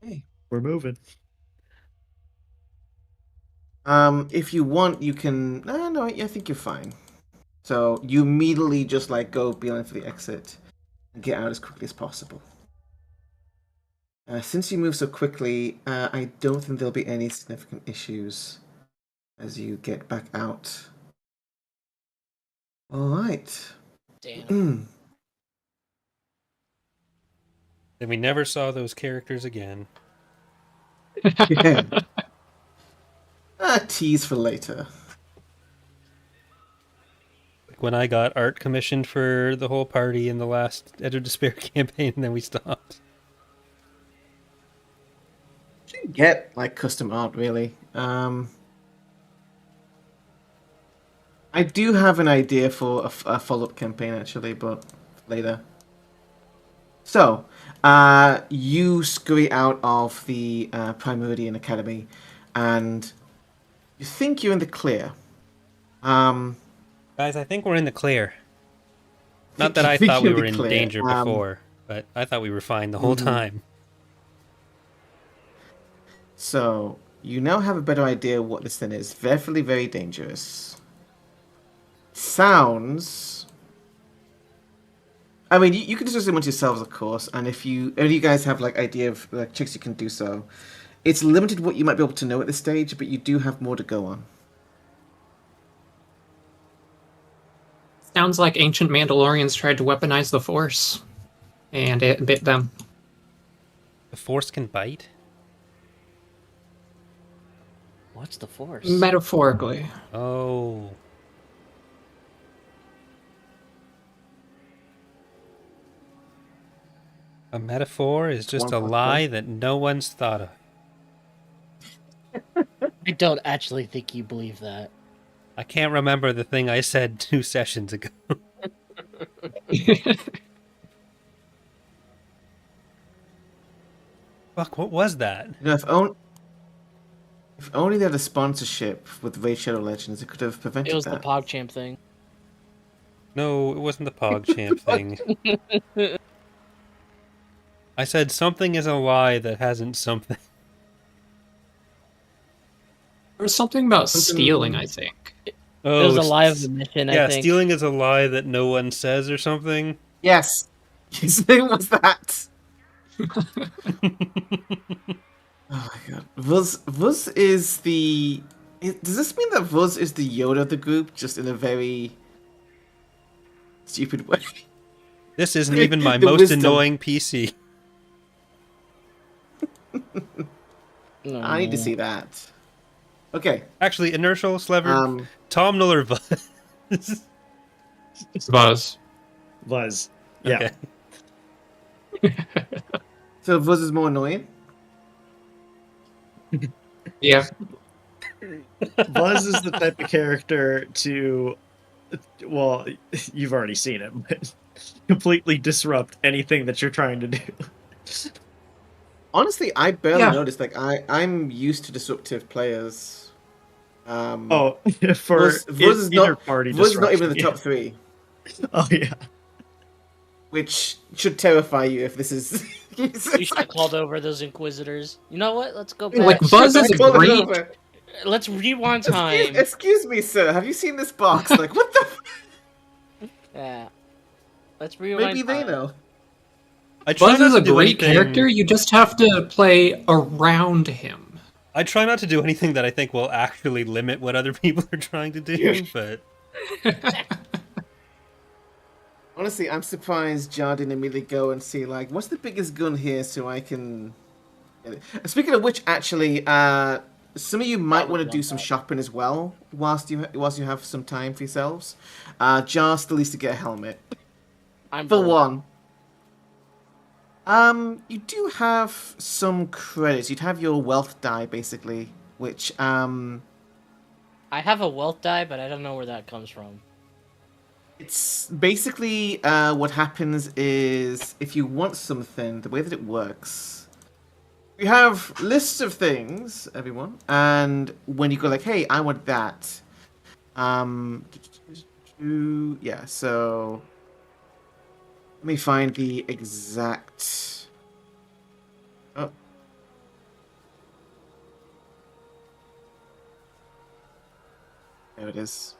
Hey. We're moving. If you want, you can. No, I think you're fine. So you immediately just go beeline for the exit and get out as quickly as possible. Since you move so quickly, I don't think there'll be any significant issues as you get back out. All right. Damn. Then we never saw those characters again. Yeah. Tease for later. Like when I got art commissioned for the whole party in the last Edge of Despair campaign, and then we stopped. You can get like custom art, really. I do have an idea for a follow-up campaign, actually, but later. So, you scurry out of the Primordian Academy, and you think you're in the clear. Guys, I think we're in the clear. Not that I think thought we you're were in in clear. danger before, but I thought we were fine the whole time. So, you now have a better idea what this thing is. Very, very dangerous. Sounds... I mean, you can discuss it amongst yourselves, of course, and if you guys have like idea of like tricks, you can do so. It's limited what you might be able to know at this stage, but you do have more to go on. Sounds like ancient Mandalorians tried to weaponize the Force, and it bit them. The Force can bite? What's the Force? Metaphorically. Oh. A metaphor is just a lie that no one's thought of. I don't actually think you believe that. I can't remember the thing I said 2 sessions ago. Fuck, what was that? You know, if only they had a sponsorship with Raid Shadow Legends, it could have prevented It was that. the PogChamp thing. No, it wasn't the PogChamp thing. I said something is a lie that hasn't something. There was something about stealing, I think. Oh, It was a lie of omission, I yeah, think. stealing is a lie that no one says or something. Yes, his name was that. Oh my god, Vuz is the. Does this mean that Vuz is the Yoda of the group, just in a very stupid way? This isn't even my The most wisdom. annoying PC. No. I need to see that. Okay. Actually, Inertial, Slevered, Tom Nuller Buzz. It's Buzz. Buzz. Yeah. Okay. So Vuz is more annoying? Yeah. Buzz is the type of character to, well, you've already seen it, but completely disrupt anything that you're trying to do. Honestly, I barely noticed. Like, I'm used to disruptive players. For Vuz is inter-party Vuz is not even in the disruption, top 3. Oh, yeah. Which should terrify you if this is... You should have called over those Inquisitors. You know what? Let's go back. Like, Buzz is Call it great. over. Let's rewind time. Excuse me, sir. Have you seen this box? Like, what the... Yeah. Let's rewind Maybe they time. know. I try Buzz not is to a do great anything- character, you just have to play around him. I try not to do anything that I think will actually limit what other people are trying to do, but... Honestly, I'm surprised Jar didn't immediately go and see, like, what's the biggest gun here so I can... Speaking of which, actually, some of you might want to do some shopping as well whilst you have some time for yourselves. Jar still needs to get a helmet. I'm For broke. one. You do have some credits. You'd have your wealth die, basically, which, I have a wealth die, but I don't know where that comes from. it's basically, what happens is, if you want something, the way that it works, you have lists of things, everyone, and when you go like, hey, I want that, yeah, so, let me find the exact, oh. There it is.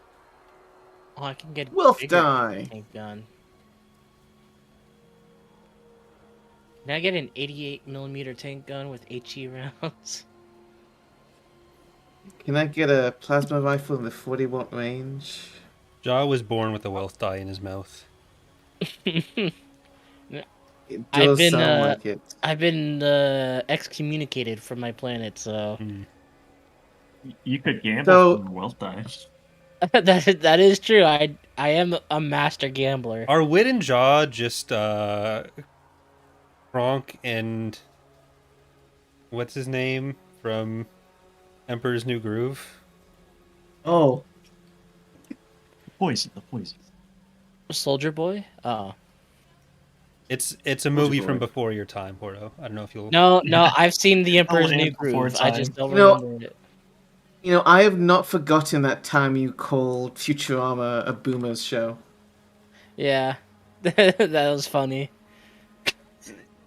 Oh, I can get Wealth bigger die. tank gun. Can I get an 88mm tank gun with HE rounds? Can I get a plasma rifle in the 40-watt range? Jaw was born with a wealth die in his mouth. It I've does been sound like it. I've been excommunicated from my planet, so Hmm. You could gamble So- from the wealth dice. that is true. I am a master gambler. Are Wit and Jaw just Kronk and what's his name from Emperor's New Groove? Oh, The poison. Soldier Boy? Oh. It's a movie Boy. from before your time, Porto. I don't know if you'll. No, I've seen the Emperor's and New before Groove. I just time. don't You know- remember it. you know, I have not forgotten that time you called Futurama a boomer's show. Yeah. That was funny.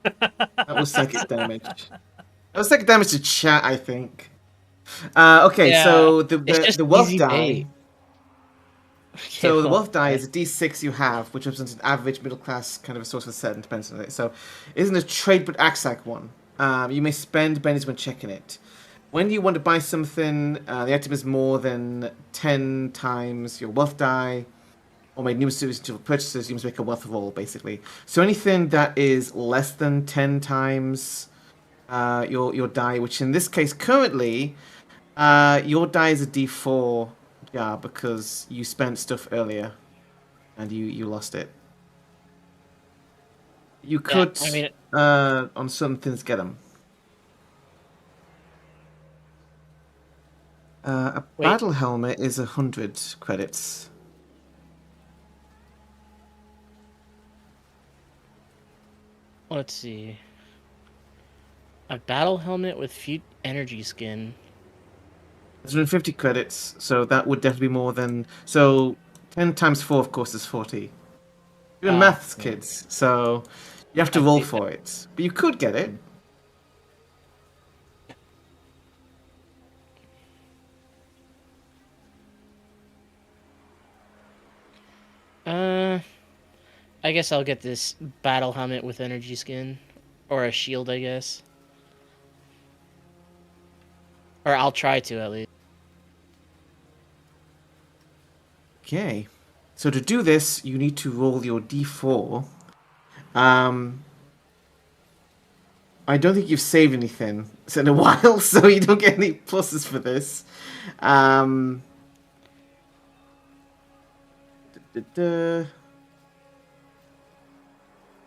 That was psychic damage. That was psychic damage to chat, I think. Okay, Yeah, so It's just the wealth easy die. bait. So the well, wealth die is a d6 you have, which represents an average middle class kind of a source of set and depends on it. So it isn't a trade but Axac one. You may spend bennies when checking it. When you want to buy something, the item is more than 10 times your wealth die, or made numerous series of purchases, you must make a wealth roll, basically. So anything that is less than 10 times your die, which in this case currently, your die is a d4, yeah, because you spent stuff earlier, and you lost it. You could, I mean, on some things, get them. A Wait. battle helmet is 100 credits. let's see. A battle helmet with energy skin. It's 150 credits, so that would definitely be more than... So, 10 times 4, of course, is 40. You're Ah, maths, yeah. kids, so you have to I roll think for it. But you could get it. I guess I'll get this battle helmet with energy skin. Or a shield, I guess. Or I'll try to, at least. Okay. So to do this, you need to roll your d4. I don't think you've saved anything. It's in a while, so you don't get any pluses for this.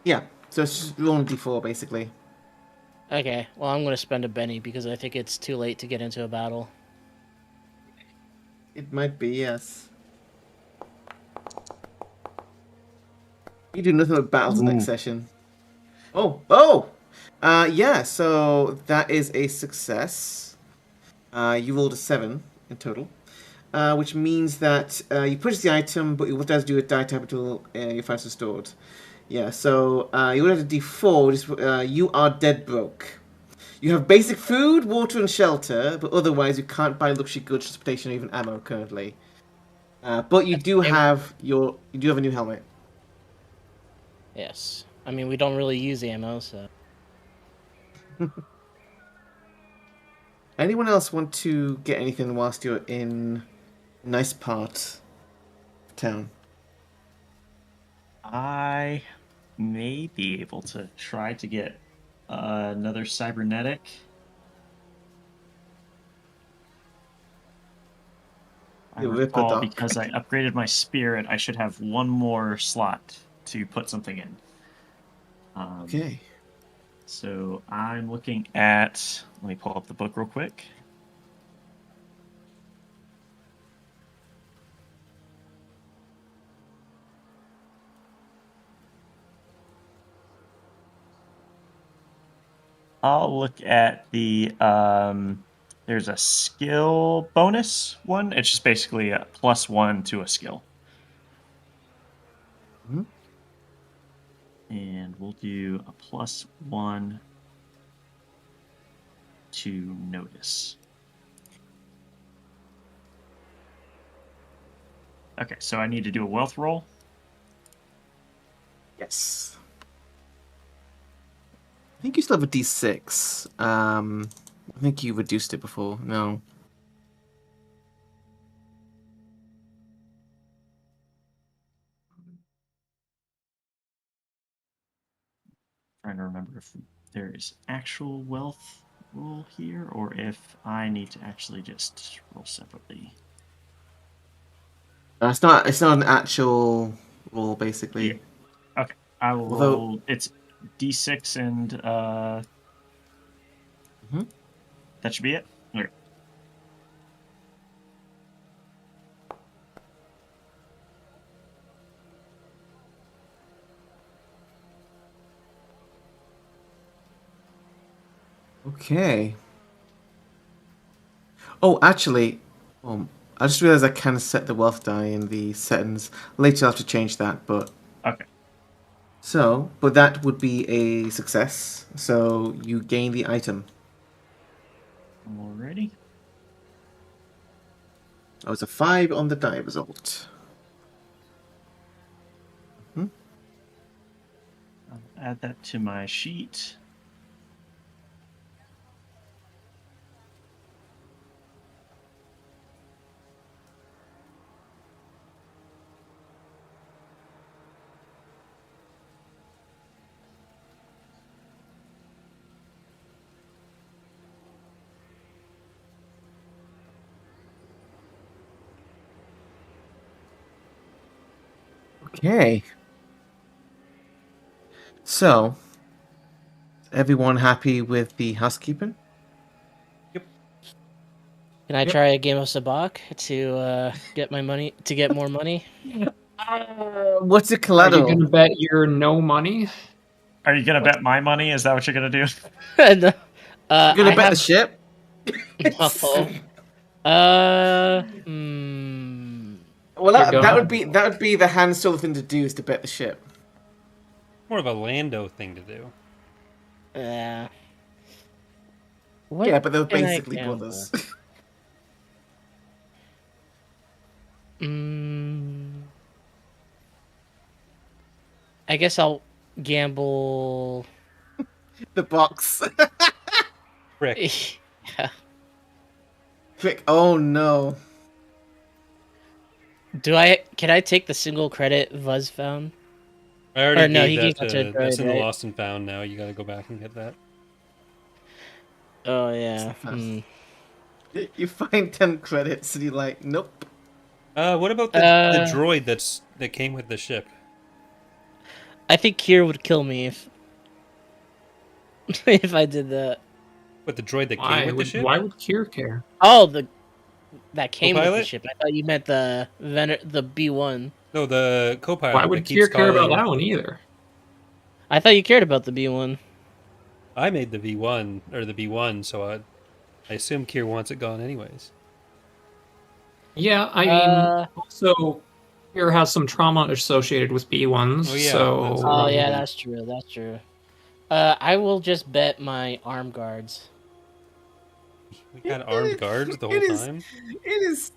Yeah, so it's just rolling d4, basically. Okay, well, I'm going to spend a Benny because I think it's too late to get into a battle. It might be, yes. You do nothing but battles next session. Yeah, so that is a success. You rolled a 7 in total. Which means that you purchase the item, but what does do with die type until your funds are stored. Yeah, so you would have a d4, which is, you are dead broke. You have basic food, water, and shelter, but otherwise you can't buy luxury goods, transportation, or even ammo currently. But you do have a new helmet. Yes. I mean, we don't really use ammo, so... Anyone else want to get anything whilst you're in a nice part of town? I may be able to try to get another cybernetic. I You rip a recall doc. because I upgraded my spirit, I should have one more slot to put something in. Okay. So I'm looking at. Let me pull up the book real quick. I'll look at the. There's a skill bonus one. It's just basically a +1 to a skill. Mhm. And we'll do a +1 to notice. Okay, so I need to do a wealth roll. Yes. I think you still have a D6. I think you reduced it before. No. Trying to remember if there is actual wealth roll here, or if I need to actually just roll separately. It's not. It's not an actual roll, basically. Yeah. Okay, I will roll. It's D6 and that should be it. Okay. Okay. Oh, actually, I just realized I can set the wealth die in the settings. Later, I'll have to change that, but... Okay. So, but that would be a success. So, you gain the item. Alrighty. Oh, it's a 5 on the die result. I'll add that to my sheet. Okay. So, everyone happy with the housekeeping? Can I try a game of Sabak to get my money to get more money? What's your Are you collateral? gonna bet your no money? Are you gonna bet my money? Is that what you're gonna do? No. You're gonna I bet have... the ship? No. Well, You're that going- would be the Han Solo thing to do, is to bet the ship. More of a Lando thing to do. Yeah. What Yeah, but they're can I basically gamble? brothers. I guess I'll gamble. The box. Frick. Yeah. Frick. Oh no. Can I take the single credit Vuz found? I already Or no, he gave gave that that to to... That's Droid, in the right? Lost and Found now. You gotta go back and get that. Oh yeah. You find 10 credits and you're like, nope. What about the droid that came with the ship? I think Kier would kill me if if I did that. What, the droid that Why came with the would ship? why would Kier care? Oh, that came with the Co-pilot? ship. I thought you meant the B1. No, the co-pilot Why that would keeps Kier care about calling... that one either? I thought you cared about the B1. I made the V1, or the B1, so I assume Kier wants it gone anyways. Yeah, I mean, also, Kier has some trauma associated with B1s, Oh, yeah, so... that's- Oh yeah, that's true. That's true. I will just bet my arm guards. We had armed guards the whole time? It is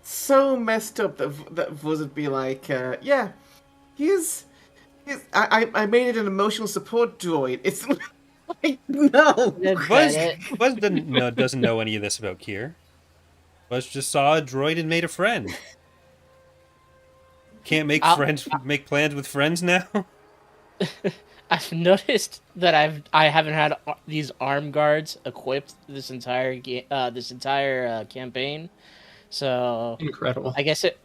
so messed up that Vuz would be like, yeah, I made it an emotional support droid. It's like, no. Buzz doesn't know any of this about Kier. Buzz just saw a droid and made a friend. Can't make make plans with friends now? I've noticed that I haven't had these arm guards equipped this entire campaign, so Incredible. I guess it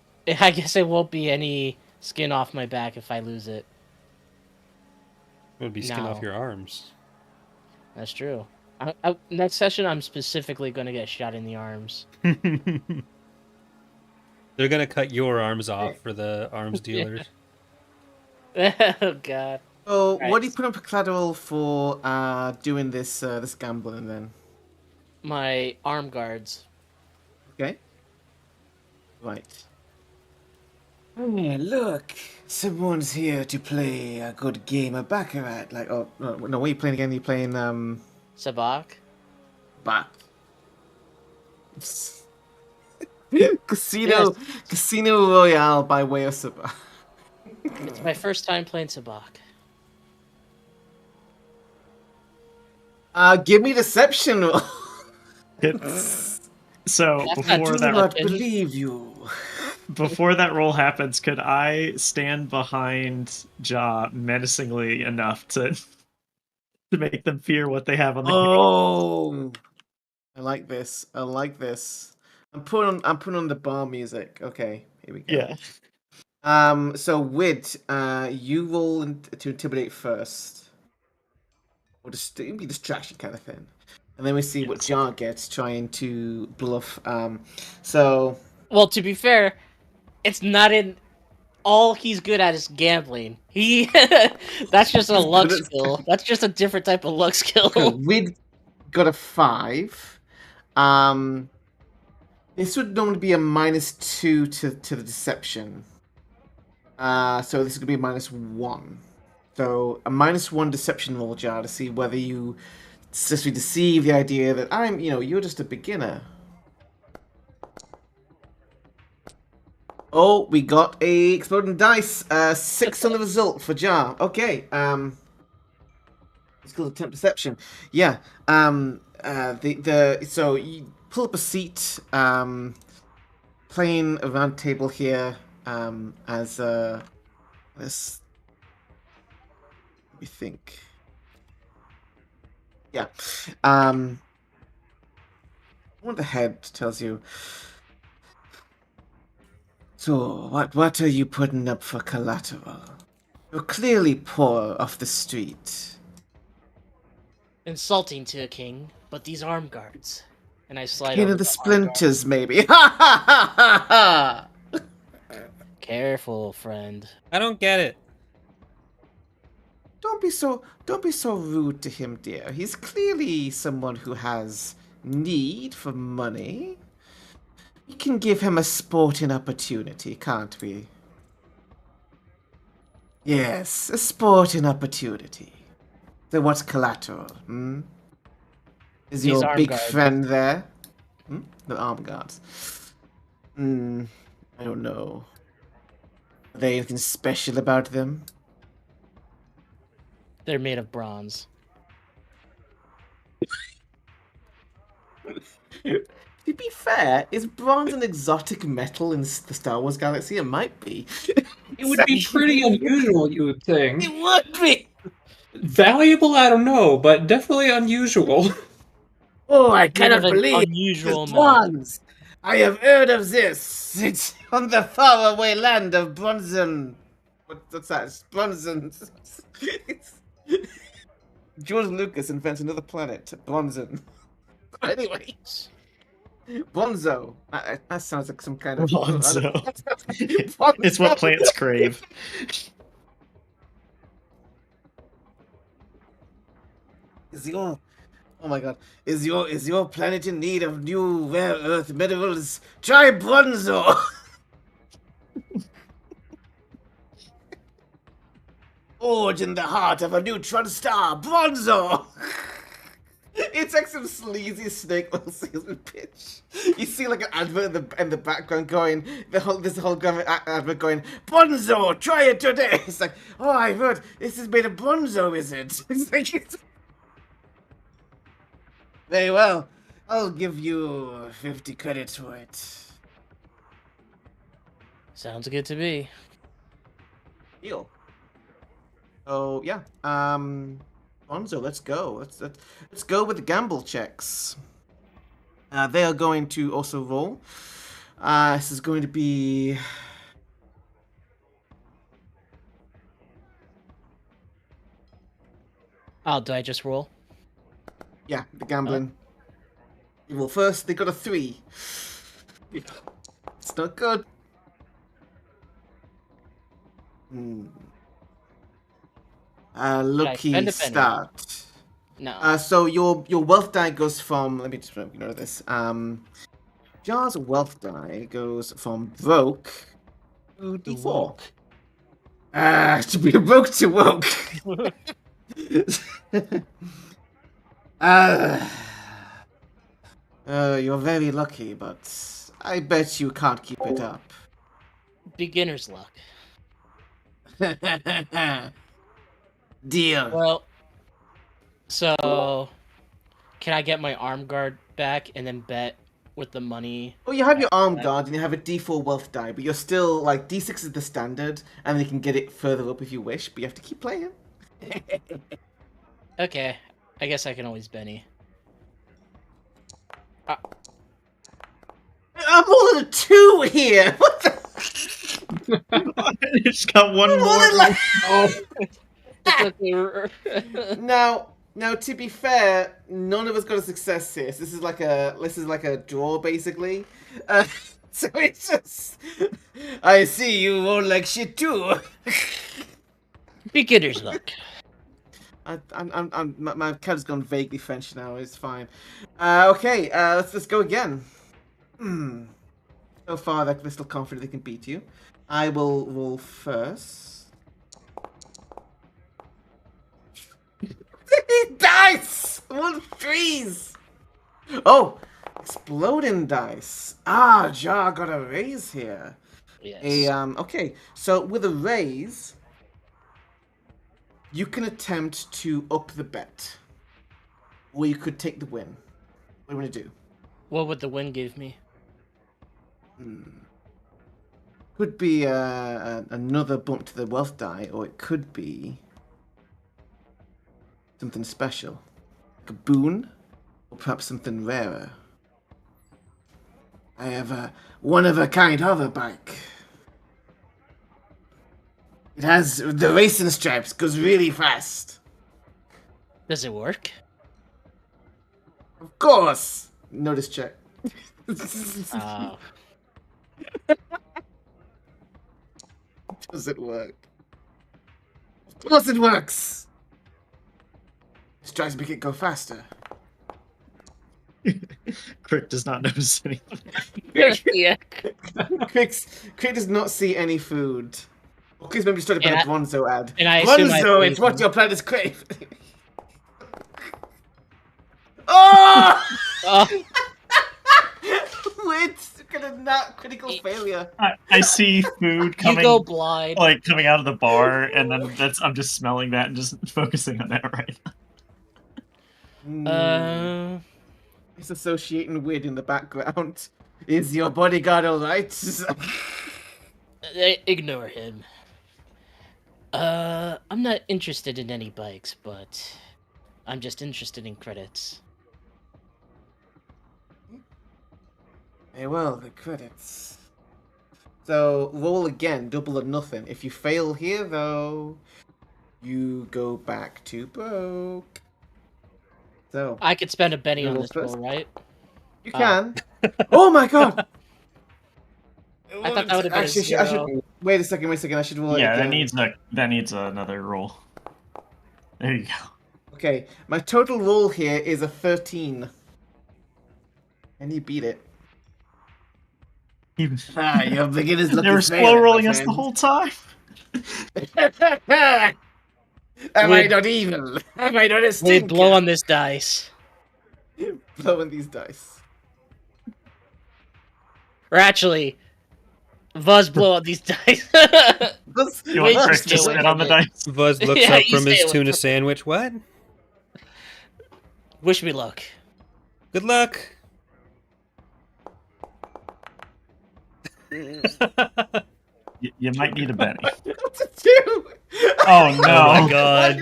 won't be any skin off my back if I lose it. It would be skin off your arms. That's true. Next session, I'm specifically going to get shot in the arms. They're gonna cut your arms off for the arms dealers. Oh god. So, Right. what do you put on for collateral for doing this this gambling then? My arm guards. Okay. Right. Hey, look, someone's here to play a good game of baccarat. Like, oh no, what are you playing again? You're playing Sabak. Back. Casino Royale by way of Sabak. It's my first time playing Sabak. Give me deception roll. So That's not I before do that not believe you. before that roll happens, could I stand behind Ja menacingly enough to make them fear what they have on the Oh, I like this. I like this. I'm putting on the bar music. Okay, here we go. Yeah. So Wid, you roll to intimidate first, or just it'd be distraction kind of thing, and then we see what Yes. Jar gets trying to bluff. So Well, to be fair, it's not in. All he's good at is gambling. That's just a He's luck good at skill. That's just a different type of luck skill. Wid got a 5. This would normally be a -2 to the deception. So this is gonna be a -1. So a -1 deception roll, Jar, to see whether you successfully deceive the idea that you're just a beginner. Oh, we got a exploding dice. 6 on the result for Jar. Okay. It's called attempt deception. Yeah. So you pull up a seat. Playing a round table here. As this. Let me think. Yeah. One of the head tells you. So, what are you putting up for collateral? You're clearly poor off the street. Insulting to a king, but these arm guards. And I slide King over of the the arm guard. splinters, maybe. Ha ha ha ha ha! Careful, friend. I don't get it. Don't be so rude to him, dear. He's clearly someone who has need for money. We can give him a sporting opportunity, can't we? Yes, a sporting opportunity. So what's collateral, hmm? Is These your arm big guards. friend there? Hmm? The arm guards. I don't know. Are there anything special about them? They're made of bronze. To be fair, is bronze an exotic metal in the Star Wars galaxy? It might be. It would be pretty unusual, you would think. It would be! Valuable, I don't know, but definitely unusual. Oh, I Made cannot of an believe unusual it's metal. bronze! I have heard of this! It's on the faraway land of Bronzen. What's that? It's Bronzen. It's... George Lucas invents another planet, Bronzen. Anyway. Bonzo. That sounds like some kind of... Bonzo. Bonzo. It's what plants crave. Oh my god. Is your planet in need of new rare earth minerals? Try Bronzo! Forge in the heart of a neutron star, Bronzo! It's like some sleazy snake oil salesman pitch. You see like an advert in the background going, this whole government advert going, Bronzo, try it today! It's like, oh, I heard this is made of Bronzo, is it? It's like, very well. I'll give you 50 credits for it. Sounds good to me. Deal. Oh yeah. Bonzo, let's go. Let's go with the gamble checks. They are going to also roll. This is going to be. Oh, do I just roll? Yeah, the gambling. Well, first they got a 3. It's not good. Lucky spend a penny? start. No. So your wealth die goes from. Let me just ignore this. Jar's wealth die goes from broke to D4. To be broke to woke. You're very lucky, but I bet you can't keep it up. Beginner's luck. Deal. Well, so can I get my arm guard back and then bet with the money? Oh, you have your arm guard and you have a D4 wealth die, but you're still like D6 is the standard, and you can get it further up if you wish, but you have to keep playing. Okay, I guess I can always Benny. I'm rolling a 2 here. What the? It's got one I'm more. rolling like... It's Now, to be fair, none of us got a success here. So this is like a draw basically. So it's just, I see you roll like shit too. Beginner's luck. My cat's gone vaguely French now. It's fine. Okay, let's go again. So far, they're still confident they can beat you. I will roll first. Dice! 1 3s! Oh! Exploding dice. Ah, Jar got a raise here. Yes. Okay, so with a raise, you can attempt to up the bet. Or you could take the win. What do you want to do? What would the win give me? Could be another bump to the wealth die, or it could be something special. Like a boon, or perhaps something rarer. I have a one-of-a-kind hover bike. It has the racing stripes, goes really fast. Does it work? Of course! Notice check. Oh. Does it work? Of course it works! Stripes make it go faster. Crick does not notice anything. Yeah. Crick does not see any food. Okay, maybe started by a Bronzo ad. And I assume Bronzo, it's what your planet's crave. Oh! Wait, not critical failure. I see food coming, You go blind. like coming out of the bar, and then I'm just smelling that and just focusing on that right now. It's associating weird in the background. Is your bodyguard alright? Ignore him. I'm not interested in any bikes, but I'm just interested in credits. Hey, well, the credits. So, roll again, double or nothing. If you fail here, though, you go back to broke. So, I could spend a Benny You on roll this first? roll, right? you can. Oh my god! I thought that would have been a Actually, zero. I should wait a second. I should roll it Yeah, again. that needs another roll. There you go. Okay, my total roll here is a 13. And you beat it. Your beginner's luck They were is slow failing, rolling my us the friend. whole time. Am I not evil? Am I not a We stinker? blow on this dice. Blowing these dice. Or actually, Vuz blow on these dice. You Wait, want Crick stay to away spit from on the it. dice? Buzz looks Yeah, up you from stay his away tuna from- sandwich. What? Wish me luck. Good luck. You might need a Benny. What's it do? Oh no! Oh my god.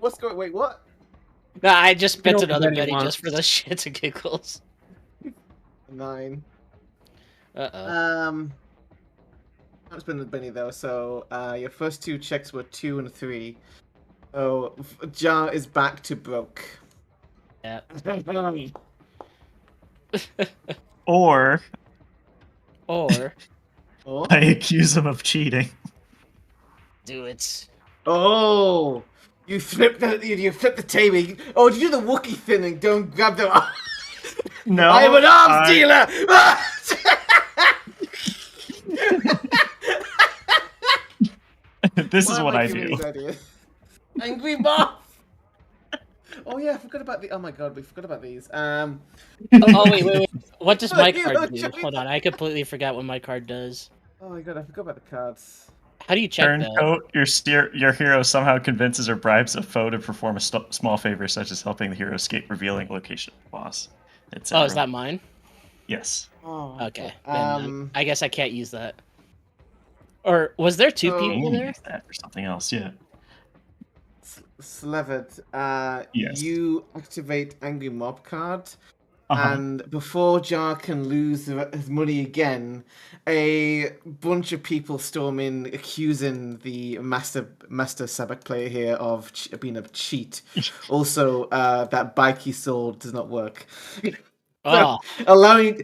What's going? Wait, what? Nah, I just spent don't another Benny Benny once. just for the shits and giggles. 9. Uh-oh. Not spend the Benny though. So your first 2 checks were 2 and 3. So Jar is back to broke. Yeah. Or Or Oh. I accuse him of cheating. do it. Oh. You flip the table. Oh, did you do the Wookiee thing and don't grab the arm? No, I'm an arms dealer. This is Why what am I giving do. these ideas? Angry moth. Oh yeah, I forgot about the. Oh my god, we forgot about these. Oh, wait. What does my card do? Hold on, I completely forgot what my card does. Oh my god, I forgot about the cards. How do you check that? Turncoat, your hero somehow convinces or bribes a foe to perform a small favor, such as helping the hero escape revealing location of the boss, etc. Oh, is that mine? Yes. Oh, Okay. Then I guess I can't use that. Or was there two So- You people can there? use that for something else, yeah. Slevered, Yes. you activate Angry Mob card, Uh-huh. and before Jar can lose his money again, a bunch of people storm in, accusing the master Sabak player here of being a cheat. Also, that bike he sold does not work. Oh, allowing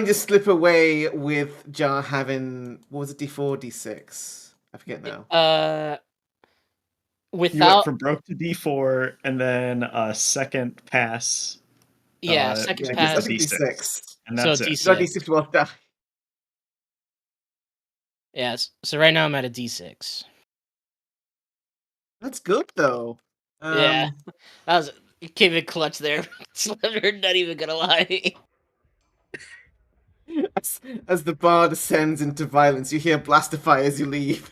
to slip away with Jar having, what was it, D4, D6? I forget now. You went without from broke to D4, and then a second pass. second Yeah, pass. I think D6. And So that's it. D6. Not D6 will die. Yes. So right now I'm at a D6. That's good though. Yeah. That was you came in clutch there. Sliver, not even gonna lie. As the bar descends into violence, you hear Blastify as you leave.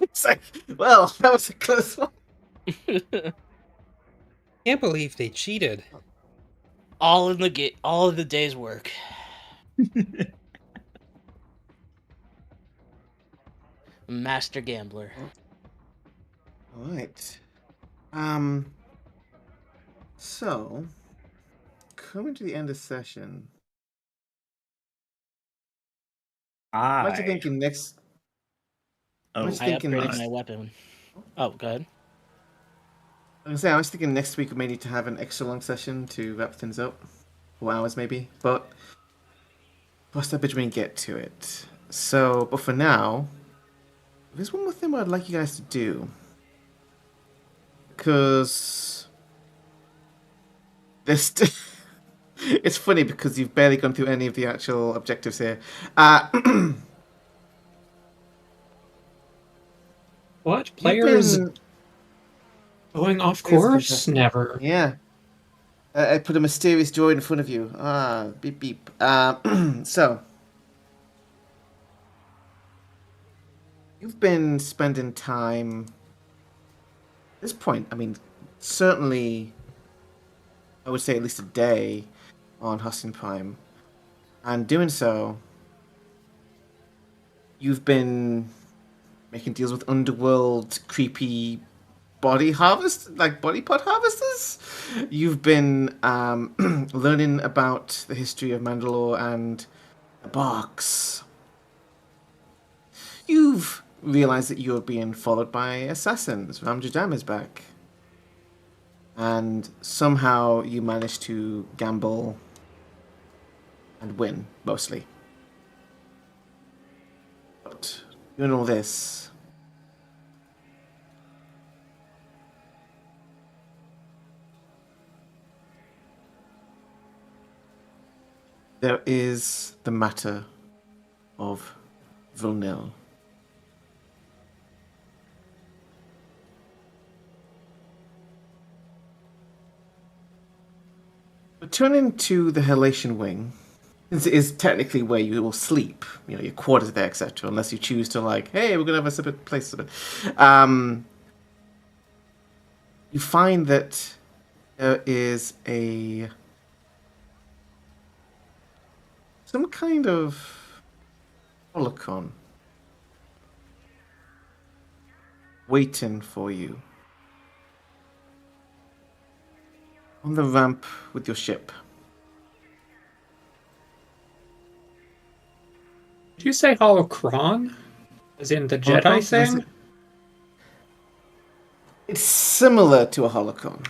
It's like, well, that was a close one. Can't believe they cheated. all in the day's work. Master gambler. All right. So, coming to the end of session, what do you think in next? Oh, What do you I think in upgraded next? my weapon. Oh, go ahead. I was thinking next week we may need to have an extra long session to wrap things up, 4 hours maybe. But cross that bridge when we get to it. So, but for now, there's one more thing I'd like you guys to do, because this. It's funny because you've barely gone through any of the actual objectives here. What? Players been- going off Players have course? been- Never. Yeah. I put a mysterious droid in front of you. Beep beep. So, you've been spending time. At this point, I mean, certainly, I would say at least a day on Hosnian Prime, and doing so, you've been making deals with underworld creepy body pod harvesters. You've been learning about the history of Mandalore and the box. You've realized that you're being followed by assassins. Ramjadam is back. And somehow you managed to gamble and win, mostly. But doing all this, there is the matter of Vilnil. Returning to the Halation Wing, since it is technically where you will sleep, you know, your quarters there, etc., unless you choose to, like, hey, we're going to have a separate place. You find that there is some kind of holocron waiting for you on the ramp with your ship. Did you say holocron? As in the Jedi Holocron? thing? It's similar to a holocron.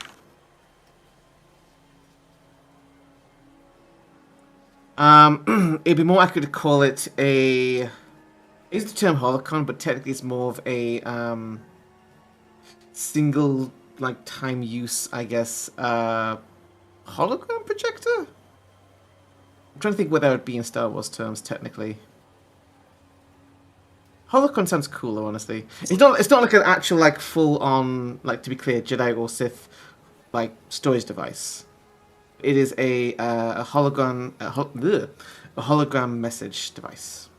It'd be more accurate to call it a. I use the term holocron, but technically it's more of a single time use, I guess. Hologram projector. I'm trying to think what that would be in Star Wars terms, technically. Holocron sounds cooler, honestly. It's not like an actual full on, to be clear, Jedi or Sith storage device. It is a hologram a hologram message device.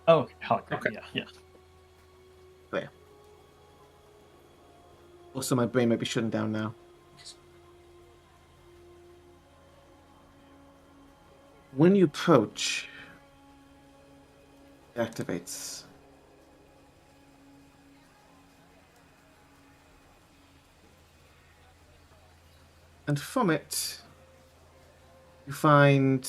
Oh, hologram. Okay. Yeah. Clear. Also, my brain might be shutting down now. When you approach, it activates. And from it, you find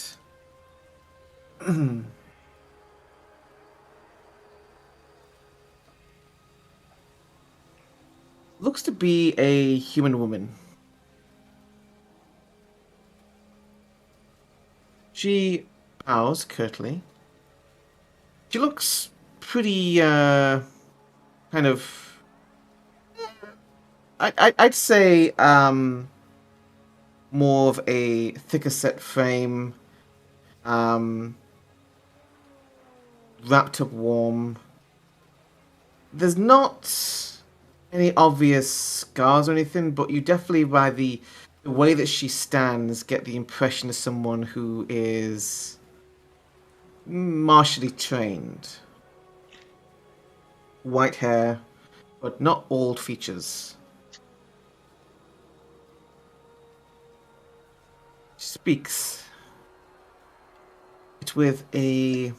looks to be a human woman. She bows curtly. She looks pretty, kind of. I'd say, more of a thicker set frame, wrapped up warm. There's not any obvious scars or anything, but you definitely, by the way that she stands, get the impression of someone who is martially trained. White hair, but not old features. She speaks. It's with a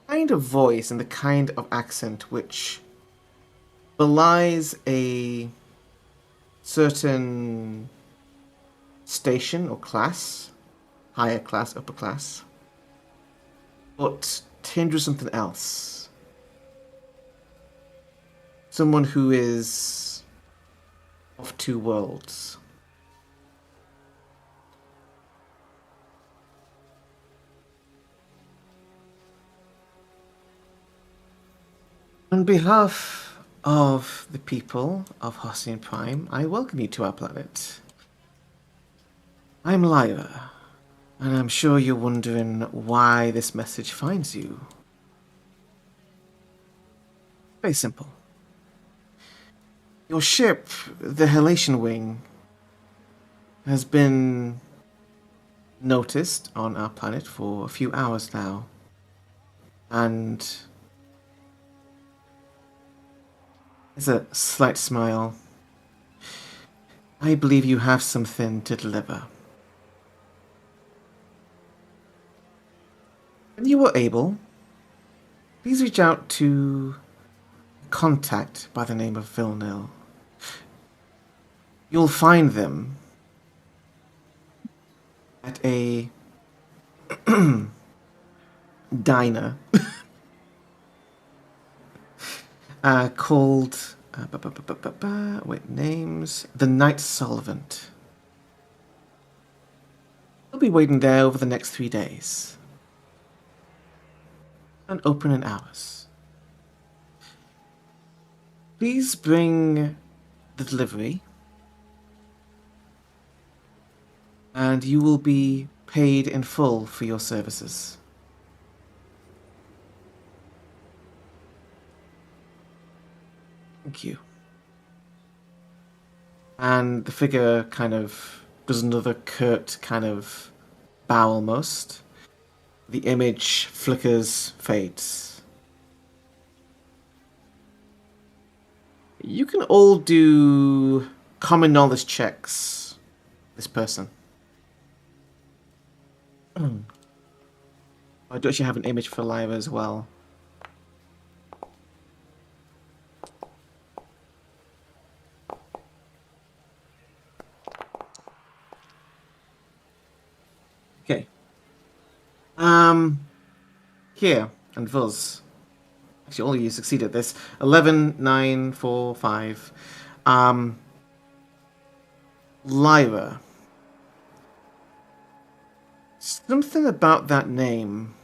kind of voice and the kind of accent which belies a certain station or class, higher class, upper class, but tinged with something else. Someone who is of two worlds. On behalf of the people of Hosnian Prime, I welcome you to our planet. I'm Lyra, and I'm sure you're wondering why this message finds you. Very simple. Your ship, the Halation Wing, has been noticed on our planet for a few hours now, and there's a slight smile. I believe you have something to deliver. When you are able, please reach out to a contact by the name of Vilnil. You'll find them at a diner called wait, names, the Night Solvent. They'll be waiting there over the next 3 days and open in hours. Please bring the delivery and you will be paid in full for your services. Thank you. And the figure kind of does another curt kind of bow almost. The image flickers, fades. You can all do common knowledge checks. This person. I do actually have an image for Lyra as well. Okay. Here and Vuz. Actually, all of you succeeded at this. 11, 9, 4, 5. Lyra. Something about that name.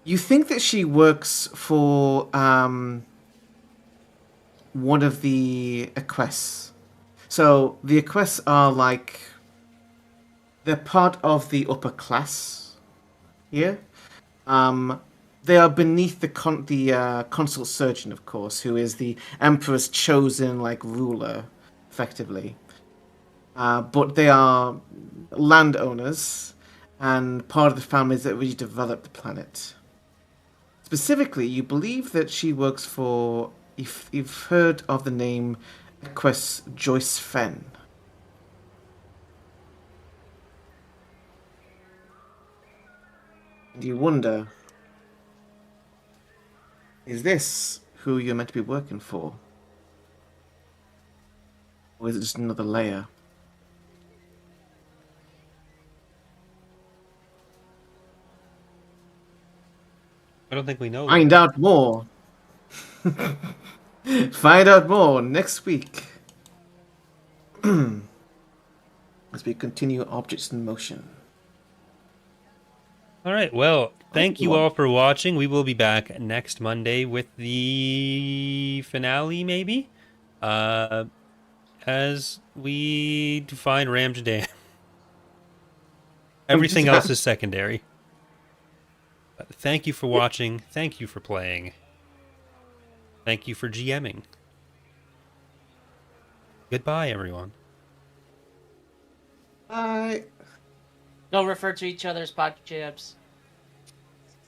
You think that she works for one of the Equests. So the Equests are like, they're part of the upper class here. They are beneath the consul surgeon, of course, who is the emperor's chosen like ruler, effectively. but they are landowners and part of the families that really developed the planet. Specifically, you believe that she works for, if you've heard of the name Equus Joyce Fenn. And you wonder, is this who you're meant to be working for? Or is it just another layer? I don't think we know. Find out more. Find out more next week. As we continue Objects in Motion. All right. Well, thank you all for watching. We will be back next Monday with the finale, maybe, as we find Ramjadan. Everything else is secondary. Thank you for watching. Thank you for playing. Thank you for GMing. Goodbye, everyone. Bye. Don't refer to each other as podcast jabs.